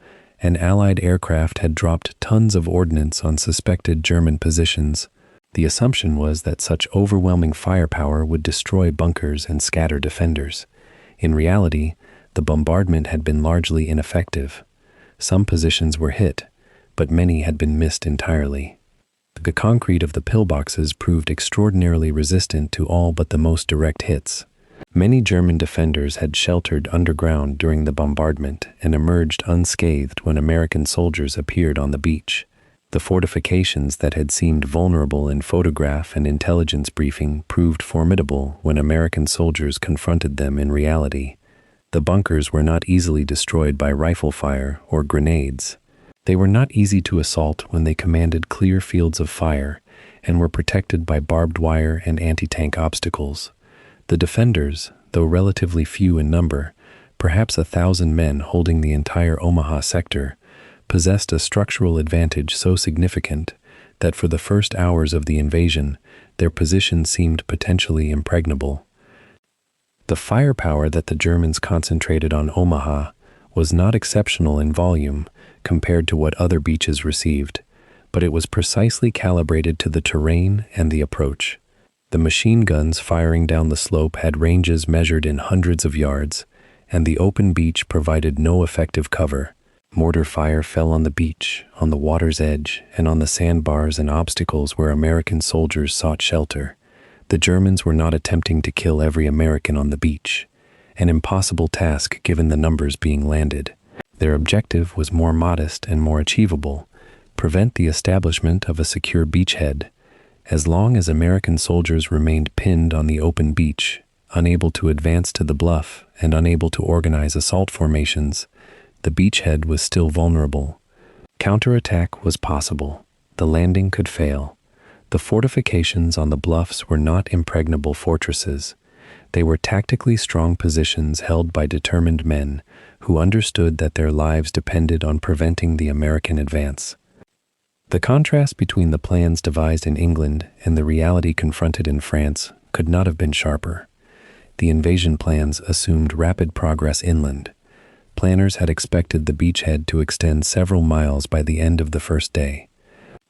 and Allied aircraft had dropped tons of ordnance on suspected German positions. The assumption was that such overwhelming firepower would destroy bunkers and scatter defenders. In reality, the bombardment had been largely ineffective. Some positions were hit, but many had been missed entirely. The concrete of the pillboxes proved extraordinarily resistant to all but the most direct hits. Many German defenders had sheltered underground during the bombardment and emerged unscathed when American soldiers appeared on the beach. The fortifications that had seemed vulnerable in photograph and intelligence briefing proved formidable when American soldiers confronted them in reality. The bunkers were not easily destroyed by rifle fire or grenades. They were not easy to assault when they commanded clear fields of fire and were protected by barbed wire and anti-tank obstacles. The defenders, though relatively few in number, perhaps 1,000 men holding the entire Omaha sector, possessed a structural advantage so significant that for the first hours of the invasion, their position seemed potentially impregnable. The firepower that the Germans concentrated on Omaha was not exceptional in volume compared to what other beaches received, but it was precisely calibrated to the terrain and the approach. The machine guns firing down the slope had ranges measured in hundreds of yards, and the open beach provided no effective cover. Mortar fire fell on the beach, on the water's edge, and on the sandbars and obstacles where American soldiers sought shelter. The Germans were not attempting to kill every American on the beach, an impossible task given the numbers being landed. Their objective was more modest and more achievable: prevent the establishment of a secure beachhead. As long as American soldiers remained pinned on the open beach, unable to advance to the bluff and unable to organize assault formations, the beachhead was still vulnerable. Counterattack was possible. The landing could fail. The fortifications on the bluffs were not impregnable fortresses. They were tactically strong positions held by determined men who understood that their lives depended on preventing the American advance. The contrast between the plans devised in England and the reality confronted in France could not have been sharper. The invasion plans assumed rapid progress inland. Planners had expected the beachhead to extend several miles by the end of the first day.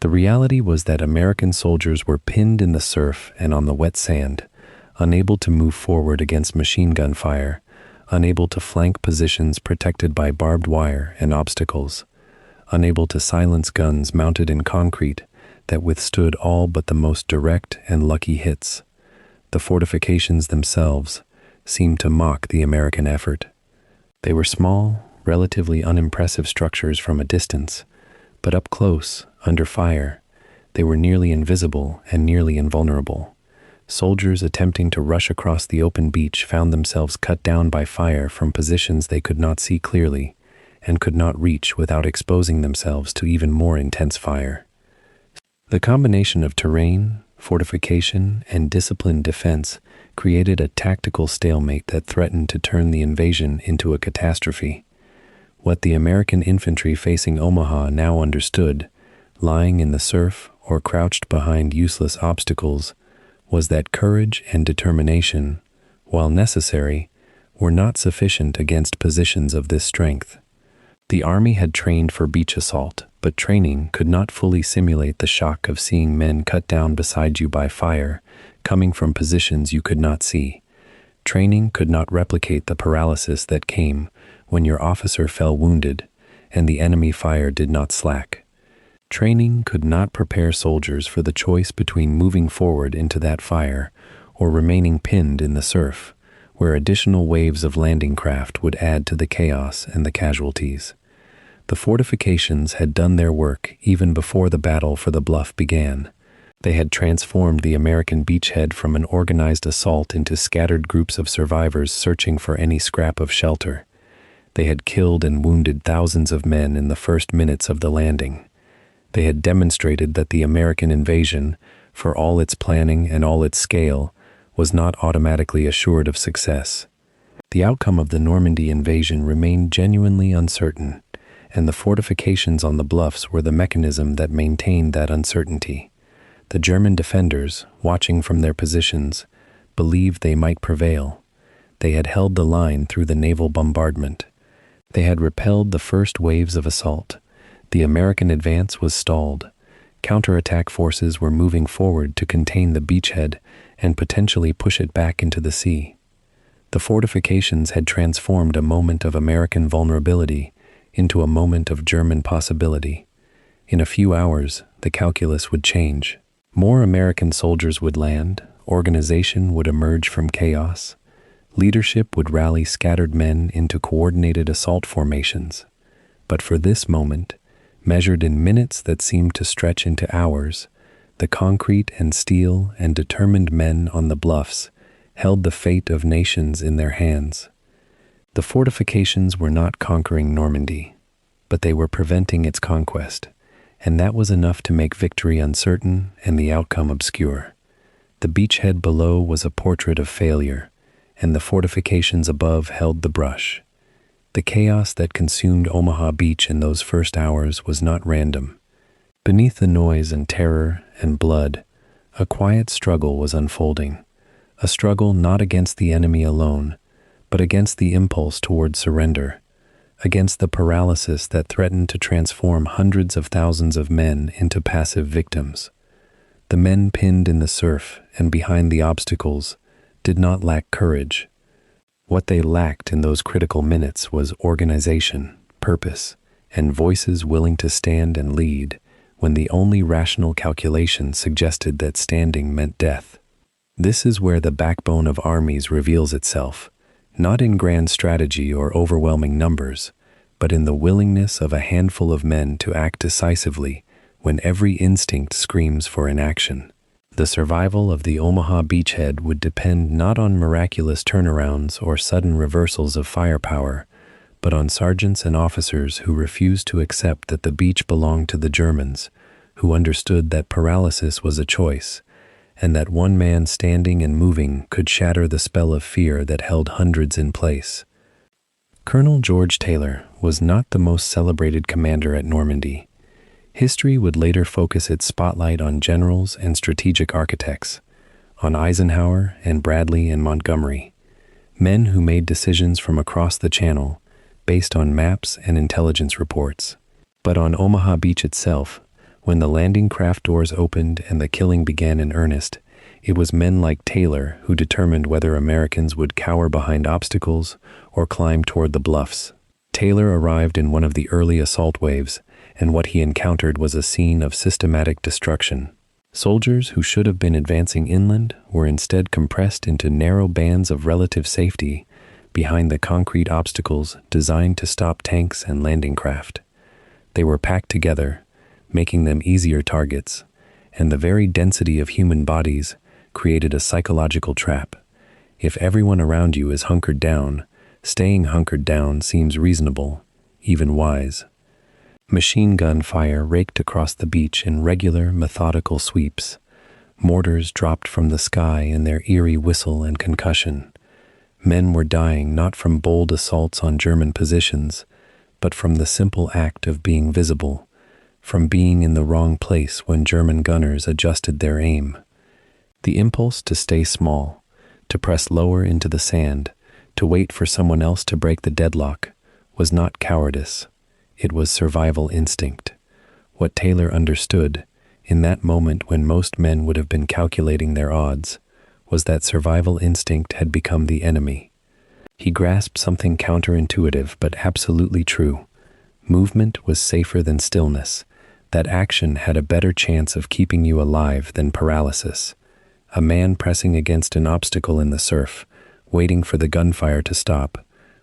The reality was that American soldiers were pinned in the surf and on the wet sand, unable to move forward against machine gun fire, unable to flank positions protected by barbed wire and obstacles, unable to silence guns mounted in concrete that withstood all but the most direct and lucky hits. The fortifications themselves seemed to mock the American effort. They were small, relatively unimpressive structures from a distance, but up close, under fire, they were nearly invisible and nearly invulnerable. Soldiers attempting to rush across the open beach found themselves cut down by fire from positions they could not see clearly and could not reach without exposing themselves to even more intense fire. The combination of terrain, fortification, and disciplined defense created a tactical stalemate that threatened to turn the invasion into a catastrophe. What the American infantry facing Omaha now understood, lying in the surf or crouched behind useless obstacles, was that courage and determination, while necessary, were not sufficient against positions of this strength. The army had trained for beach assault, but training could not fully simulate the shock of seeing men cut down beside you by fire, coming from positions you could not see. Training could not replicate the paralysis that came when your officer fell wounded and the enemy fire did not slack. Training could not prepare soldiers for the choice between moving forward into that fire or remaining pinned in the surf, where additional waves of landing craft would add to the chaos and the casualties. The fortifications had done their work even before the battle for the bluff began. They had transformed the American beachhead from an organized assault into scattered groups of survivors searching for any scrap of shelter. They had killed and wounded thousands of men in the first minutes of the landing. They had demonstrated that the American invasion, for all its planning and all its scale, was not automatically assured of success. The outcome of the Normandy invasion remained genuinely uncertain, and the fortifications on the bluffs were the mechanism that maintained that uncertainty. The German defenders, watching from their positions, believed they might prevail. They had held the line through the naval bombardment. They had repelled the first waves of assault. The American advance was stalled. Counterattack forces were moving forward to contain the beachhead and potentially push it back into the sea. The fortifications had transformed a moment of American vulnerability into a moment of German possibility. In a few hours, the calculus would change. More American soldiers would land, organization would emerge from chaos, leadership would rally scattered men into coordinated assault formations. But for this moment, measured in minutes that seemed to stretch into hours, the concrete and steel and determined men on the bluffs held the fate of nations in their hands. The fortifications were not conquering Normandy, but they were preventing its conquest, and that was enough to make victory uncertain and the outcome obscure. The beachhead below was a portrait of failure, and the fortifications above held the brush. The chaos that consumed Omaha Beach in those first hours was not random. Beneath the noise and terror and blood, a quiet struggle was unfolding, a struggle not against the enemy alone, but against the impulse toward surrender, against the paralysis that threatened to transform hundreds of thousands of men into passive victims. The men pinned in the surf and behind the obstacles did not lack courage. What they lacked in those critical minutes was organization, purpose, and voices willing to stand and lead when the only rational calculation suggested that standing meant death. This is where the backbone of armies reveals itself, not in grand strategy or overwhelming numbers, but in the willingness of a handful of men to act decisively when every instinct screams for inaction. The survival of the Omaha beachhead would depend not on miraculous turnarounds or sudden reversals of firepower, but on sergeants and officers who refused to accept that the beach belonged to the Germans, who understood that paralysis was a choice, and that one man standing and moving could shatter the spell of fear that held hundreds in place. Colonel George Taylor was not the most celebrated commander at Normandy. History would later focus its spotlight on generals and strategic architects, on Eisenhower and Bradley and Montgomery, men who made decisions from across the Channel based on maps and intelligence reports. But on Omaha Beach itself, when the landing craft doors opened and the killing began in earnest, it was men like Taylor who determined whether Americans would cower behind obstacles or climb toward the bluffs. Taylor arrived in one of the early assault waves, and what he encountered was a scene of systematic destruction. Soldiers who should have been advancing inland were instead compressed into narrow bands of relative safety behind the concrete obstacles designed to stop tanks and landing craft. They were packed together, making them easier targets, and the very density of human bodies created a psychological trap. If everyone around you is hunkered down, staying hunkered down seems reasonable, even wise. Machine gun fire raked across the beach in regular, methodical sweeps. Mortars dropped from the sky in their eerie whistle and concussion. Men were dying not from bold assaults on German positions, but from the simple act of being visible, from being in the wrong place when German gunners adjusted their aim. The impulse to stay small, to press lower into the sand, to wait for someone else to break the deadlock, was not cowardice. It was survival instinct. What Taylor understood, in that moment when most men would have been calculating their odds, was that survival instinct had become the enemy. He grasped something counterintuitive but absolutely true. Movement was safer than stillness. That action had a better chance of keeping you alive than paralysis. A man pressing against an obstacle in the surf, waiting for the gunfire to stop,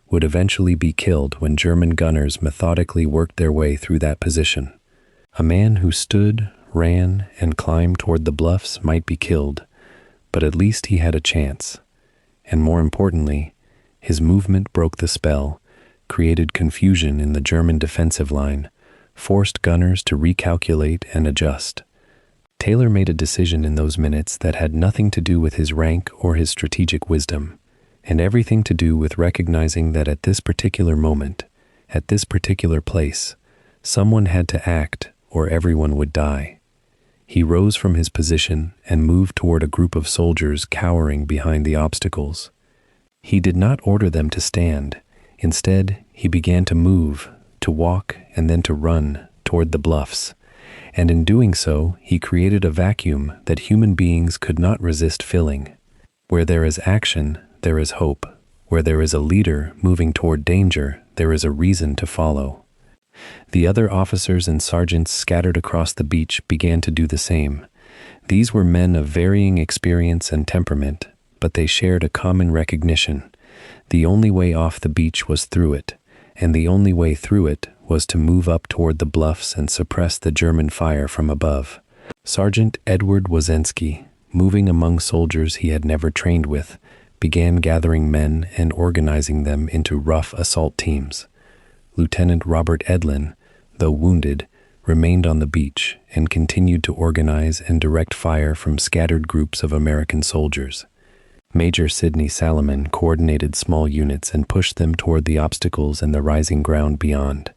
would eventually be killed when German gunners methodically worked their way through that position. A man who stood, ran, and climbed toward the bluffs might be killed, but at least he had a chance. And more importantly, his movement broke the spell, created confusion in the German defensive line, forced gunners to recalculate and adjust. Taylor made a decision in those minutes that had nothing to do with his rank or his strategic wisdom, and everything to do with recognizing that at this particular moment, at this particular place, someone had to act or everyone would die. He rose from his position and moved toward a group of soldiers cowering behind the obstacles. He did not order them to stand. Instead, he began to move, to walk, and then to run toward the bluffs. And in doing so, he created a vacuum that human beings could not resist filling. Where there is action, there is hope. Where there is a leader moving toward danger, there is a reason to follow. The other officers and sergeants scattered across the beach began to do the same. These were men of varying experience and temperament, but they shared a common recognition. The only way off the beach was through it, and the only way through it was to move up toward the bluffs and suppress the German fire from above. Sergeant Edward Wozensky, moving among soldiers he had never trained with, began gathering men and organizing them into rough assault teams. Lieutenant Robert Edlin, though wounded, remained on the beach and continued to organize and direct fire from scattered groups of American soldiers. Major Sidney Salomon coordinated small units and pushed them toward the obstacles and the rising ground beyond.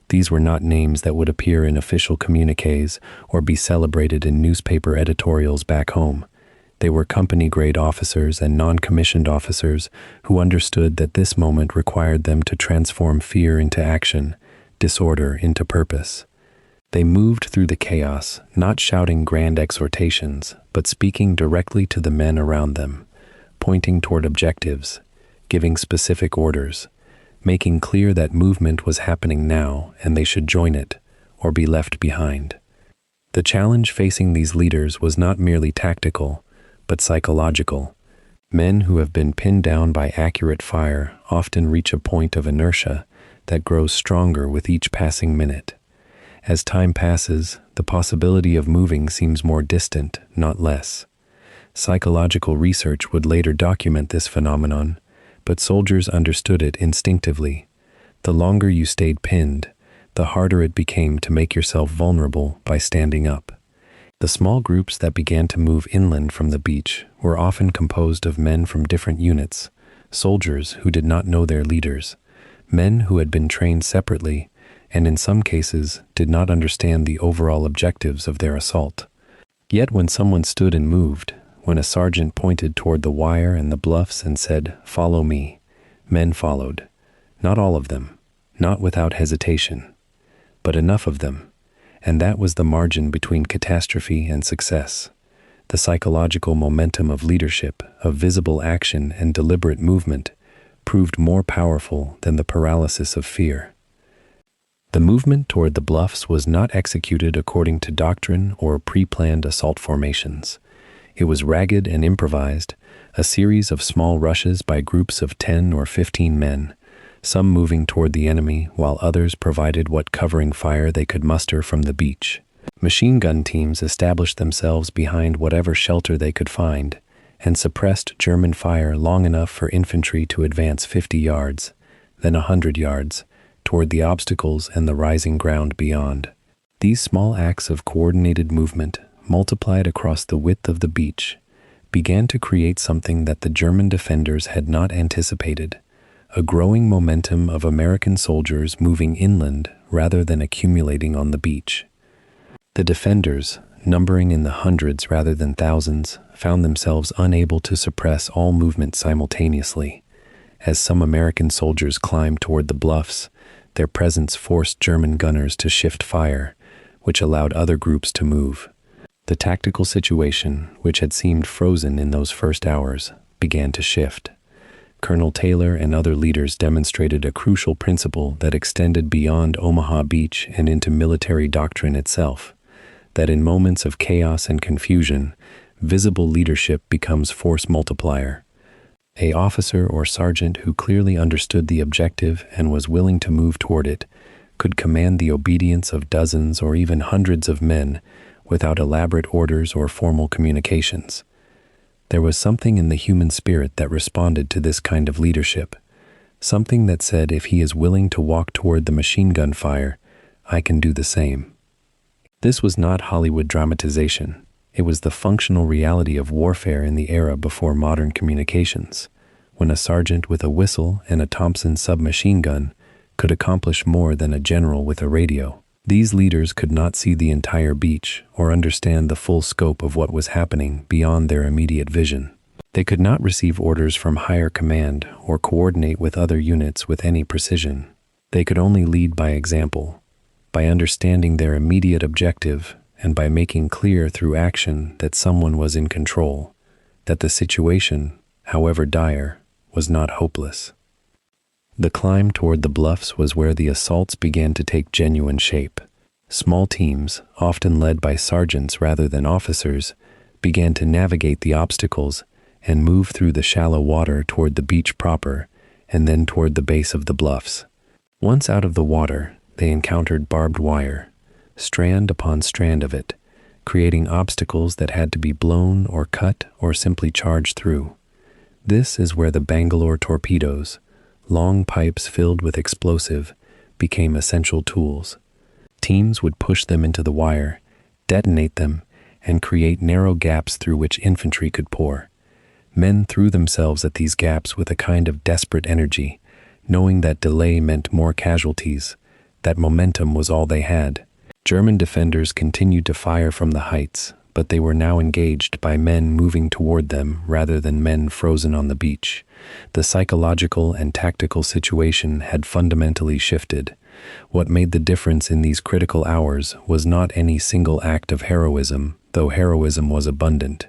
These were not names that would appear in official communiques or be celebrated in newspaper editorials back home. They were company-grade officers and non-commissioned officers who understood that this moment required them to transform fear into action, disorder into purpose. They moved through the chaos, not shouting grand exhortations, but speaking directly to the men around them, pointing toward objectives, giving specific orders, making clear that movement was happening now and they should join it or be left behind. The challenge facing these leaders was not merely tactical, but psychological. Men who have been pinned down by accurate fire often reach a point of inertia that grows stronger with each passing minute. As time passes, the possibility of moving seems more distant, not less. Psychological research would later document this phenomenon, but soldiers understood it instinctively. The longer you stayed pinned, the harder it became to make yourself vulnerable by standing up. The small groups that began to move inland from the beach were often composed of men from different units, soldiers who did not know their leaders, men who had been trained separately, and in some cases did not understand the overall objectives of their assault. Yet when someone stood and moved, when a sergeant pointed toward the wire and the bluffs and said, "Follow me," men followed. Not all of them, not without hesitation, but enough of them, and that was the margin between catastrophe and success. The psychological momentum of leadership, of visible action and deliberate movement, proved more powerful than the paralysis of fear. The movement toward the bluffs was not executed according to doctrine or pre-planned assault formations. It was ragged and improvised, a series of small rushes by groups of 10 or 15 men, some moving toward the enemy while others provided what covering fire they could muster from the beach. Machine gun teams established themselves behind whatever shelter they could find and suppressed German fire long enough for infantry to advance 50 yards, then 100 yards, toward the obstacles and the rising ground beyond. These small acts of coordinated movement, multiplied across the width of the beach, began to create something that the German defenders had not anticipated: a growing momentum of American soldiers moving inland rather than accumulating on the beach. The defenders, numbering in the hundreds rather than thousands, found themselves unable to suppress all movement simultaneously. As some American soldiers climbed toward the bluffs, their presence forced German gunners to shift fire, which allowed other groups to move. The tactical situation, which had seemed frozen in those first hours, began to shift. Colonel Taylor and other leaders demonstrated a crucial principle that extended beyond Omaha Beach and into military doctrine itself: that in moments of chaos and confusion, visible leadership becomes force multiplier. An officer or sergeant who clearly understood the objective and was willing to move toward it could command the obedience of dozens or even hundreds of men without elaborate orders or formal communications. There was something in the human spirit that responded to this kind of leadership, something that said, if he is willing to walk toward the machine gun fire, I can do the same. This was not Hollywood dramatization. It was the functional reality of warfare in the era before modern communications, when a sergeant with a whistle and a Thompson submachine gun could accomplish more than a general with a radio. These leaders could not see the entire beach or understand the full scope of what was happening beyond their immediate vision. They could not receive orders from higher command or coordinate with other units with any precision. They could only lead by example, by understanding their immediate objective and by making clear through action that someone was in control, that the situation, however dire, was not hopeless. The climb toward the bluffs was where the assaults began to take genuine shape. Small teams, often led by sergeants rather than officers, began to navigate the obstacles and move through the shallow water toward the beach proper and then toward the base of the bluffs. Once out of the water, they encountered barbed wire, strand upon strand of it, creating obstacles that had to be blown or cut or simply charged through. This is where the Bangalore torpedoes, long pipes filled with explosive, became essential tools. Teams would push them into the wire, detonate them, and create narrow gaps through which infantry could pour. Men threw themselves at these gaps with a kind of desperate energy, knowing that delay meant more casualties, that momentum was all they had. German defenders continued to fire from the heights, but they were now engaged by men moving toward them rather than men frozen on the beach. The psychological and tactical situation had fundamentally shifted. What made the difference in these critical hours was not any single act of heroism, though heroism was abundant.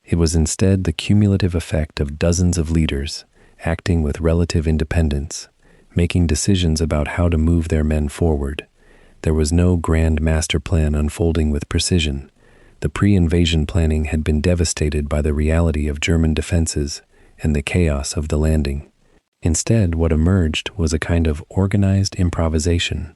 It was instead the cumulative effect of dozens of leaders, acting with relative independence, making decisions about how to move their men forward. There was no grand master plan unfolding with precision. The pre-invasion planning had been devastated by the reality of German defenses and the chaos of the landing. Instead, what emerged was a kind of organized improvisation,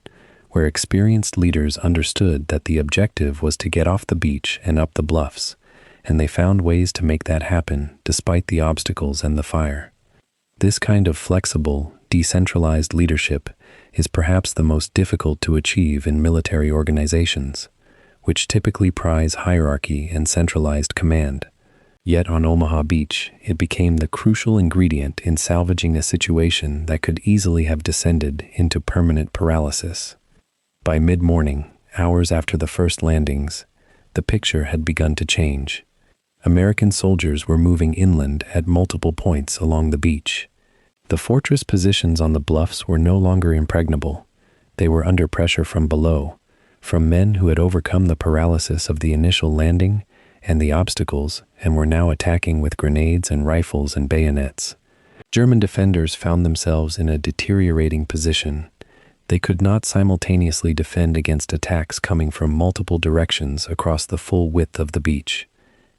where experienced leaders understood that the objective was to get off the beach and up the bluffs, and they found ways to make that happen despite the obstacles and the fire. This kind of flexible, decentralized leadership is perhaps the most difficult to achieve in military organizations, which typically prize hierarchy and centralized command. Yet on Omaha Beach, it became the crucial ingredient in salvaging a situation that could easily have descended into permanent paralysis. By mid-morning, hours after the first landings, the picture had begun to change. American soldiers were moving inland at multiple points along the beach. The fortress positions on the bluffs were no longer impregnable. They were under pressure from below, from men who had overcome the paralysis of the initial landing and the obstacles and were now attacking with grenades and rifles and bayonets. German defenders found themselves in a deteriorating position. They could not simultaneously defend against attacks coming from multiple directions across the full width of the beach.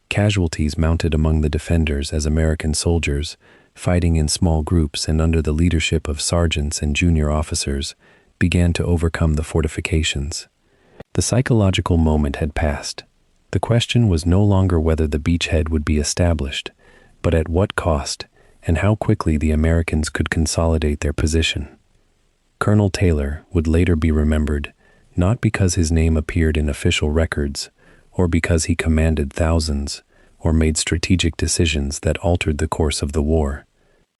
Casualties mounted among the defenders as American soldiers, fighting in small groups and under the leadership of sergeants and junior officers, began to overcome the fortifications. The psychological moment had passed. The question was no longer whether the beachhead would be established, but at what cost and how quickly the Americans could consolidate their position. Colonel Taylor would later be remembered, not because his name appeared in official records, or because he commanded thousands, or made strategic decisions that altered the course of the war.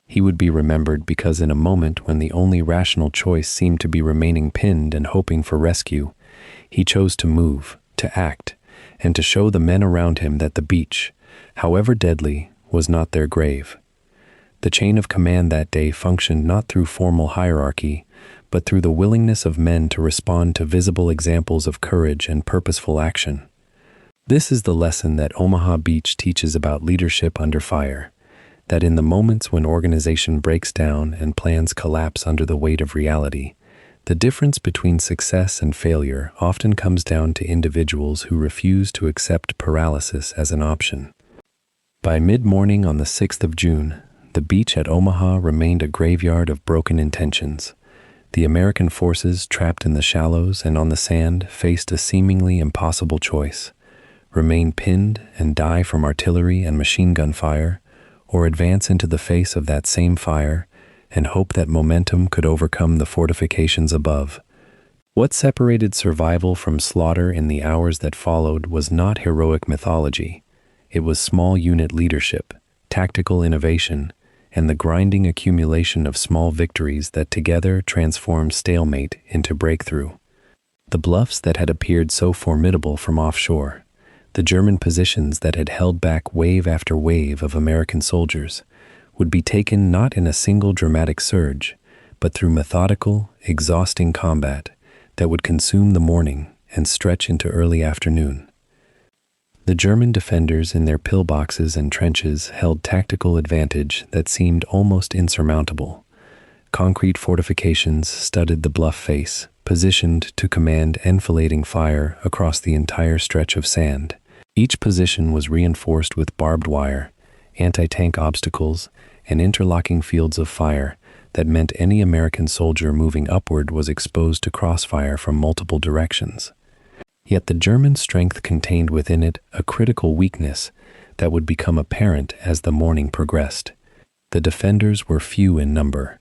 He would be remembered because in a moment when the only rational choice seemed to be remaining pinned and hoping for rescue, he chose to move, to act, and to show the men around him that the beach, however deadly, was not their grave. The chain of command that day functioned not through formal hierarchy, but through the willingness of men to respond to visible examples of courage and purposeful action. This is the lesson that Omaha Beach teaches about leadership under fire, that in the moments when organization breaks down and plans collapse under the weight of reality, the difference between success and failure often comes down to individuals who refuse to accept paralysis as an option. By mid-morning on the 6th of June, the beach at Omaha remained a graveyard of broken intentions. The American forces trapped in the shallows and on the sand faced a seemingly impossible choice: remain pinned and die from artillery and machine gun fire, or advance into the face of that same fire and hope that momentum could overcome the fortifications above. What separated survival from slaughter in the hours that followed was not heroic mythology. It was small unit leadership, tactical innovation, and the grinding accumulation of small victories that together transformed stalemate into breakthrough. The bluffs that had appeared so formidable from offshore, the German positions that had held back wave after wave of American soldiers, would be taken not in a single dramatic surge, but through methodical, exhausting combat that would consume the morning and stretch into early afternoon. The German defenders in their pillboxes and trenches held tactical advantage that seemed almost insurmountable. Concrete fortifications studded the bluff face, positioned to command enfilading fire across the entire stretch of sand. Each position was reinforced with barbed wire, anti-tank obstacles, and interlocking fields of fire that meant any American soldier moving upward was exposed to crossfire from multiple directions. Yet the German strength contained within it a critical weakness that would become apparent as the morning progressed. The defenders were few in number.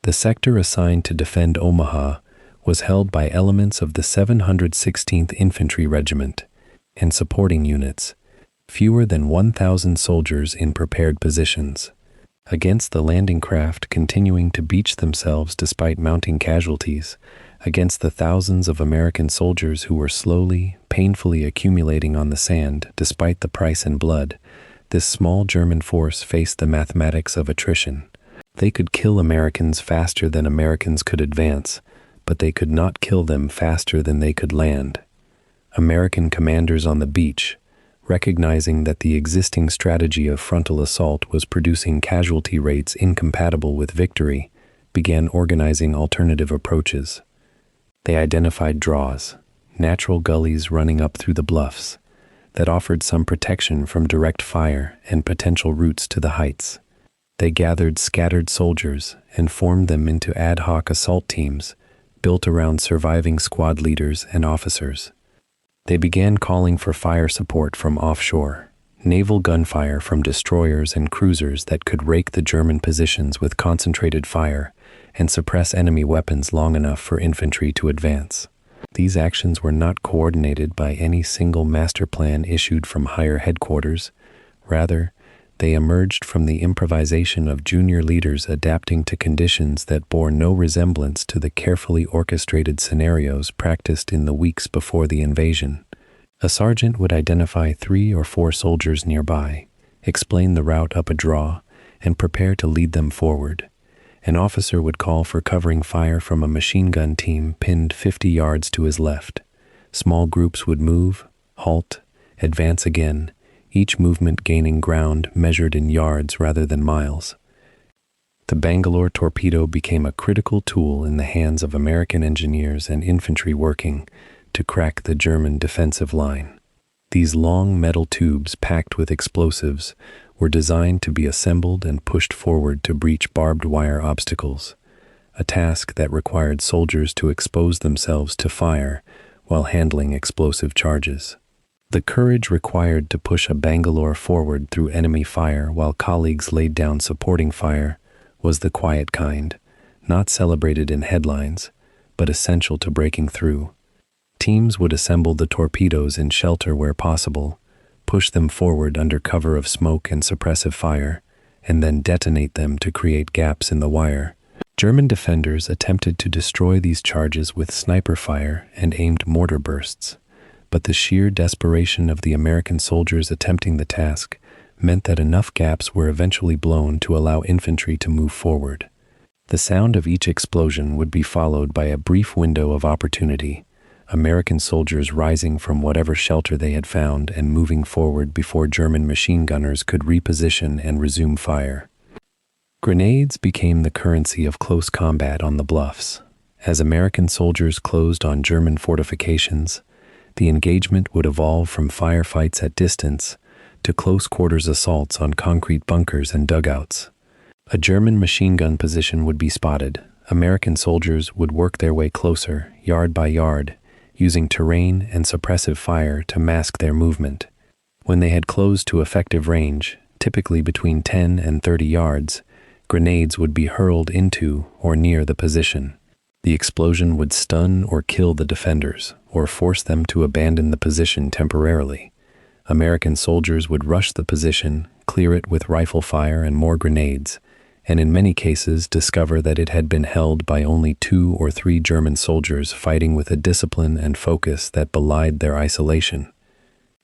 The sector assigned to defend Omaha was held by elements of the 716th Infantry Regiment and supporting units, fewer than 1,000 soldiers in prepared positions. Against the landing craft continuing to beach themselves despite mounting casualties, against the thousands of American soldiers who were slowly, painfully accumulating on the sand despite the price in blood, this small German force faced the mathematics of attrition. They could kill Americans faster than Americans could advance, but they could not kill them faster than they could land. American commanders on the beach, recognizing that the existing strategy of frontal assault was producing casualty rates incompatible with victory, began organizing alternative approaches. They identified draws, natural gullies running up through the bluffs, that offered some protection from direct fire and potential routes to the heights. They gathered scattered soldiers and formed them into ad hoc assault teams built around surviving squad leaders and officers. They began calling for fire support from offshore, naval gunfire from destroyers and cruisers that could rake the German positions with concentrated fire and suppress enemy weapons long enough for infantry to advance. These actions were not coordinated by any single master plan issued from higher headquarters. Rather, they emerged from the improvisation of junior leaders adapting to conditions that bore no resemblance to the carefully orchestrated scenarios practiced in the weeks before the invasion. A sergeant would identify 3 or 4 soldiers nearby, explain the route up a draw, and prepare to lead them forward. An officer would call for covering fire from a machine gun team pinned 50 yards to his left. Small groups would move, halt, advance again, each movement gaining ground measured in yards rather than miles. The Bangalore torpedo became a critical tool in the hands of American engineers and infantry working to crack the German defensive line. These long metal tubes packed with explosives were designed to be assembled and pushed forward to breach barbed wire obstacles, a task that required soldiers to expose themselves to fire while handling explosive charges. The courage required to push a Bangalore forward through enemy fire while colleagues laid down supporting fire was the quiet kind, not celebrated in headlines, but essential to breaking through. Teams would assemble the torpedoes in shelter where possible, push them forward under cover of smoke and suppressive fire, and then detonate them to create gaps in the wire. German defenders attempted to destroy these charges with sniper fire and aimed mortar bursts, but the sheer desperation of the American soldiers attempting the task meant that enough gaps were eventually blown to allow infantry to move forward. The sound of each explosion would be followed by a brief window of opportunity, American soldiers rising from whatever shelter they had found and moving forward before German machine gunners could reposition and resume fire. Grenades became the currency of close combat on the bluffs. As American soldiers closed on German fortifications, the engagement would evolve from firefights at distance to close-quarters assaults on concrete bunkers and dugouts. A German machine gun position would be spotted. American soldiers would work their way closer, yard by yard, using terrain and suppressive fire to mask their movement. When they had closed to effective range, typically between 10 and 30 yards, grenades would be hurled into or near the position. The explosion would stun or kill the defenders, or force them to abandon the position temporarily. American soldiers would rush the position, clear it with rifle fire and more grenades, and in many cases discover that it had been held by only 2 or 3 German soldiers fighting with a discipline and focus that belied their isolation.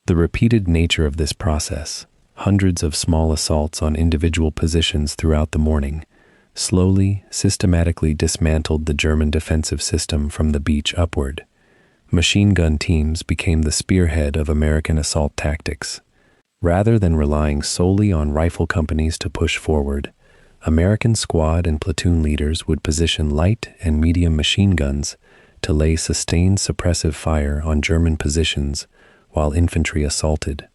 The repeated nature of this process, hundreds of small assaults on individual positions throughout the morning, slowly, systematically dismantled the German defensive system from the beach upward. Machine gun teams became the spearhead of American assault tactics. Rather than relying solely on rifle companies to push forward, American squad and platoon leaders would position light and medium machine guns to lay sustained suppressive fire on German positions while infantry assaulted.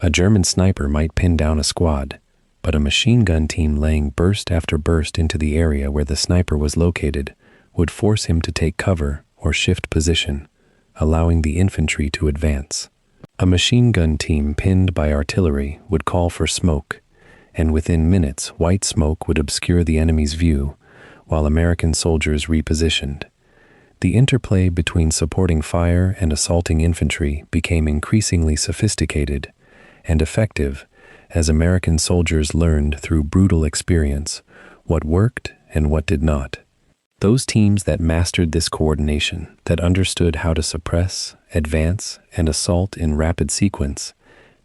A German sniper might pin down a squad, but a machine gun team laying burst after burst into the area where the sniper was located would force him to take cover or shift position, allowing the infantry to advance. A machine gun team pinned by artillery would call for smoke, and within minutes white smoke would obscure the enemy's view while American soldiers repositioned. The interplay between supporting fire and assaulting infantry became increasingly sophisticated and effective as American soldiers learned through brutal experience what worked and what did not. Those teams that mastered this coordination, that understood how to suppress, advance, and assault in rapid sequence,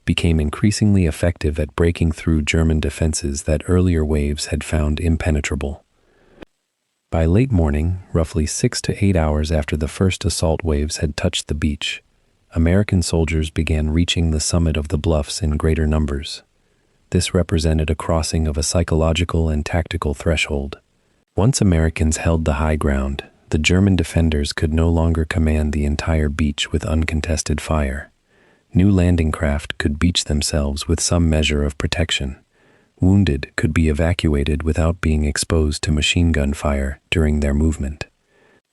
became increasingly effective at breaking through German defenses that earlier waves had found impenetrable. By late morning, roughly 6 to 8 hours after the first assault waves had touched the beach, American soldiers began reaching the summit of the bluffs in greater numbers. This represented a crossing of a psychological and tactical threshold. Once Americans held the high ground, the German defenders could no longer command the entire beach with uncontested fire. New landing craft could beach themselves with some measure of protection. Wounded could be evacuated without being exposed to machine gun fire during their movement.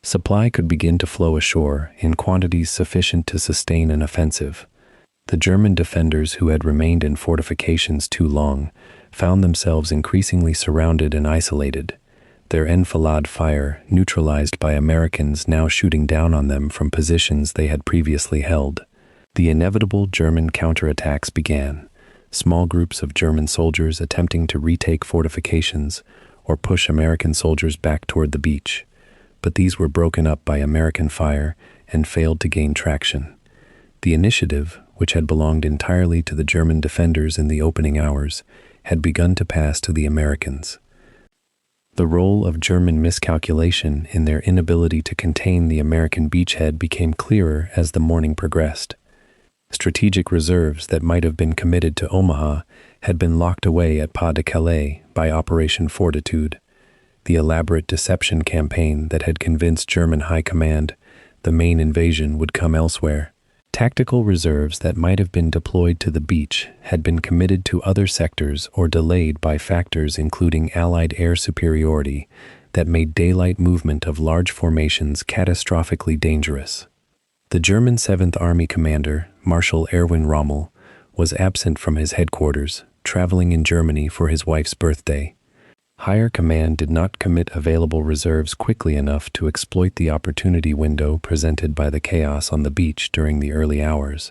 Supply could begin to flow ashore in quantities sufficient to sustain an offensive. The German defenders who had remained in fortifications too long found themselves increasingly surrounded and isolated, their enfilade fire neutralized by Americans now shooting down on them from positions they had previously held. The inevitable German counterattacks began, small groups of German soldiers attempting to retake fortifications or push American soldiers back toward the beach, but these were broken up by American fire and failed to gain traction. The initiative, which had belonged entirely to the German defenders in the opening hours, had begun to pass to the Americans. The role of German miscalculation in their inability to contain the American beachhead became clearer as the morning progressed. Strategic reserves that might have been committed to Omaha had been locked away at Pas-de-Calais by Operation Fortitude, the elaborate deception campaign that had convinced German high command the main invasion would come elsewhere. Tactical reserves that might have been deployed to the beach had been committed to other sectors or delayed by factors including Allied air superiority that made daylight movement of large formations catastrophically dangerous. The German 7th Army commander, Marshal Erwin Rommel, was absent from his headquarters, traveling in Germany for his wife's birthday. Higher command did not commit available reserves quickly enough to exploit the opportunity window presented by the chaos on the beach during the early hours.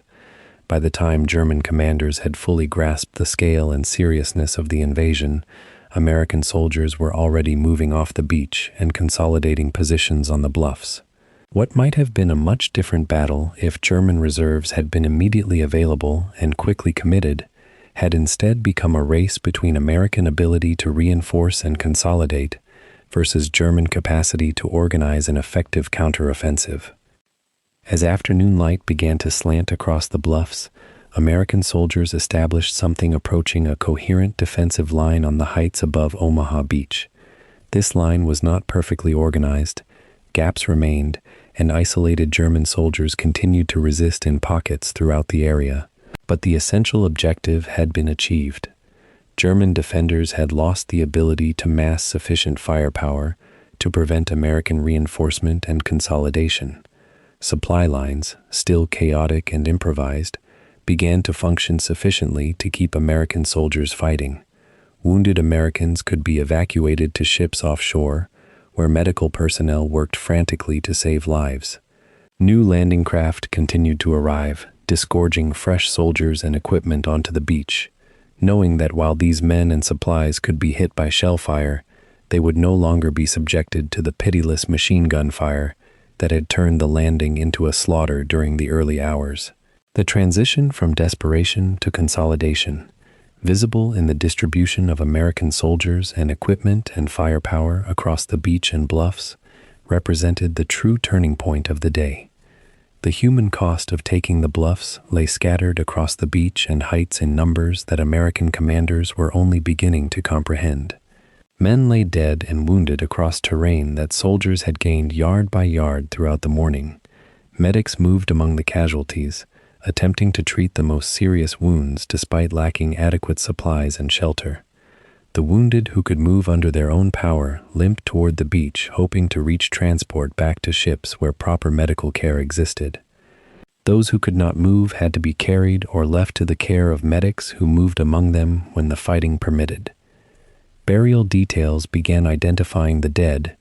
By the time German commanders had fully grasped the scale and seriousness of the invasion, American soldiers were already moving off the beach and consolidating positions on the bluffs. What might have been a much different battle if German reserves had been immediately available and quickly committed had instead become a race between American ability to reinforce and consolidate versus German capacity to organize an effective counteroffensive. As afternoon light began to slant across the bluffs, American soldiers established something approaching a coherent defensive line on the heights above Omaha Beach. This line was not perfectly organized, gaps remained, and isolated German soldiers continued to resist in pockets throughout the area. But the essential objective had been achieved. German defenders had lost the ability to mass sufficient firepower to prevent American reinforcement and consolidation. Supply lines, still chaotic and improvised, began to function sufficiently to keep American soldiers fighting. Wounded Americans could be evacuated to ships offshore, where medical personnel worked frantically to save lives. New landing craft continued to arrive, disgorging fresh soldiers and equipment onto the beach, knowing that while these men and supplies could be hit by shell fire, they would no longer be subjected to the pitiless machine gun fire that had turned the landing into a slaughter during the early hours. The transition from desperation to consolidation, visible in the distribution of American soldiers and equipment and firepower across the beach and bluffs, represented the true turning point of the day. The human cost of taking the bluffs lay scattered across the beach and heights in numbers that American commanders were only beginning to comprehend. Men lay dead and wounded across terrain that soldiers had gained yard by yard throughout the morning. Medics moved among the casualties, attempting to treat the most serious wounds despite lacking adequate supplies and shelter. The wounded who could move under their own power limped toward the beach, hoping to reach transport back to ships where proper medical care existed. Those who could not move had to be carried or left to the care of medics who moved among them when the fighting permitted. Burial details began identifying the dead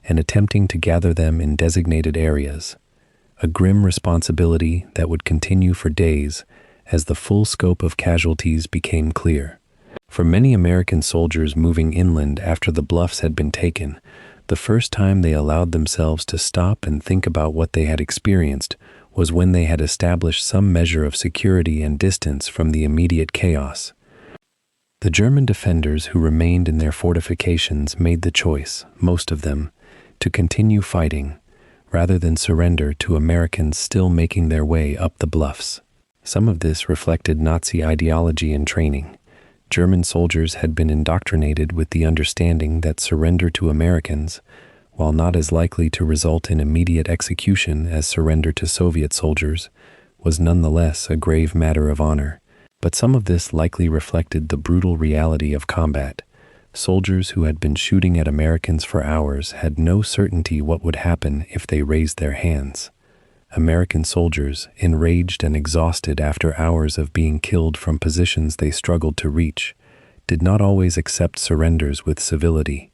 and attempting to gather them in designated areas, a grim responsibility that would continue for days as the full scope of casualties became clear. For many American soldiers moving inland after the bluffs had been taken, the first time they allowed themselves to stop and think about what they had experienced was when they had established some measure of security and distance from the immediate chaos. The German defenders who remained in their fortifications made the choice, most of them, to continue fighting, rather than surrender to Americans still making their way up the bluffs. Some of this reflected Nazi ideology and training. German soldiers had been indoctrinated with the understanding that surrender to Americans, while not as likely to result in immediate execution as surrender to Soviet soldiers, was nonetheless a grave matter of honor. But some of this likely reflected the brutal reality of combat. Soldiers who had been shooting at Americans for hours had no certainty what would happen if they raised their hands. American soldiers, enraged and exhausted after hours of being killed from positions they struggled to reach, did not always accept surrenders with civility.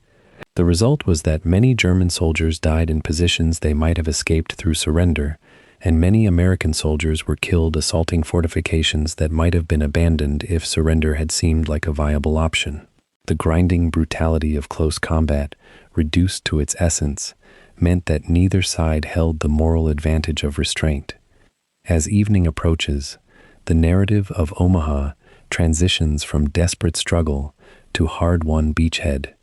The result was that many German soldiers died in positions they might have escaped through surrender, and many American soldiers were killed assaulting fortifications that might have been abandoned if surrender had seemed like a viable option. The grinding brutality of close combat, reduced to its essence, meant that neither side held the moral advantage of restraint. As evening approaches, the narrative of Omaha transitions from desperate struggle to hard-won beachhead.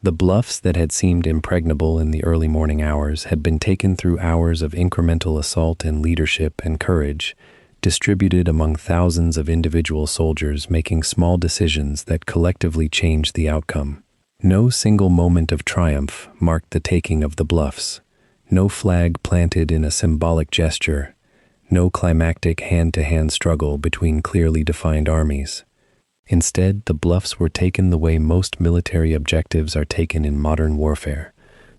The bluffs that had seemed impregnable in the early morning hours had been taken through hours of incremental assault and leadership and courage, distributed among thousands of individual soldiers making small decisions that collectively changed the outcome. No single moment of triumph marked the taking of the bluffs. No flag planted in a symbolic gesture. No climactic hand-to-hand struggle between clearly defined armies. Instead, the bluffs were taken the way most military objectives are taken in modern warfare,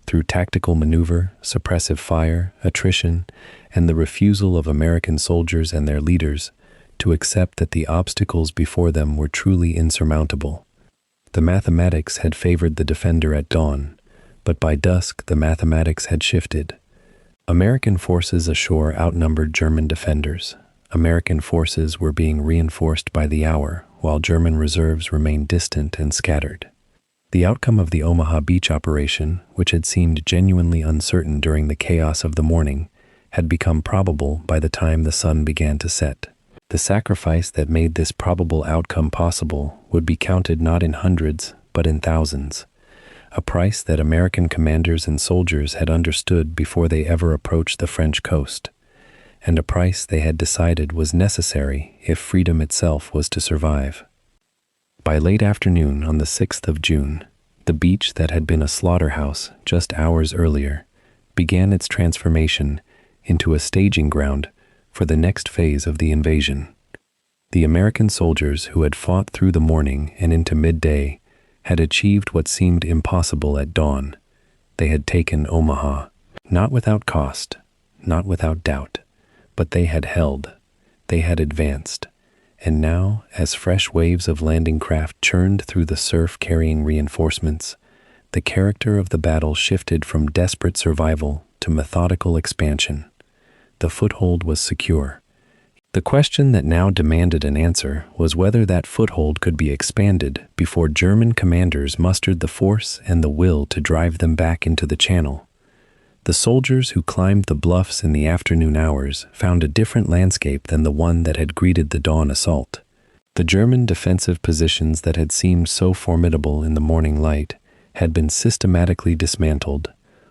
through tactical maneuver, suppressive fire, attrition, and the refusal of American soldiers and their leaders to accept that the obstacles before them were truly insurmountable. The mathematics had favored the defender at dawn, but by dusk the mathematics had shifted. American forces ashore outnumbered German defenders. American forces were being reinforced by the hour, while German reserves remained distant and scattered. The outcome of the Omaha Beach operation, which had seemed genuinely uncertain during the chaos of the morning, had become probable by the time the sun began to set. The sacrifice that made this probable outcome possible would be counted not in hundreds, but in thousands, a price that American commanders and soldiers had understood before they ever approached the French coast, and a price they had decided was necessary if freedom itself was to survive. By late afternoon on the 6th of June, the beach that had been a slaughterhouse just hours earlier began its transformation into a staging ground for the next phase of the invasion. The American soldiers who had fought through the morning and into midday had achieved what seemed impossible at dawn. They had taken Omaha, not without cost, not without doubt, but they had held, they had advanced, and now, as fresh waves of landing craft churned through the surf carrying reinforcements, the character of the battle shifted from desperate survival to methodical expansion. The foothold was secure. The question that now demanded an answer was whether that foothold could be expanded before German commanders mustered the force and the will to drive them back into the channel. The soldiers who climbed the bluffs in the afternoon hours found a different landscape than the one that had greeted the dawn assault. The German defensive positions that had seemed so formidable in the morning light had been systematically dismantled,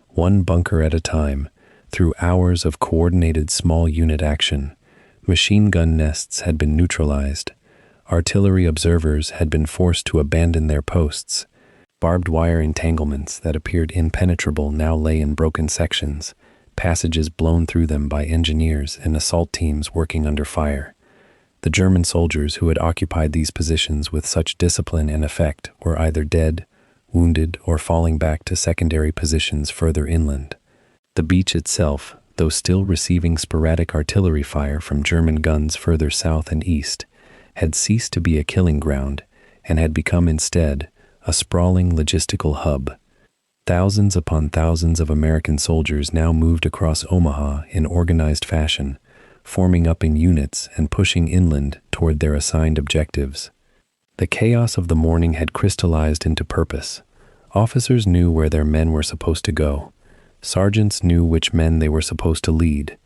one bunker at a time, through hours of coordinated small unit action. Machine gun nests had been neutralized. Artillery observers had been forced to abandon their posts. Barbed wire entanglements that appeared impenetrable now lay in broken sections, passages blown through them by engineers and assault teams working under fire. The German soldiers who had occupied these positions with such discipline and effect were either dead, wounded, or falling back to secondary positions further inland. The beach itself, though still receiving sporadic artillery fire from German guns further south and east, had ceased to be a killing ground and had become instead a sprawling logistical hub. Thousands upon thousands of American soldiers now moved across Omaha in organized fashion, forming up in units and pushing inland toward their assigned objectives. The chaos of the morning had crystallized into purpose. Officers knew where their men were supposed to go. Sergeants knew which men they were supposed to lead.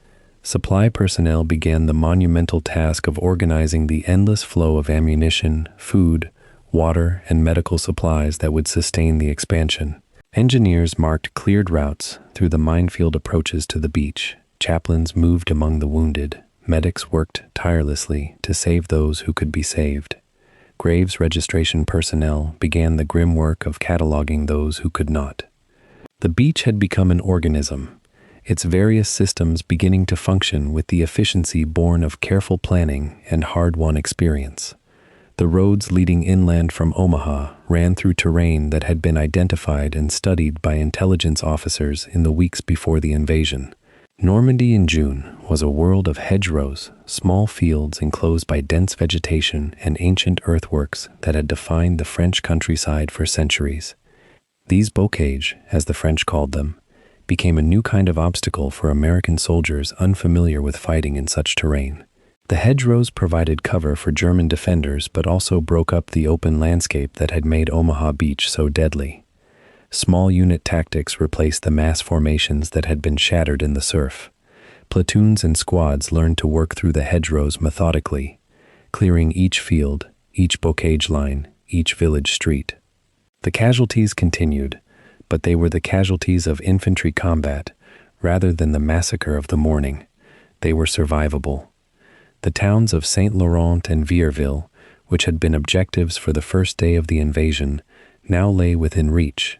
Supply personnel began the monumental task of organizing the endless flow of ammunition, food, water, and medical supplies that would sustain the expansion. Engineers marked cleared routes through the minefield approaches to the beach. Chaplains moved among the wounded. Medics worked tirelessly to save those who could be saved. Graves registration personnel began the grim work of cataloging those who could not. The beach had become an organism, its various systems beginning to function with the efficiency born of careful planning and hard-won experience. The roads leading inland from Omaha ran through terrain that had been identified and studied by intelligence officers in the weeks before the invasion. Normandy in June was a world of hedgerows, small fields enclosed by dense vegetation and ancient earthworks that had defined the French countryside for centuries. These bocages, as the French called them, became a new kind of obstacle for American soldiers unfamiliar with fighting in such terrain. The hedgerows provided cover for German defenders but also broke up the open landscape that had made Omaha Beach so deadly. Small unit tactics replaced the mass formations that had been shattered in the surf. Platoons and squads learned to work through the hedgerows methodically, clearing each field, each bocage line, each village street. The casualties continued, but they were the casualties of infantry combat rather than the massacre of the morning. They were survivable. The towns of St. Laurent and Vierville, which had been objectives for the first day of the invasion, now lay within reach.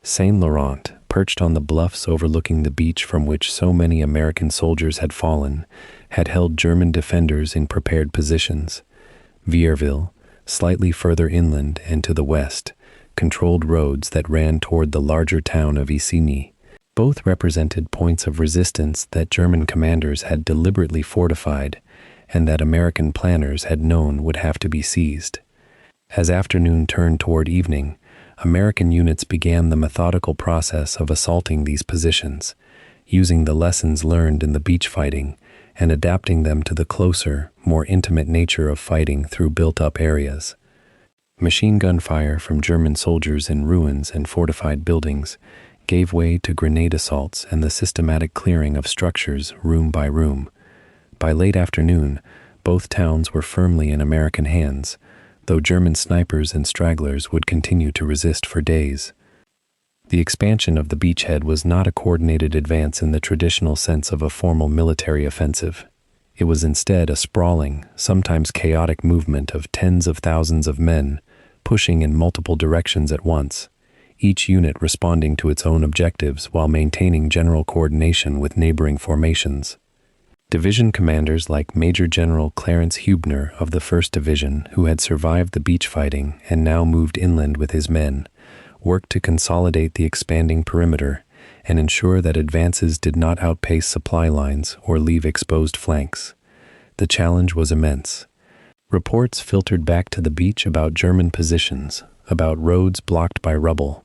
St. Laurent, perched on the bluffs overlooking the beach from which so many American soldiers had fallen, had held German defenders in prepared positions. Vierville, slightly further inland and to the west, controlled roads that ran toward the larger town of Isigny. Both represented points of resistance that German commanders had deliberately fortified and that American planners had known would have to be seized. As afternoon turned toward evening, American units began the methodical process of assaulting these positions, using the lessons learned in the beach fighting and adapting them to the closer, more intimate nature of fighting through built-up areas. Machine gun fire from German soldiers in ruins and fortified buildings gave way to grenade assaults and the systematic clearing of structures room by room. By late afternoon, both towns were firmly in American hands, though German snipers and stragglers would continue to resist for days. The expansion of the beachhead was not a coordinated advance in the traditional sense of a formal military offensive. It was instead a sprawling, sometimes chaotic movement of tens of thousands of men, pushing in multiple directions at once, each unit responding to its own objectives while maintaining general coordination with neighboring formations. Division commanders like Major General Clarence Hubner of the 1st Division, who had survived the beach fighting and now moved inland with his men, worked to consolidate the expanding perimeter and ensure that advances did not outpace supply lines or leave exposed flanks. The challenge was immense. Reports filtered back to the beach about German positions, about roads blocked by rubble,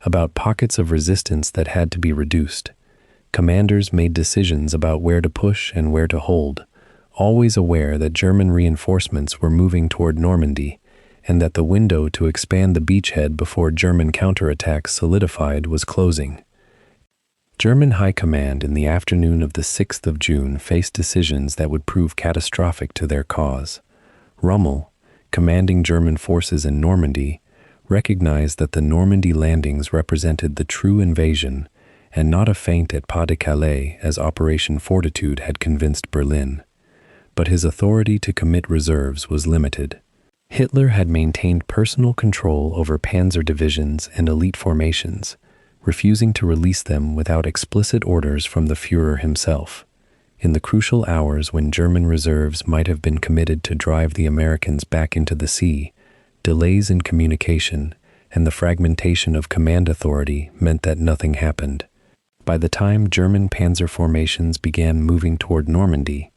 about pockets of resistance that had to be reduced. Commanders made decisions about where to push and where to hold, always aware that German reinforcements were moving toward Normandy and that the window to expand the beachhead before German counterattacks solidified was closing. German High Command in the afternoon of the 6th of June faced decisions that would prove catastrophic to their cause. Rommel, commanding German forces in Normandy, recognized that the Normandy landings represented the true invasion and not a feint at Pas-de-Calais as Operation Fortitude had convinced Berlin. But his authority to commit reserves was limited. Hitler had maintained personal control over panzer divisions and elite formations, refusing to release them without explicit orders from the Führer himself. In the crucial hours when German reserves might have been committed to drive the Americans back into the sea, delays in communication and the fragmentation of command authority meant that nothing happened. By the time German panzer formations began moving toward Normandy,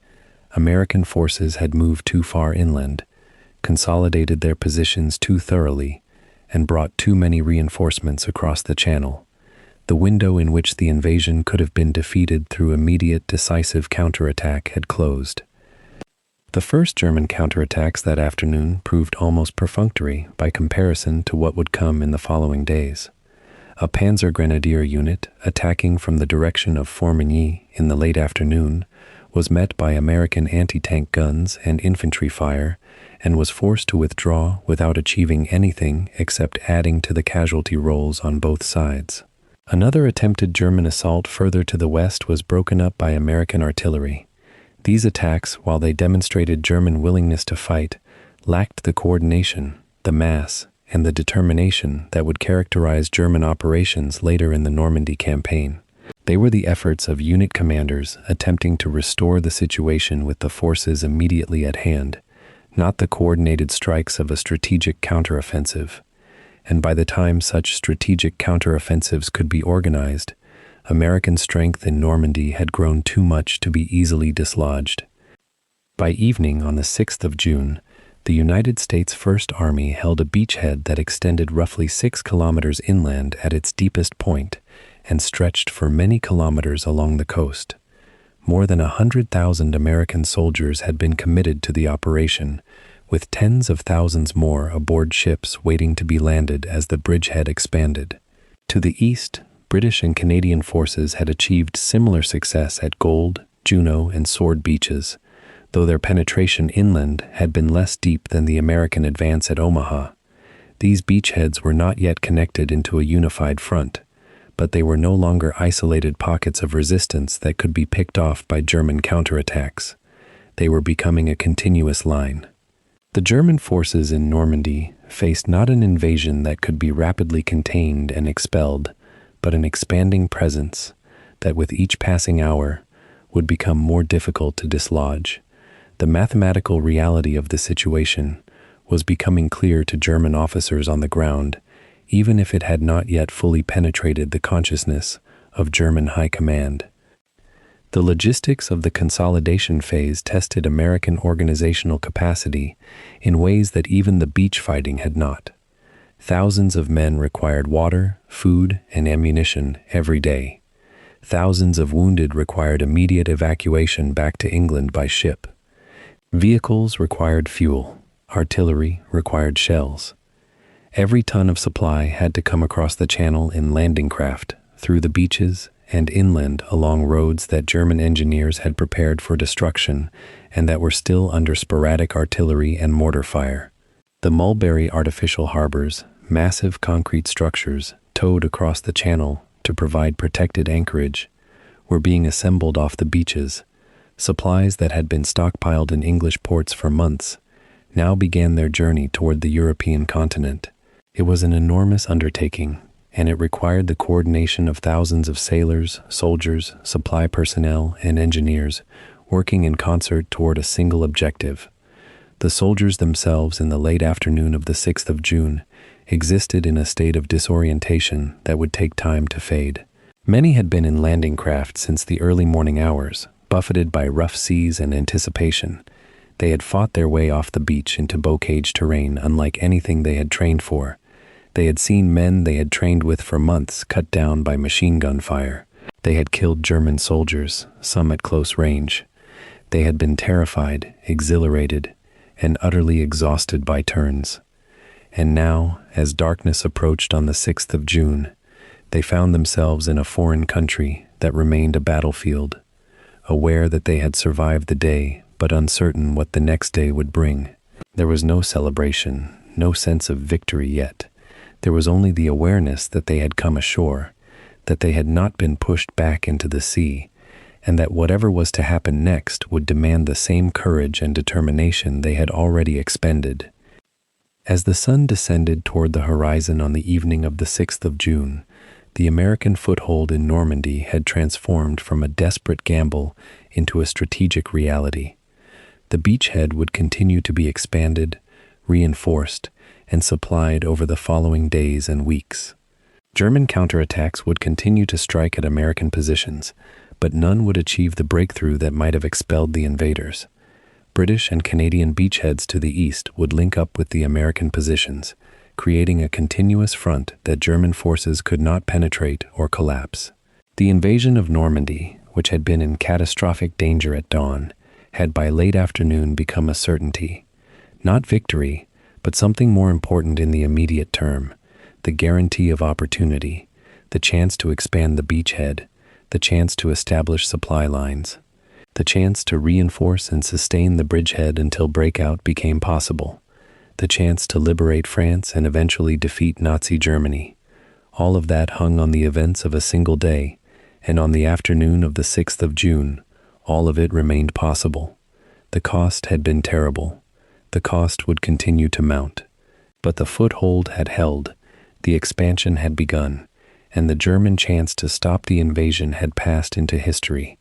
American forces had moved too far inland, consolidated their positions too thoroughly, and brought too many reinforcements across the channel. The window in which the invasion could have been defeated through immediate decisive counterattack had closed. The first German counterattacks that afternoon proved almost perfunctory by comparison to what would come in the following days. A panzer grenadier unit, attacking from the direction of Formigny in the late afternoon, was met by American anti-tank guns and infantry fire and was forced to withdraw without achieving anything except adding to the casualty rolls on both sides. Another attempted German assault further to the west was broken up by American artillery. These attacks, while they demonstrated German willingness to fight, lacked the coordination, the mass, and the determination that would characterize German operations later in the Normandy campaign. They were the efforts of unit commanders attempting to restore the situation with the forces immediately at hand, not the coordinated strikes of a strategic counteroffensive. And by the time such strategic counteroffensives could be organized, American strength in Normandy had grown too much to be easily dislodged. By evening on the 6th of June, the United States First Army held a beachhead that extended roughly 6 kilometers inland at its deepest point and stretched for many kilometers along the coast. More than 100,000 American soldiers had been committed to the operation, with tens of thousands more aboard ships waiting to be landed as the bridgehead expanded. To the east, British and Canadian forces had achieved similar success at Gold, Juno, and Sword beaches, though their penetration inland had been less deep than the American advance at Omaha. These beachheads were not yet connected into a unified front, but they were no longer isolated pockets of resistance that could be picked off by German counterattacks. They were becoming a continuous line. The German forces in Normandy faced not an invasion that could be rapidly contained and expelled, but an expanding presence that with each passing hour would become more difficult to dislodge. The mathematical reality of the situation was becoming clear to German officers on the ground, even if it had not yet fully penetrated the consciousness of German high command. The logistics of the consolidation phase tested American organizational capacity in ways that even the beach fighting had not. Thousands of men required water, food, and ammunition every day. Thousands of wounded required immediate evacuation back to England by ship. Vehicles required fuel. Artillery required shells. Every ton of supply had to come across the channel in landing craft, through the beaches, and inland along roads that German engineers had prepared for destruction and that were still under sporadic artillery and mortar fire. The Mulberry artificial harbors, massive concrete structures towed across the channel to provide protected anchorage, were being assembled off the beaches. Supplies that had been stockpiled in English ports for months now began their journey toward the European continent. It was an enormous undertaking, and it required the coordination of thousands of sailors, soldiers, supply personnel, and engineers working in concert toward a single objective. The soldiers themselves in the late afternoon of the 6th of June existed in a state of disorientation that would take time to fade. Many had been in landing craft since the early morning hours, buffeted by rough seas and anticipation. They had fought their way off the beach into bocage terrain unlike anything they had trained for. They had seen men they had trained with for months cut down by machine gun fire. They had killed German soldiers, some at close range. They had been terrified, exhilarated, and utterly exhausted by turns. And now, as darkness approached on the 6th of June, they found themselves in a foreign country that remained a battlefield, aware that they had survived the day, but uncertain what the next day would bring. There was no celebration, no sense of victory yet. There was only the awareness that they had come ashore, that they had not been pushed back into the sea, and that whatever was to happen next would demand the same courage and determination they had already expended. As the sun descended toward the horizon on the evening of the 6th of June, the American foothold in Normandy had transformed from a desperate gamble into a strategic reality. The beachhead would continue to be expanded, reinforced, and supplied over the following days and weeks. German counterattacks would continue to strike at American positions, but none would achieve the breakthrough that might have expelled the invaders. British and Canadian beachheads to the east would link up with the American positions, creating a continuous front that German forces could not penetrate or collapse. The invasion of Normandy, which had been in catastrophic danger at dawn, had by late afternoon become a certainty. Not victory, but something more important in the immediate term: the guarantee of opportunity, the chance to expand the beachhead, the chance to establish supply lines, the chance to reinforce and sustain the bridgehead until breakout became possible, the chance to liberate France and eventually defeat Nazi Germany. All of that hung on the events of a single day, and on the afternoon of the 6th of June, all of it remained possible. The cost had been terrible. The cost would continue to mount. But the foothold had held, the expansion had begun, and the German chance to stop the invasion had passed into history.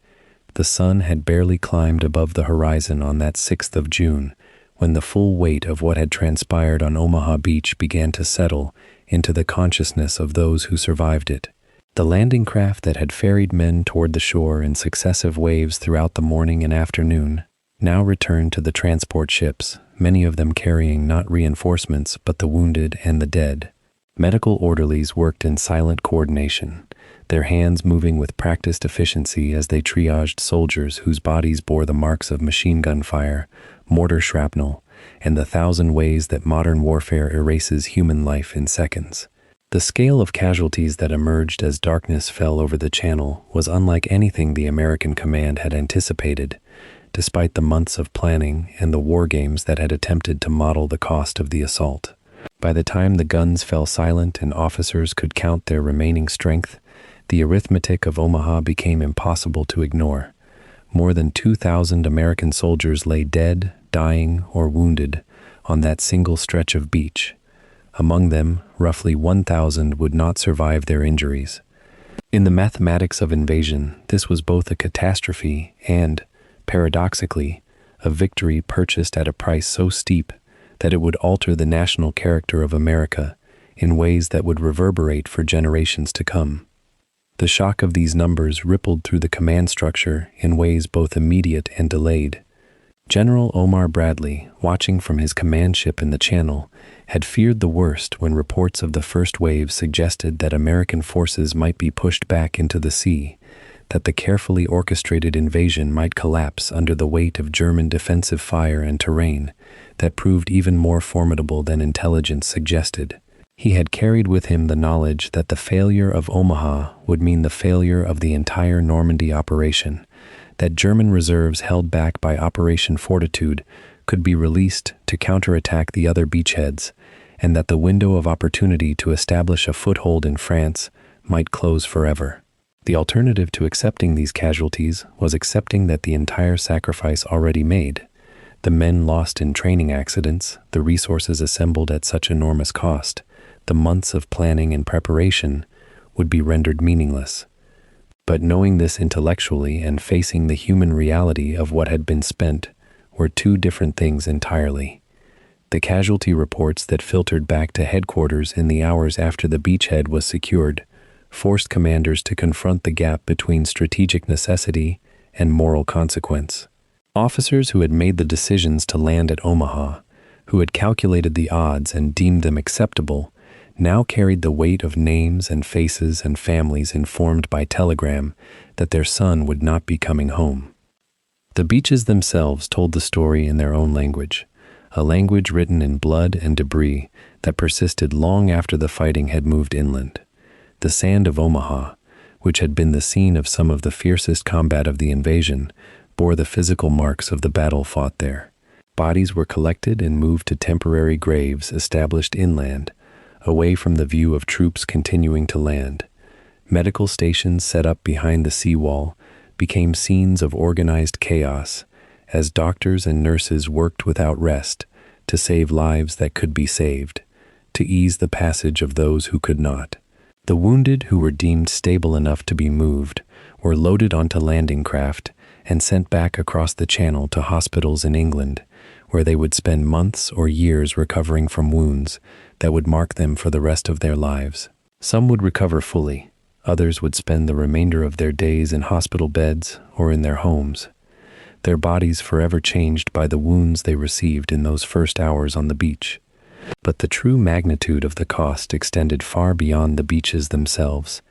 The sun had barely climbed above the horizon on that 6th of June, when the full weight of what had transpired on Omaha Beach began to settle into the consciousness of those who survived it. The landing craft that had ferried men toward the shore in successive waves throughout the morning and afternoon now returned to the transport ships, many of them carrying not reinforcements but the wounded and the dead. Medical orderlies worked in silent coordination, their hands moving with practiced efficiency as they triaged soldiers whose bodies bore the marks of machine gun fire, mortar shrapnel, and the 1,000 ways that modern warfare erases human life in seconds. The scale of casualties that emerged as darkness fell over the channel was unlike anything the American command had anticipated, despite the months of planning and the war games that had attempted to model the cost of the assault. By the time the guns fell silent and officers could count their remaining strength, the arithmetic of Omaha became impossible to ignore. More than 2,000 American soldiers lay dead, dying, or wounded on that single stretch of beach. Among them, roughly 1,000 would not survive their injuries. In the mathematics of invasion, this was both a catastrophe and, paradoxically, a victory purchased at a price so steep that it would alter the national character of America in ways that would reverberate for generations to come. The shock of these numbers rippled through the command structure in ways both immediate and delayed. General Omar Bradley, watching from his command ship in the Channel, had feared the worst when reports of the first wave suggested that American forces might be pushed back into the sea, that the carefully orchestrated invasion might collapse under the weight of German defensive fire and terrain that proved even more formidable than intelligence suggested. He had carried with him the knowledge that the failure of Omaha would mean the failure of the entire Normandy operation, that German reserves held back by Operation Fortitude could be released to counterattack the other beachheads, and that the window of opportunity to establish a foothold in France might close forever. The alternative to accepting these casualties was accepting that the entire sacrifice already made, the men lost in training accidents, the resources assembled at such enormous cost, the months of planning and preparation, would be rendered meaningless. But knowing this intellectually and facing the human reality of what had been spent were two different things entirely. The casualty reports that filtered back to headquarters in the hours after the beachhead was secured forced commanders to confront the gap between strategic necessity and moral consequence. Officers who had made the decisions to land at Omaha, who had calculated the odds and deemed them acceptable, now carried the weight of names and faces and families informed by telegram that their son would not be coming home. The beaches themselves told the story in their own language, a language written in blood and debris that persisted long after the fighting had moved inland. The sand of Omaha, which had been the scene of some of the fiercest combat of the invasion, bore the physical marks of the battle fought there. Bodies were collected and moved to temporary graves established inland, away from the view of troops continuing to land. Medical stations set up behind the seawall became scenes of organized chaos as doctors and nurses worked without rest to save lives that could be saved, to ease the passage of those who could not. The wounded who were deemed stable enough to be moved were loaded onto landing craft and sent back across the channel to hospitals in England, where they would spend months or years recovering from wounds that would mark them for the rest of their lives. Some would recover fully, others would spend the remainder of their days in hospital beds or in their homes, their bodies forever changed by the wounds they received in those first hours on the beach. But the true magnitude of the cost extended far beyond the beaches themselves,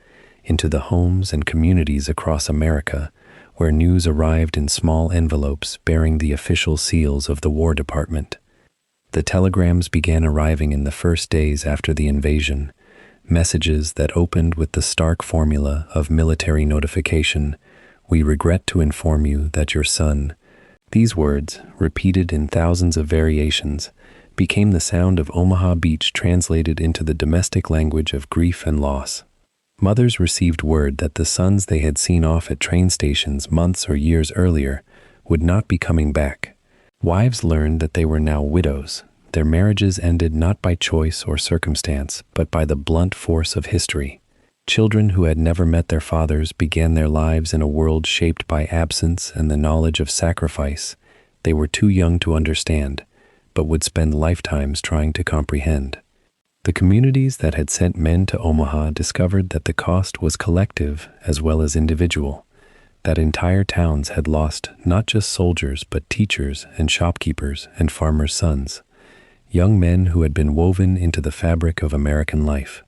into the homes and communities across America, where news arrived in small envelopes bearing the official seals of the War Department. The telegrams began arriving in the first days after the invasion, messages that opened with the stark formula of military notification: "We regret to inform you that your son." These words, repeated in thousands of variations, became the sound of Omaha Beach translated into the domestic language of grief and loss. Mothers received word that the sons they had seen off at train stations months or years earlier would not be coming back. Wives learned that they were now widows, their marriages ended not by choice or circumstance, but by the blunt force of history. Children who had never met their fathers began their lives in a world shaped by absence and the knowledge of sacrifice they were too young to understand, but would spend lifetimes trying to comprehend. The communities that had sent men to Omaha discovered that the cost was collective as well as individual, that entire towns had lost not just soldiers but teachers and shopkeepers and farmers' sons, young men who had been woven into the fabric of American life.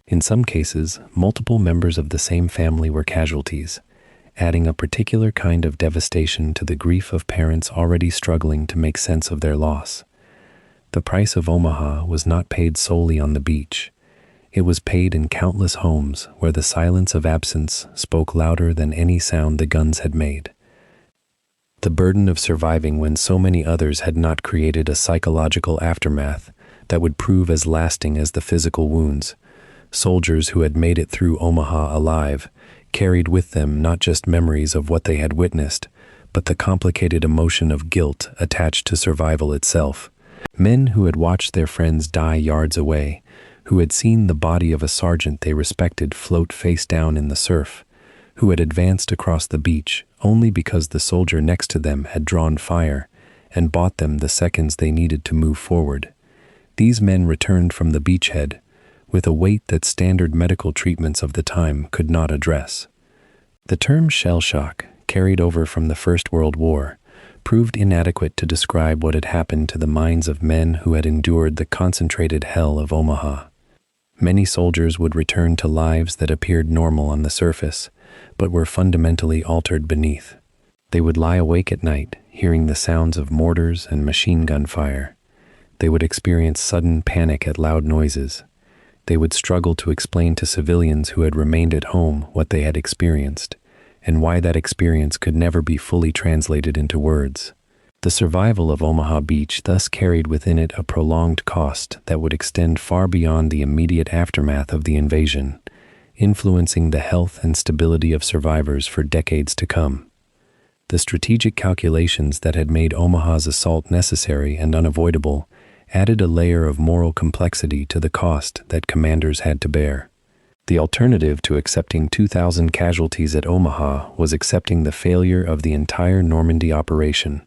In some cases, multiple members of the same family were casualties, adding a particular kind of devastation to the grief of parents already struggling to make sense of their loss. The price of Omaha was not paid solely on the beach. It was paid in countless homes where the silence of absence spoke louder than any sound the guns had made. The burden of surviving when so many others had not created a psychological aftermath that would prove as lasting as the physical wounds. Soldiers who had made it through Omaha alive carried with them not just memories of what they had witnessed, but the complicated emotion of guilt attached to survival itself. Men who had watched their friends die yards away, who had seen the body of a sergeant they respected float face down in the surf, who had advanced across the beach only because the soldier next to them had drawn fire and bought them the seconds they needed to move forward. These men returned from the beachhead with a weight that standard medical treatments of the time could not address. The term shell shock, carried over from the First World War, proved inadequate to describe what had happened to the minds of men who had endured the concentrated hell of Omaha. Many soldiers would return to lives that appeared normal on the surface, but were fundamentally altered beneath. They would lie awake at night, hearing the sounds of mortars and machine gun fire. They would experience sudden panic at loud noises. They would struggle to explain to civilians who had remained at home what they had experienced, and why that experience could never be fully translated into words. The survival of Omaha Beach thus carried within it a prolonged cost that would extend far beyond the immediate aftermath of the invasion, influencing the health and stability of survivors for decades to come. The strategic calculations that had made Omaha's assault necessary and unavoidable added a layer of moral complexity to the cost that commanders had to bear. The alternative to accepting 2,000 casualties at Omaha was accepting the failure of the entire Normandy operation,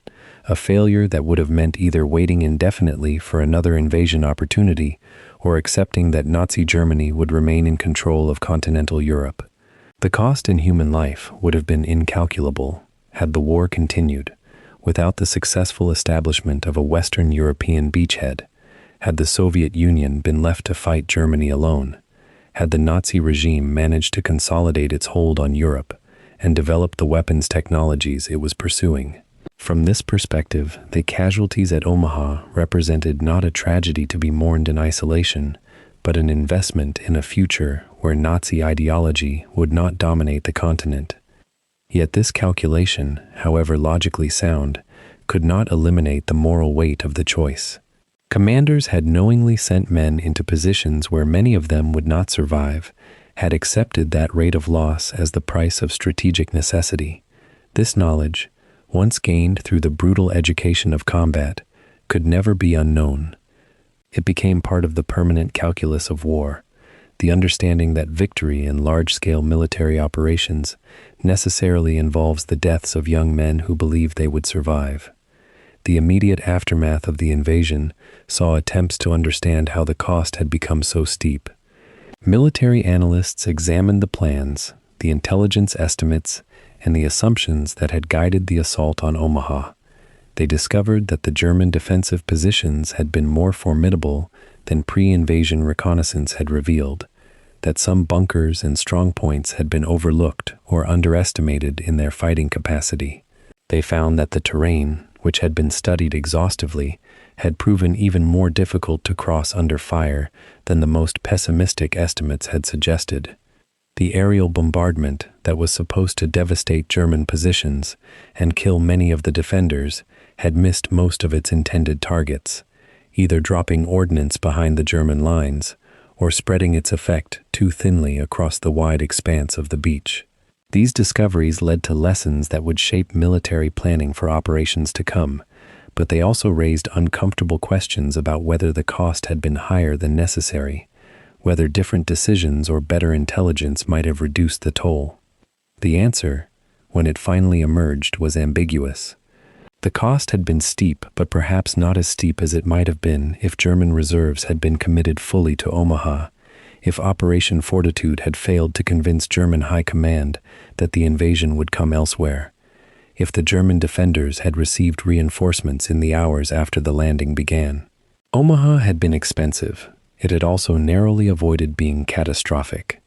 a failure that would have meant either waiting indefinitely for another invasion opportunity or accepting that Nazi Germany would remain in control of continental Europe. The cost in human life would have been incalculable had the war continued, without the successful establishment of a Western European beachhead, had the Soviet Union been left to fight Germany alone, had the Nazi regime managed to consolidate its hold on Europe and develop the weapons technologies it was pursuing. From this perspective, the casualties at Omaha represented not a tragedy to be mourned in isolation, but an investment in a future where Nazi ideology would not dominate the continent. Yet this calculation, however logically sound, could not eliminate the moral weight of the choice. Commanders had knowingly sent men into positions where many of them would not survive, had accepted that rate of loss as the price of strategic necessity. This knowledge, once gained through the brutal education of combat, could never be unknown. It became part of the permanent calculus of war, the understanding that victory in large-scale military operations necessarily involves the deaths of young men who believed they would survive. The immediate aftermath of the invasion saw attempts to understand how the cost had become so steep. Military analysts examined the plans, the intelligence estimates, and the assumptions that had guided the assault on Omaha. They discovered that the German defensive positions had been more formidable than pre-invasion reconnaissance had revealed, that some bunkers and strongpoints had been overlooked or underestimated in their fighting capacity. They found that the terrain, which had been studied exhaustively, had proven even more difficult to cross under fire than the most pessimistic estimates had suggested. The aerial bombardment that was supposed to devastate German positions and kill many of the defenders had missed most of its intended targets, either dropping ordnance behind the German lines or spreading its effect too thinly across the wide expanse of the beach. These discoveries led to lessons that would shape military planning for operations to come, but they also raised uncomfortable questions about whether the cost had been higher than necessary, whether different decisions or better intelligence might have reduced the toll. The answer, when it finally emerged, was ambiguous. The cost had been steep, but perhaps not as steep as it might have been if German reserves had been committed fully to Omaha, if Operation Fortitude had failed to convince German high command that the invasion would come elsewhere, if the German defenders had received reinforcements in the hours after the landing began. Omaha had been expensive. It had also narrowly avoided being catastrophic.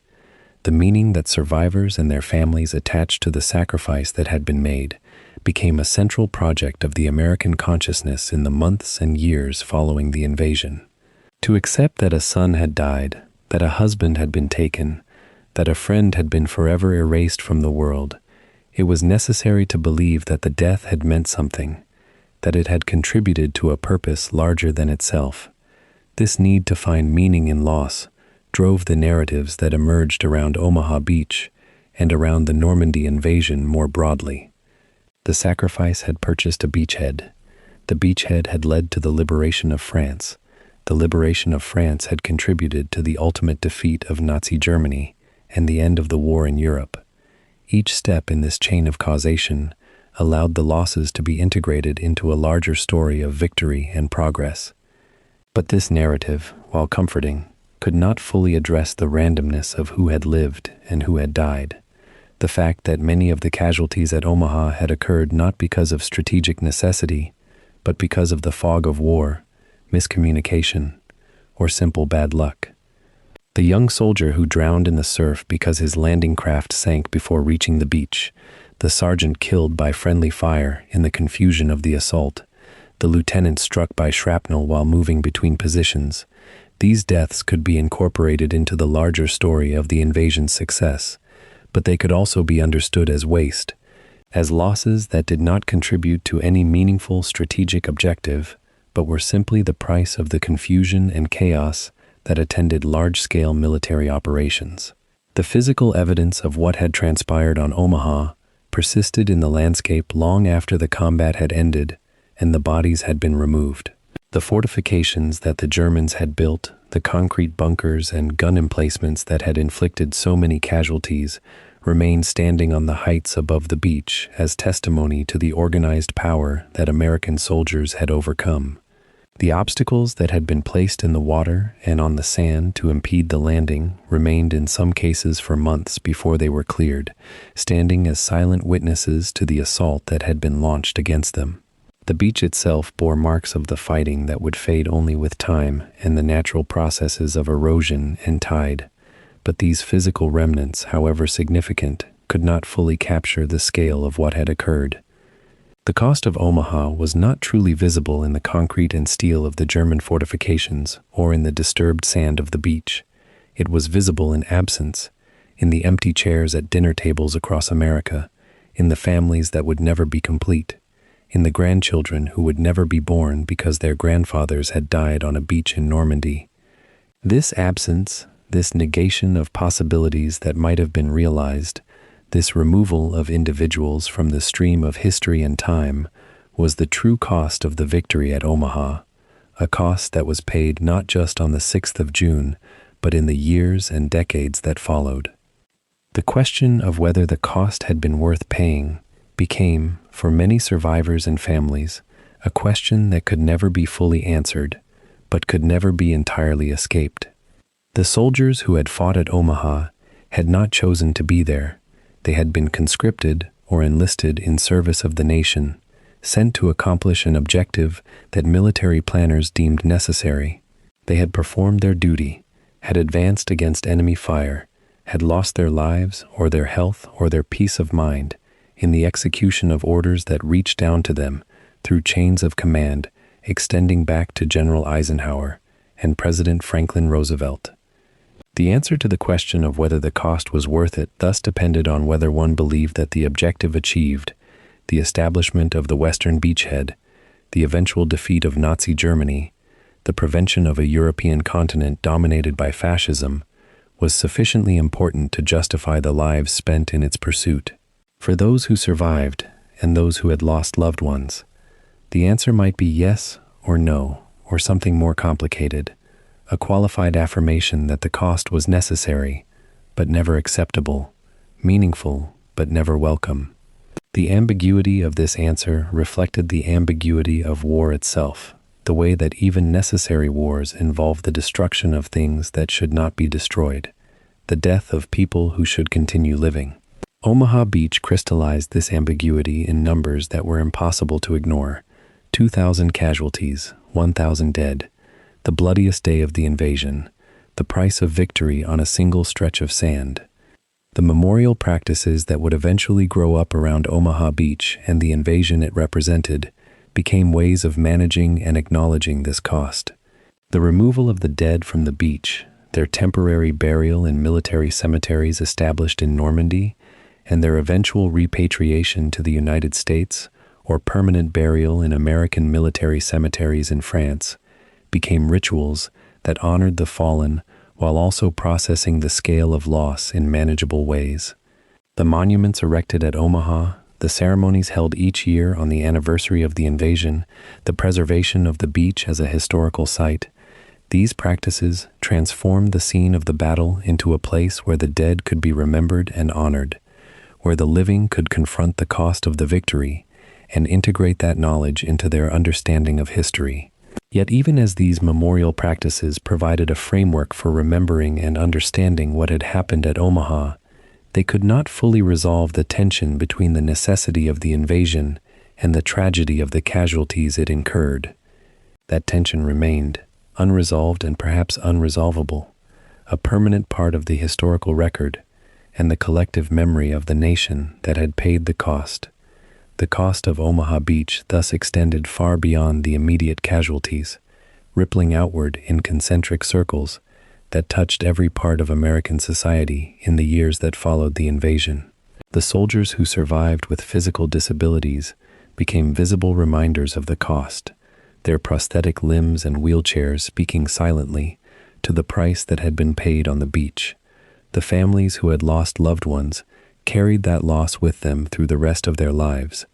The meaning that survivors and their families attached to the sacrifice that had been made became a central project of the American consciousness in the months and years following the invasion. To accept that a son had died, that a husband had been taken, that a friend had been forever erased from the world, it was necessary to believe that the death had meant something, that it had contributed to a purpose larger than itself. This need to find meaning in loss drove the narratives that emerged around Omaha Beach and around the Normandy invasion more broadly. The sacrifice had purchased a beachhead. The beachhead had led to the liberation of France. The liberation of France had contributed to the ultimate defeat of Nazi Germany and the end of the war in Europe. Each step in this chain of causation allowed the losses to be integrated into a larger story of victory and progress. But this narrative, while comforting, could not fully address the randomness of who had lived and who had died. The fact that many of the casualties at Omaha had occurred not because of strategic necessity, but because of the fog of war, miscommunication, or simple bad luck. The young soldier who drowned in the surf because his landing craft sank before reaching the beach, the sergeant killed by friendly fire in the confusion of the assault, the lieutenant struck by shrapnel while moving between positions. These deaths could be incorporated into the larger story of the invasion's success, but they could also be understood as waste, as losses that did not contribute to any meaningful strategic objective, but were simply the price of the confusion and chaos that attended large-scale military operations. The physical evidence of what had transpired on Omaha persisted in the landscape long after the combat had ended and the bodies had been removed. The fortifications that the Germans had built, the concrete bunkers and gun emplacements that had inflicted so many casualties, remained standing on the heights above the beach as testimony to the organized power that American soldiers had overcome. The obstacles that had been placed in the water and on the sand to impede the landing remained in some cases for months before they were cleared, standing as silent witnesses to the assault that had been launched against them. The beach itself bore marks of the fighting that would fade only with time and the natural processes of erosion and tide, but these physical remnants, however significant, could not fully capture the scale of what had occurred. The cost of Omaha was not truly visible in the concrete and steel of the German fortifications or in the disturbed sand of the beach. It was visible in absence, in the empty chairs at dinner tables across America, in the families that would never be complete, in the grandchildren who would never be born because their grandfathers had died on a beach in Normandy. This absence, this negation of possibilities that might have been realized, this removal of individuals from the stream of history and time, was the true cost of the victory at Omaha, a cost that was paid not just on the 6th of June, but in the years and decades that followed. The question of whether the cost had been worth paying became, for many survivors and families, a question that could never be fully answered, but could never be entirely escaped. The soldiers who had fought at Omaha had not chosen to be there. They had been conscripted or enlisted in service of the nation, sent to accomplish an objective that military planners deemed necessary. They had performed their duty, had advanced against enemy fire, had lost their lives or their health or their peace of mind in the execution of orders that reached down to them through chains of command extending back to General Eisenhower and President Franklin Roosevelt. The answer to the question of whether the cost was worth it thus depended on whether one believed that the objective achieved, the establishment of the Western beachhead, the eventual defeat of Nazi Germany, the prevention of a European continent dominated by fascism, was sufficiently important to justify the lives spent in its pursuit. For those who survived and those who had lost loved ones, the answer might be yes or no, or something more complicated, a qualified affirmation that the cost was necessary, but never acceptable, meaningful, but never welcome. The ambiguity of this answer reflected the ambiguity of war itself, the way that even necessary wars involve the destruction of things that should not be destroyed, the death of people who should continue living. Omaha Beach crystallized this ambiguity in numbers that were impossible to ignore. 2,000 casualties, 1,000 dead, the bloodiest day of the invasion, the price of victory on a single stretch of sand. The memorial practices that would eventually grow up around Omaha Beach and the invasion it represented became ways of managing and acknowledging this cost. The removal of the dead from the beach, their temporary burial in military cemeteries established in Normandy, and their eventual repatriation to the United States or permanent burial in American military cemeteries in France, became rituals that honored the fallen while also processing the scale of loss in manageable ways. The monuments erected at Omaha, the ceremonies held each year on the anniversary of the invasion, the preservation of the beach as a historical site, these practices transformed the scene of the battle into a place where the dead could be remembered and honored, where the living could confront the cost of the victory and integrate that knowledge into their understanding of history. Yet even as these memorial practices provided a framework for remembering and understanding what had happened at Omaha, they could not fully resolve the tension between the necessity of the invasion and the tragedy of the casualties it incurred. That tension remained, unresolved and perhaps unresolvable, a permanent part of the historical record and the collective memory of the nation that had paid the cost. The cost of Omaha Beach thus extended far beyond the immediate casualties, rippling outward in concentric circles that touched every part of American society in the years that followed the invasion. The soldiers who survived with physical disabilities became visible reminders of the cost, their prosthetic limbs and wheelchairs speaking silently to the price that had been paid on the beach. The families who had lost loved ones carried that loss with them through the rest of their lives,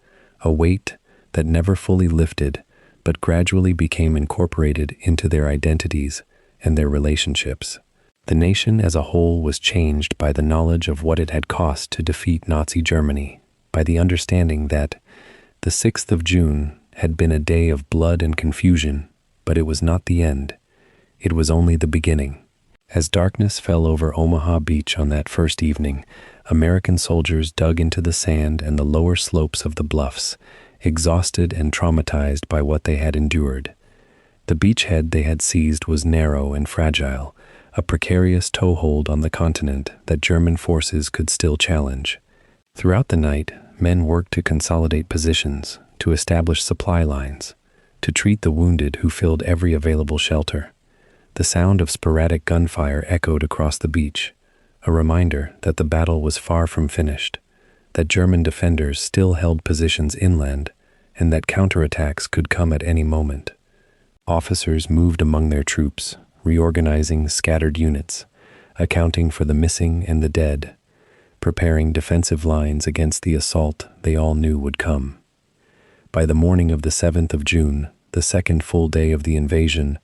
a weight that never fully lifted but gradually became incorporated into their identities and their relationships. The nation as a whole was changed by the knowledge of what it had cost to defeat Nazi Germany, by the understanding that the 6th of June had been a day of blood and confusion, but it was not the end. It was only the beginning. As darkness fell over Omaha Beach on that first evening, American soldiers dug into the sand and the lower slopes of the bluffs, exhausted and traumatized by what they had endured. The beachhead they had seized was narrow and fragile, a precarious toehold on the continent that German forces could still challenge. Throughout the night, men worked to consolidate positions, to establish supply lines, to treat the wounded who filled every available shelter. The sound of sporadic gunfire echoed across the beach, a reminder that the battle was far from finished, that German defenders still held positions inland, and that counterattacks could come at any moment. Officers moved among their troops, reorganizing scattered units, accounting for the missing and the dead, preparing defensive lines against the assault they all knew would come. By the morning of the 7th of June, the second full day of the invasion,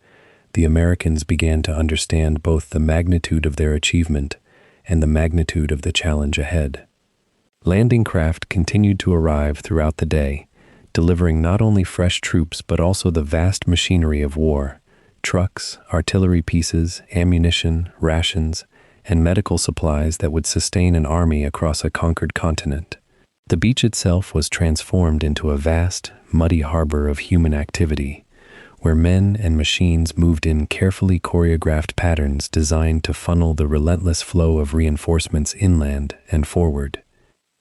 the Americans began to understand both the magnitude of their achievement and the magnitude of the challenge ahead. Landing craft continued to arrive throughout the day, delivering not only fresh troops but also the vast machinery of war, trucks, artillery pieces, ammunition, rations, and medical supplies that would sustain an army across a conquered continent. The beach itself was transformed into a vast, muddy harbor of human activity, where men and machines moved in carefully choreographed patterns designed to funnel the relentless flow of reinforcements inland and forward.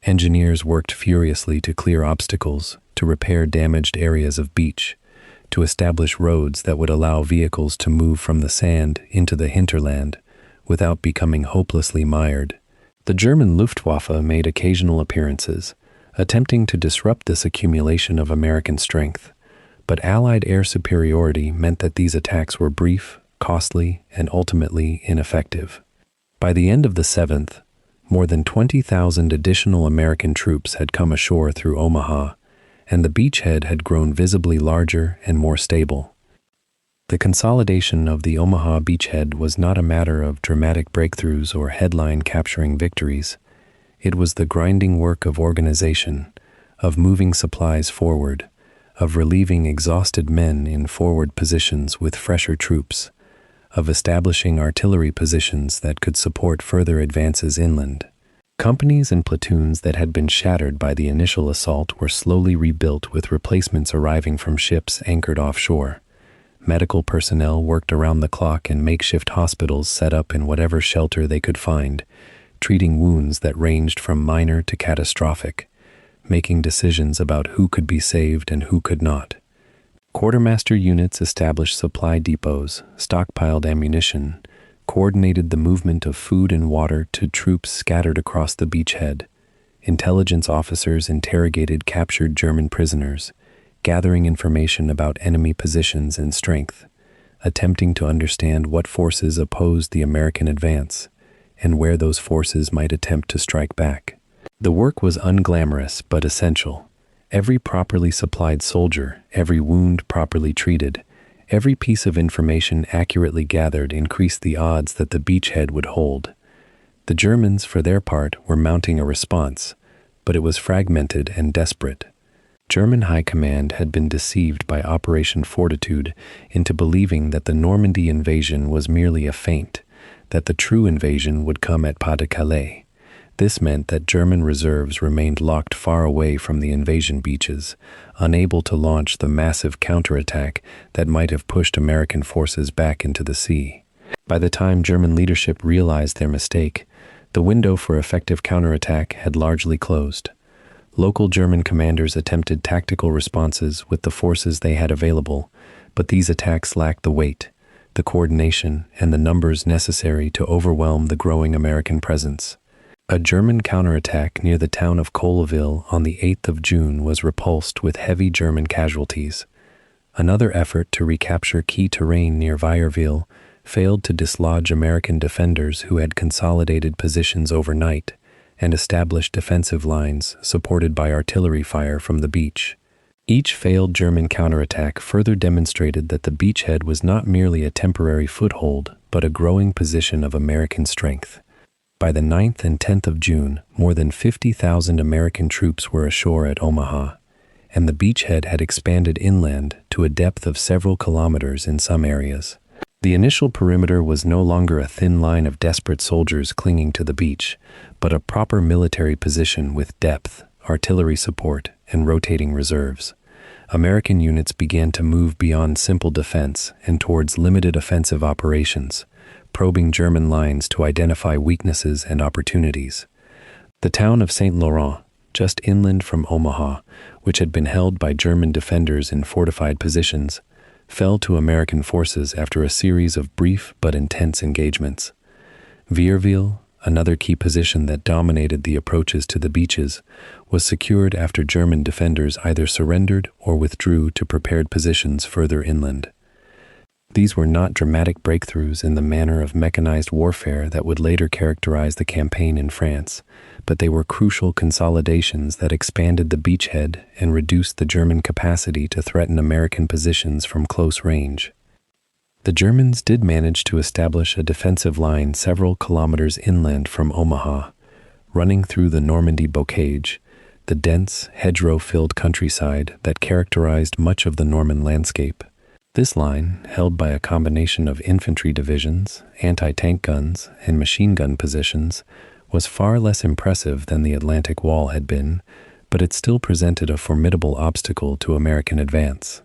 Engineers worked furiously to clear obstacles, to repair damaged areas of beach, to establish roads that would allow vehicles to move from the sand into the hinterland without becoming hopelessly mired. The German Luftwaffe made occasional appearances, attempting to disrupt this accumulation of American strength, but Allied air superiority meant that these attacks were brief, costly, and ultimately ineffective. By the end of the 7th, more than 20,000 additional American troops had come ashore through Omaha, and the beachhead had grown visibly larger and more stable. The consolidation of the Omaha beachhead was not a matter of dramatic breakthroughs or headline-capturing victories. It was the grinding work of organization, of moving supplies forward, of relieving exhausted men in forward positions with fresher troops, of establishing artillery positions that could support further advances inland. Companies and platoons that had been shattered by the initial assault were slowly rebuilt with replacements arriving from ships anchored offshore. Medical personnel worked around the clock in makeshift hospitals set up in whatever shelter they could find, treating wounds that ranged from minor to catastrophic, making decisions about who could be saved and who could not. Quartermaster units established supply depots, stockpiled ammunition, coordinated the movement of food and water to troops scattered across the beachhead. Intelligence officers interrogated captured German prisoners, gathering information about enemy positions and strength, attempting to understand what forces opposed the American advance, and where those forces might attempt to strike back. The work was unglamorous but essential. Every properly supplied soldier, every wound properly treated, every piece of information accurately gathered increased the odds that the beachhead would hold. The Germans, for their part, were mounting a response, but it was fragmented and desperate. German high command had been deceived by Operation Fortitude into believing that the Normandy invasion was merely a feint, that the true invasion would come at Pas-de-Calais. This meant that German reserves remained locked far away from the invasion beaches, unable to launch the massive counterattack that might have pushed American forces back into the sea. By the time German leadership realized their mistake, the window for effective counterattack had largely closed. Local German commanders attempted tactical responses with the forces they had available, but these attacks lacked the weight, the coordination, and the numbers necessary to overwhelm the growing American presence. A German counterattack near the town of Colleville on the 8th of June was repulsed with heavy German casualties. Another effort to recapture key terrain near Vierville failed to dislodge American defenders who had consolidated positions overnight and established defensive lines supported by artillery fire from the beach. Each failed German counterattack further demonstrated that the beachhead was not merely a temporary foothold, but a growing position of American strength. By the 9th and 10th of June, more than 50,000 American troops were ashore at Omaha, and the beachhead had expanded inland to a depth of several kilometers in some areas. The initial perimeter was no longer a thin line of desperate soldiers clinging to the beach, but a proper military position with depth, artillery support, and rotating reserves. American units began to move beyond simple defense and towards limited offensive operations, probing German lines to identify weaknesses and opportunities. The town of St. Laurent, just inland from Omaha, which had been held by German defenders in fortified positions, fell to American forces after a series of brief but intense engagements. Vierville, another key position that dominated the approaches to the beaches, was secured after German defenders either surrendered or withdrew to prepared positions further inland. These were not dramatic breakthroughs in the manner of mechanized warfare that would later characterize the campaign in France, but they were crucial consolidations that expanded the beachhead and reduced the German capacity to threaten American positions from close range. The Germans did manage to establish a defensive line several kilometers inland from Omaha, running through the Normandy bocage, the dense, hedgerow-filled countryside that characterized much of the Norman landscape. This line, held by a combination of infantry divisions, anti-tank guns, and machine gun positions, was far less impressive than the Atlantic Wall had been, but it still presented a formidable obstacle to American advance.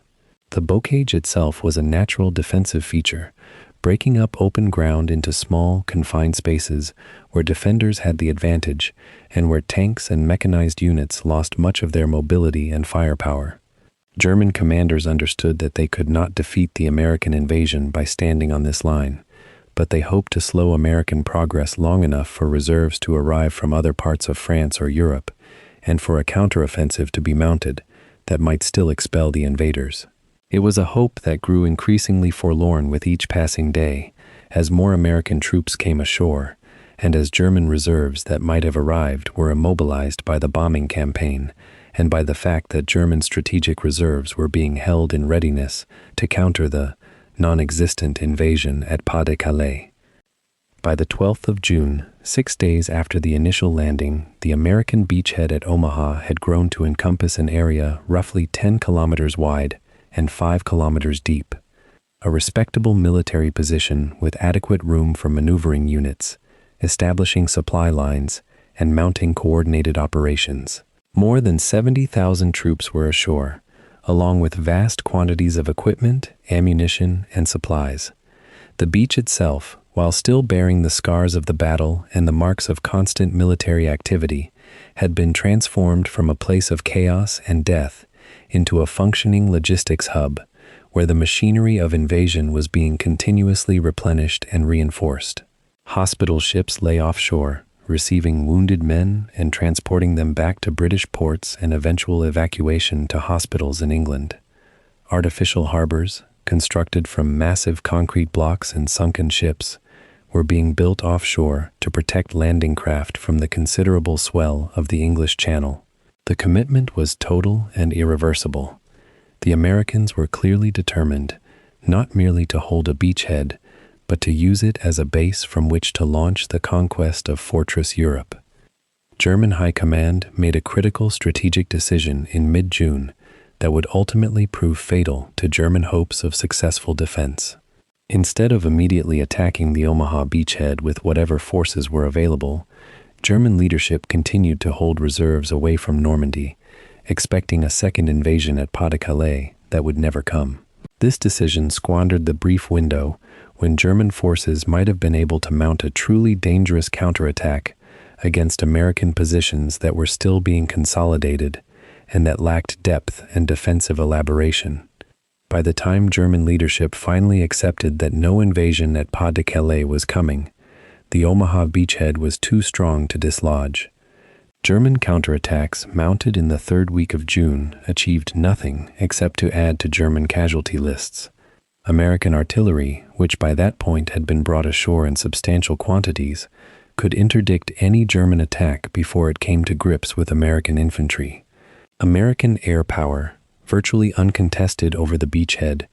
The bocage itself was a natural defensive feature, breaking up open ground into small, confined spaces where defenders had the advantage and where tanks and mechanized units lost much of their mobility and firepower. German commanders understood that they could not defeat the American invasion by standing on this line, but they hoped to slow American progress long enough for reserves to arrive from other parts of France or Europe, and for a counteroffensive to be mounted that might still expel the invaders. It was a hope that grew increasingly forlorn with each passing day, as more American troops came ashore, and as German reserves that might have arrived were immobilized by the bombing campaign, and by the fact that German strategic reserves were being held in readiness to counter the non-existent invasion at Pas-de-Calais. By the 12th of June, 6 days after the initial landing, the American beachhead at Omaha had grown to encompass an area roughly 10 kilometers wide and 5 kilometers deep, a respectable military position with adequate room for maneuvering units, establishing supply lines, and mounting coordinated operations. More than 70,000 troops were ashore, along with vast quantities of equipment, ammunition, and supplies. The beach itself, while still bearing the scars of the battle and the marks of constant military activity, had been transformed from a place of chaos and death into a functioning logistics hub, where the machinery of invasion was being continuously replenished and reinforced. Hospital ships lay offshore, receiving wounded men and transporting them back to British ports and eventual evacuation to hospitals in England. Artificial harbors, constructed from massive concrete blocks and sunken ships, were being built offshore to protect landing craft from the considerable swell of the English Channel. The commitment was total and irreversible. The Americans were clearly determined not merely to hold a beachhead, but to use it as a base from which to launch the conquest of Fortress Europe. German High Command made a critical strategic decision in mid-June that would ultimately prove fatal to German hopes of successful defense. Instead of immediately attacking the Omaha beachhead with whatever forces were available, German leadership continued to hold reserves away from Normandy, expecting a second invasion at Pas-de-Calais that would never come. This decision squandered the brief window when German forces might have been able to mount a truly dangerous counterattack against American positions that were still being consolidated and that lacked depth and defensive elaboration. By the time German leadership finally accepted that no invasion at Pas-de-Calais was coming, the Omaha beachhead was too strong to dislodge. German counterattacks mounted in the third week of June achieved nothing except to add to German casualty lists. American artillery, which by that point had been brought ashore in substantial quantities, could interdict any German attack before it came to grips with American infantry. American air power, virtually uncontested over the beachhead,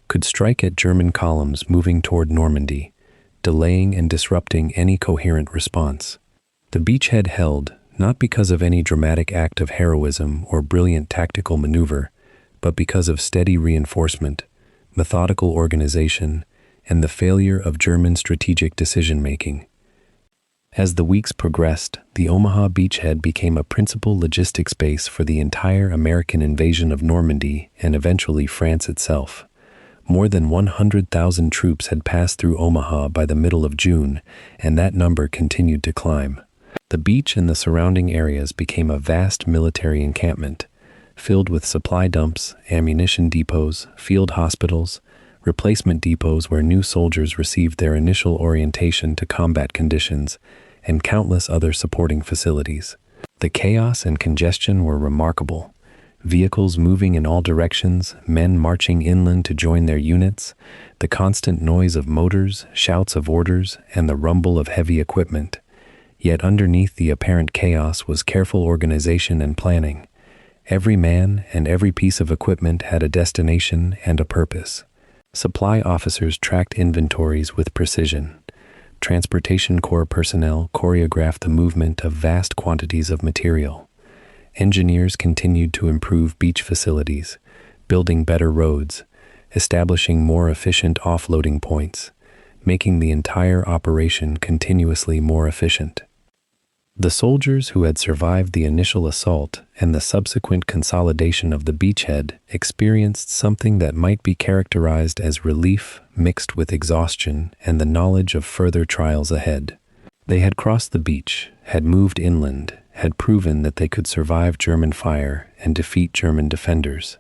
could strike at German columns moving toward Normandy, delaying and disrupting any coherent response. The beachhead held, not because of any dramatic act of heroism or brilliant tactical maneuver, but because of steady reinforcement, methodical organization, and the failure of German strategic decision-making. As the weeks progressed, the Omaha beachhead became a principal logistics base for the entire American invasion of Normandy and eventually France itself. More than 100,000 troops had passed through Omaha by the middle of June, and that number continued to climb. The beach and the surrounding areas became a vast military encampment, filled with supply dumps, ammunition depots, field hospitals, replacement depots where new soldiers received their initial orientation to combat conditions, and countless other supporting facilities. The chaos and congestion were remarkable. Vehicles moving in all directions, men marching inland to join their units, the constant noise of motors, shouts of orders, and the rumble of heavy equipment. Yet underneath the apparent chaos was careful organization and planning. Every man and every piece of equipment had a destination and a purpose. Supply officers tracked inventories with precision. Transportation Corps personnel choreographed the movement of vast quantities of material. Engineers continued to improve beach facilities, building better roads, establishing more efficient offloading points, making the entire operation continuously more efficient. The soldiers who had survived the initial assault and the subsequent consolidation of the beachhead experienced something that might be characterized as relief mixed with exhaustion and the knowledge of further trials ahead. They had crossed the beach, had moved inland, had proven that they could survive German fire and defeat German defenders.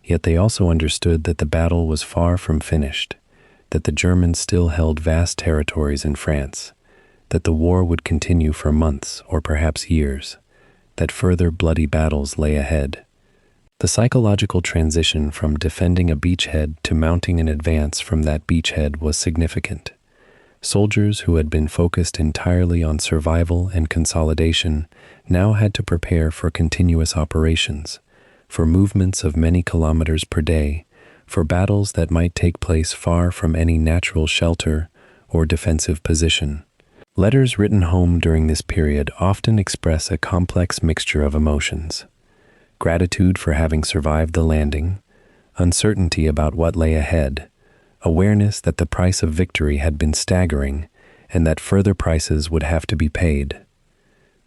Yet they also understood that the battle was far from finished, that the Germans still held vast territories in France, that the war would continue for months or perhaps years, that further bloody battles lay ahead. The psychological transition from defending a beachhead to mounting an advance from that beachhead was significant. Soldiers who had been focused entirely on survival and consolidation now had to prepare for continuous operations, for movements of many kilometers per day, for battles that might take place far from any natural shelter or defensive position. Letters written home during this period often express a complex mixture of emotions: gratitude for having survived the landing, uncertainty about what lay ahead, awareness that the price of victory had been staggering and that further prices would have to be paid.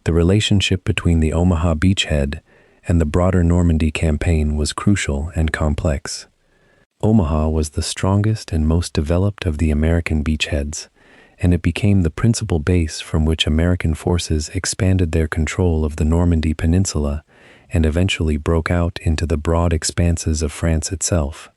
The relationship between the Omaha beachhead and the broader Normandy campaign was crucial and complex. Omaha was the strongest and most developed of the American beachheads, and it became the principal base from which American forces expanded their control of the Normandy Peninsula and eventually broke out into the broad expanses of France itself.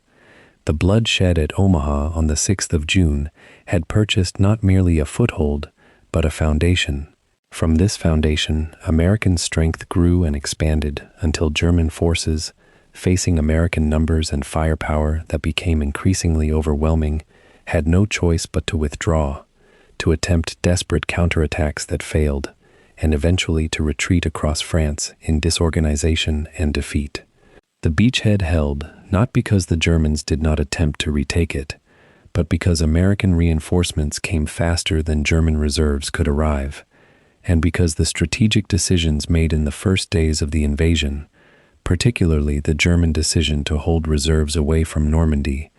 The bloodshed at Omaha on the 6th of June had purchased not merely a foothold, but a foundation. From this foundation, American strength grew and expanded until German forces, facing American numbers and firepower that became increasingly overwhelming, had no choice but to withdraw, to attempt desperate counterattacks that failed, and eventually to retreat across France in disorganization and defeat. The beachhead held not because the Germans did not attempt to retake it, but because American reinforcements came faster than German reserves could arrive, and because the strategic decisions made in the first days of the invasion, particularly the German decision to hold reserves away from Normandy,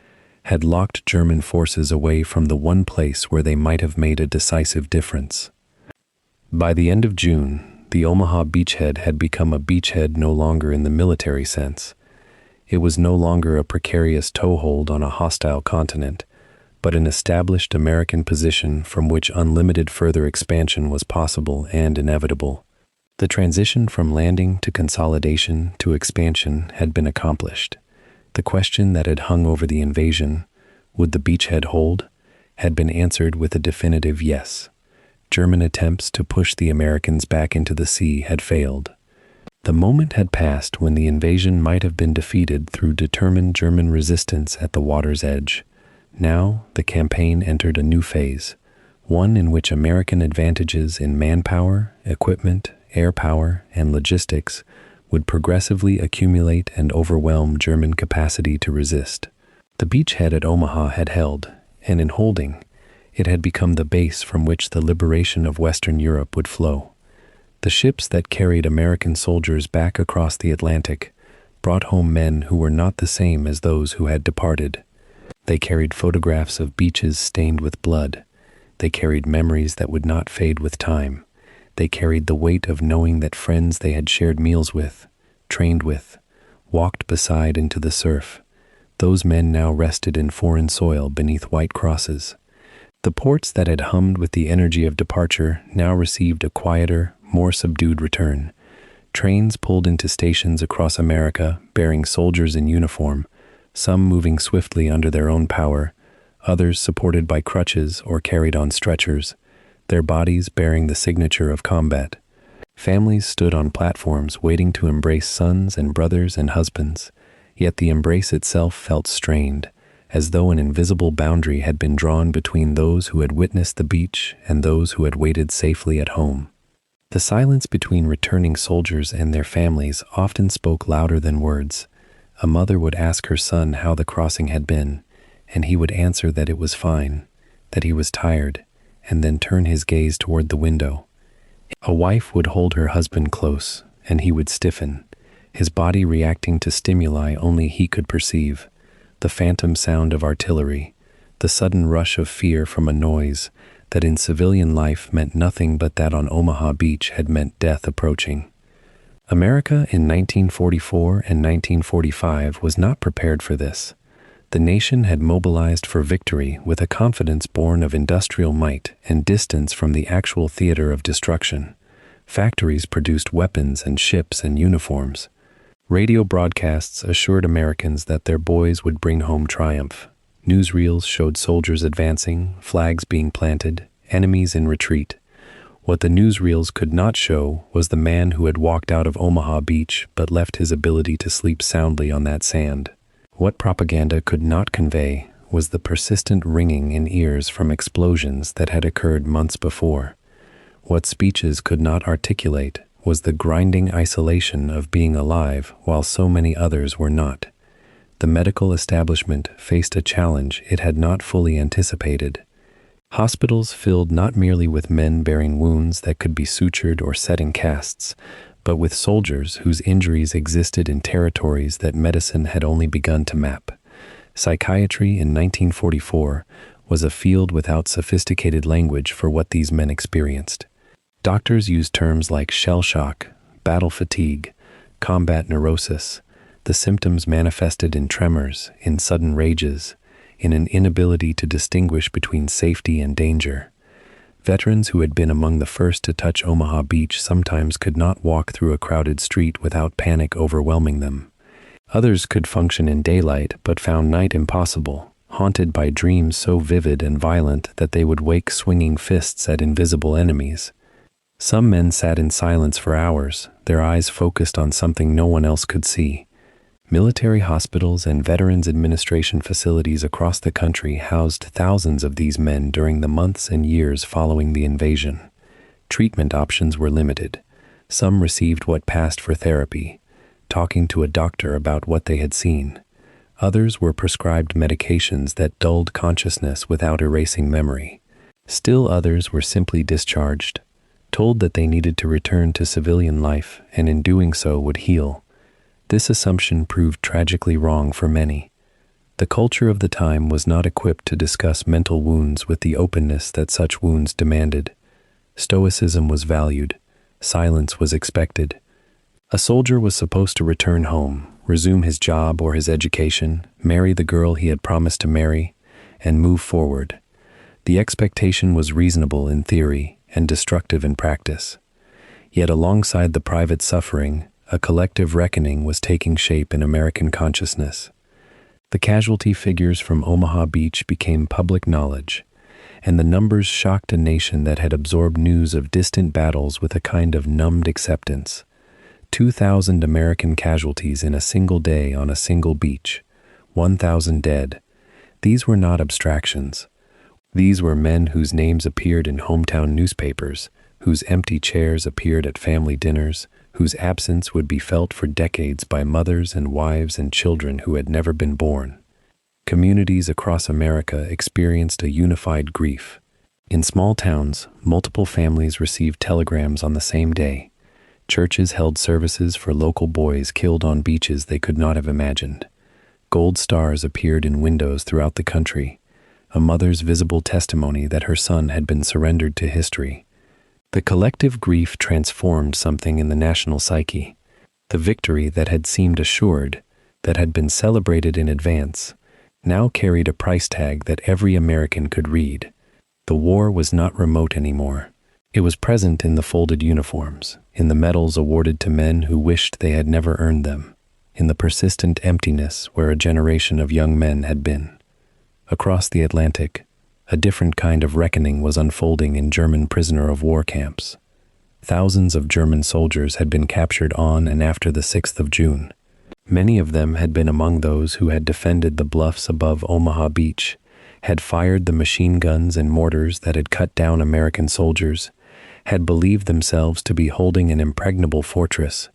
had locked German forces away from the one place where they might have made a decisive difference. By the end of June, the Omaha beachhead had become a beachhead no longer in the military sense. It was no longer a precarious toehold on a hostile continent, but an established American position from which unlimited further expansion was possible and inevitable. The transition from landing to consolidation to expansion had been accomplished. The question that had hung over the invasion, would the beachhead hold, had been answered with a definitive yes. German attempts to push the Americans back into the sea had failed. The moment had passed when the invasion might have been defeated through determined German resistance at the water's edge. Now, the campaign entered a new phase, one in which American advantages in manpower, equipment, air power, and logistics would progressively accumulate and overwhelm German capacity to resist. The beachhead at Omaha had held, and in holding, it had become the base from which the liberation of Western Europe would flow. The ships that carried American soldiers back across the Atlantic brought home men who were not the same as those who had departed. They carried photographs of beaches stained with blood. They carried memories that would not fade with time. They carried the weight of knowing that friends they had shared meals with, trained with, walked beside into the surf. Those men now rested in foreign soil beneath white crosses. The ports that had hummed with the energy of departure now received a quieter, more subdued return. Trains pulled into stations across America bearing soldiers in uniform, some moving swiftly under their own power, others supported by crutches or carried on stretchers, their bodies bearing the signature of combat. Families stood on platforms waiting to embrace sons and brothers and husbands, yet the embrace itself felt strained, as though an invisible boundary had been drawn between those who had witnessed the beach and those who had waited safely at home. The silence between returning soldiers and their families often spoke louder than words. A mother would ask her son how the crossing had been, and he would answer that it was fine, that he was tired, and then turn his gaze toward the window. A wife would hold her husband close, and he would stiffen, his body reacting to stimuli only he could perceive: the phantom sound of artillery, the sudden rush of fear from a noise that in civilian life meant nothing but that on Omaha Beach had meant death approaching. America in 1944 and 1945 was not prepared for this. The nation had mobilized for victory with a confidence born of industrial might and distance from the actual theater of destruction. Factories produced weapons and ships and uniforms. Radio broadcasts assured Americans that their boys would bring home triumph. Newsreels showed soldiers advancing, flags being planted, enemies in retreat. What the newsreels could not show was the man who had walked out of Omaha Beach but left his ability to sleep soundly on that sand. What propaganda could not convey was the persistent ringing in ears from explosions that had occurred months before. What speeches could not articulate was the grinding isolation of being alive while so many others were not. the medical establishment faced a challenge it had not fully anticipated. Hospitals filled not merely with men bearing wounds that could be sutured or set in casts, but with soldiers whose injuries existed in territories that medicine had only begun to map. Psychiatry in 1944 was a field without sophisticated language for what these men experienced. Doctors used terms like shell shock, battle fatigue, combat neurosis. The symptoms manifested in tremors, in sudden rages, in an inability to distinguish between safety and danger. Veterans who had been among the first to touch Omaha Beach sometimes could not walk through a crowded street without panic overwhelming them. Others could function in daylight but found night impossible, haunted by dreams so vivid and violent that they would wake swinging fists at invisible enemies. Some men sat in silence for hours, their eyes focused on something no one else could see. Military hospitals and Veterans Administration facilities across the country housed thousands of these men during the months and years following the invasion. Treatment options were limited. Some received what passed for therapy, talking to a doctor about what they had seen. Others were prescribed medications that dulled consciousness without erasing memory. Still others were simply discharged, told that they needed to return to civilian life and in doing so would heal. This assumption proved tragically wrong for many. The culture of the time was not equipped to discuss mental wounds with the openness that such wounds demanded. Stoicism was valued. Silence was expected. A soldier was supposed to return home, resume his job or his education, marry the girl he had promised to marry, and move forward. The expectation was reasonable in theory and destructive in practice. Yet alongside the private suffering, a collective reckoning was taking shape in American consciousness. The casualty figures from Omaha Beach became public knowledge, and the numbers shocked a nation that had absorbed news of distant battles with a kind of numbed acceptance. 2,000 American casualties in a single day on a single beach, 1,000 dead. These were not abstractions. These were men whose names appeared in hometown newspapers, whose empty chairs appeared at family dinners, whose absence would be felt for decades by mothers and wives and children who had never been born. Communities across America experienced a unified grief. In small towns, multiple families received telegrams on the same day. Churches held services for local boys killed on beaches they could not have imagined. Gold stars appeared in windows throughout the country, a mother's visible testimony that her son had been surrendered to history. The collective grief transformed something in the national psyche. The victory that had seemed assured, that had been celebrated in advance, now carried a price tag that every American could read. The war was not remote anymore. It was present in the folded uniforms, in the medals awarded to men who wished they had never earned them, in the persistent emptiness where a generation of young men had been. Across the Atlantic, a different kind of reckoning was unfolding in German prisoner of war camps. Thousands of German soldiers had been captured on and after the 6th of June. Many of them had been among those who had defended the bluffs above Omaha Beach, had fired the machine guns and mortars that had cut down American soldiers, had believed themselves to be holding an impregnable fortress.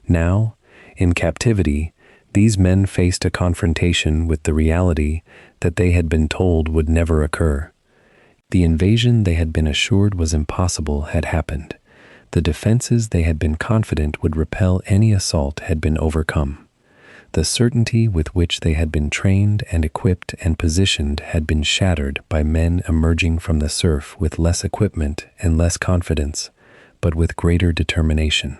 Now, in captivity, these men faced a confrontation with the reality that they had been told would never occur. The invasion they had been assured was impossible had happened. The defenses they had been confident would repel any assault had been overcome. The certainty with which they had been trained and equipped and positioned had been shattered by men emerging from the surf with less equipment and less confidence, but with greater determination.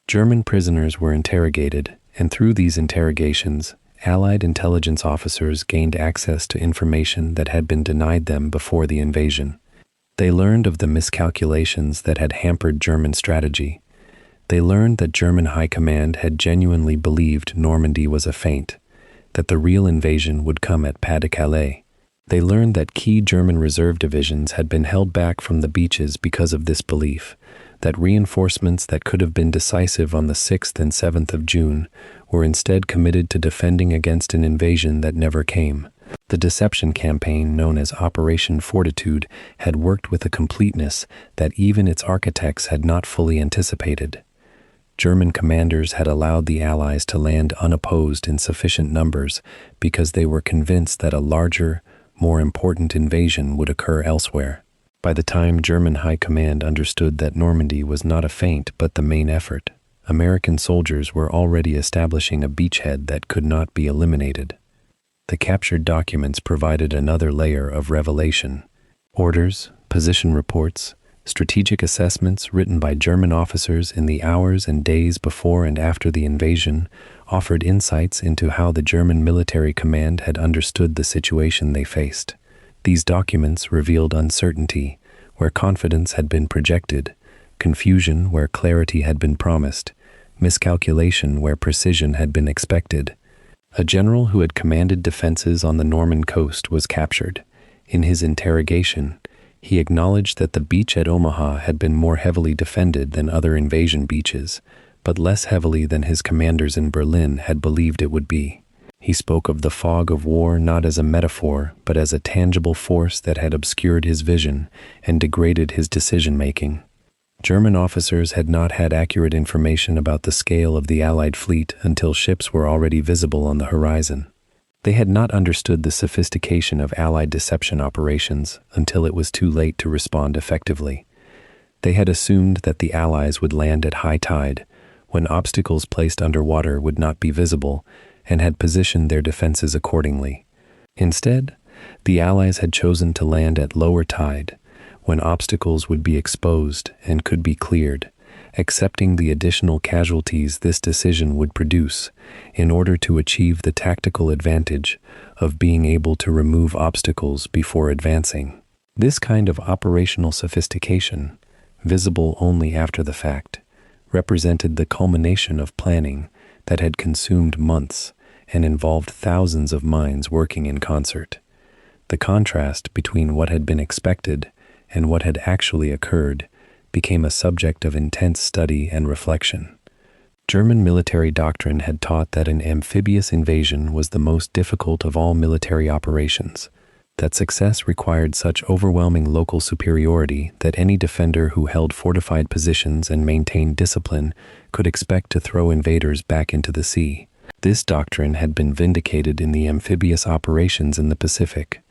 German prisoners were interrogated, and through these interrogations, Allied intelligence officers gained access to information that had been denied them before the invasion. They learned of the miscalculations that had hampered German strategy. They learned that German high command had genuinely believed Normandy was a feint, that the real invasion would come at Pas-de-Calais. They learned that key German reserve divisions had been held back from the beaches because of this belief, that reinforcements that could have been decisive on the 6th and 7th of June were instead committed to defending against an invasion that never came. The deception campaign known as Operation Fortitude had worked with a completeness that even its architects had not fully anticipated. German commanders had allowed the Allies to land unopposed in sufficient numbers because they were convinced that a larger, more important invasion would occur elsewhere. By the time German high command understood that Normandy was not a feint but the main effort, American soldiers were already establishing a beachhead that could not be eliminated. The captured documents provided another layer of revelation. Orders, position reports, strategic assessments written by German officers in the hours and days before and after the invasion offered insights into how the German military command had understood the situation they faced. These documents revealed uncertainty where confidence had been projected, confusion where clarity had been promised, miscalculation where precision had been expected. A general who had commanded defenses on the Norman coast was captured. In his interrogation, he acknowledged that the beach at Omaha had been more heavily defended than other invasion beaches, but less heavily than his commanders in Berlin had believed it would be. He spoke of the fog of war not as a metaphor, but as a tangible force that had obscured his vision and degraded his decision-making. German officers had not had accurate information about the scale of the Allied fleet until ships were already visible on the horizon. They had not understood the sophistication of Allied deception operations until it was too late to respond effectively. They had assumed that the Allies would land at high tide, when obstacles placed underwater would not be visible, and had positioned their defenses accordingly. Instead, the Allies had chosen to land at lower tide, when obstacles would be exposed and could be cleared, accepting the additional casualties this decision would produce in order to achieve the tactical advantage of being able to remove obstacles before advancing. This kind of operational sophistication, visible only after the fact, represented the culmination of planning that had consumed months and involved thousands of minds working in concert. The contrast between what had been expected and what had actually occurred became a subject of intense study and reflection. German military doctrine had taught that an amphibious invasion was the most difficult of all military operations, that success required such overwhelming local superiority that any defender who held fortified positions and maintained discipline could expect to throw invaders back into the sea. This doctrine had been vindicated in the amphibious operations in the Pacific,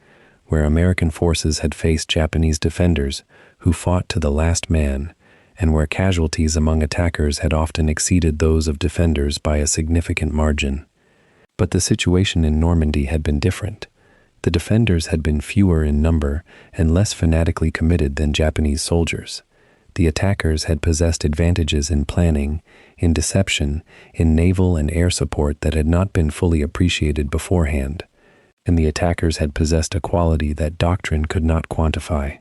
where American forces had faced Japanese defenders who fought to the last man, and where casualties among attackers had often exceeded those of defenders by a significant margin. But the situation in Normandy had been different. The defenders had been fewer in number and less fanatically committed than Japanese soldiers. The attackers had possessed advantages in planning, in deception, in naval and air support that had not been fully appreciated beforehand, and the attackers had possessed a quality that doctrine could not quantify.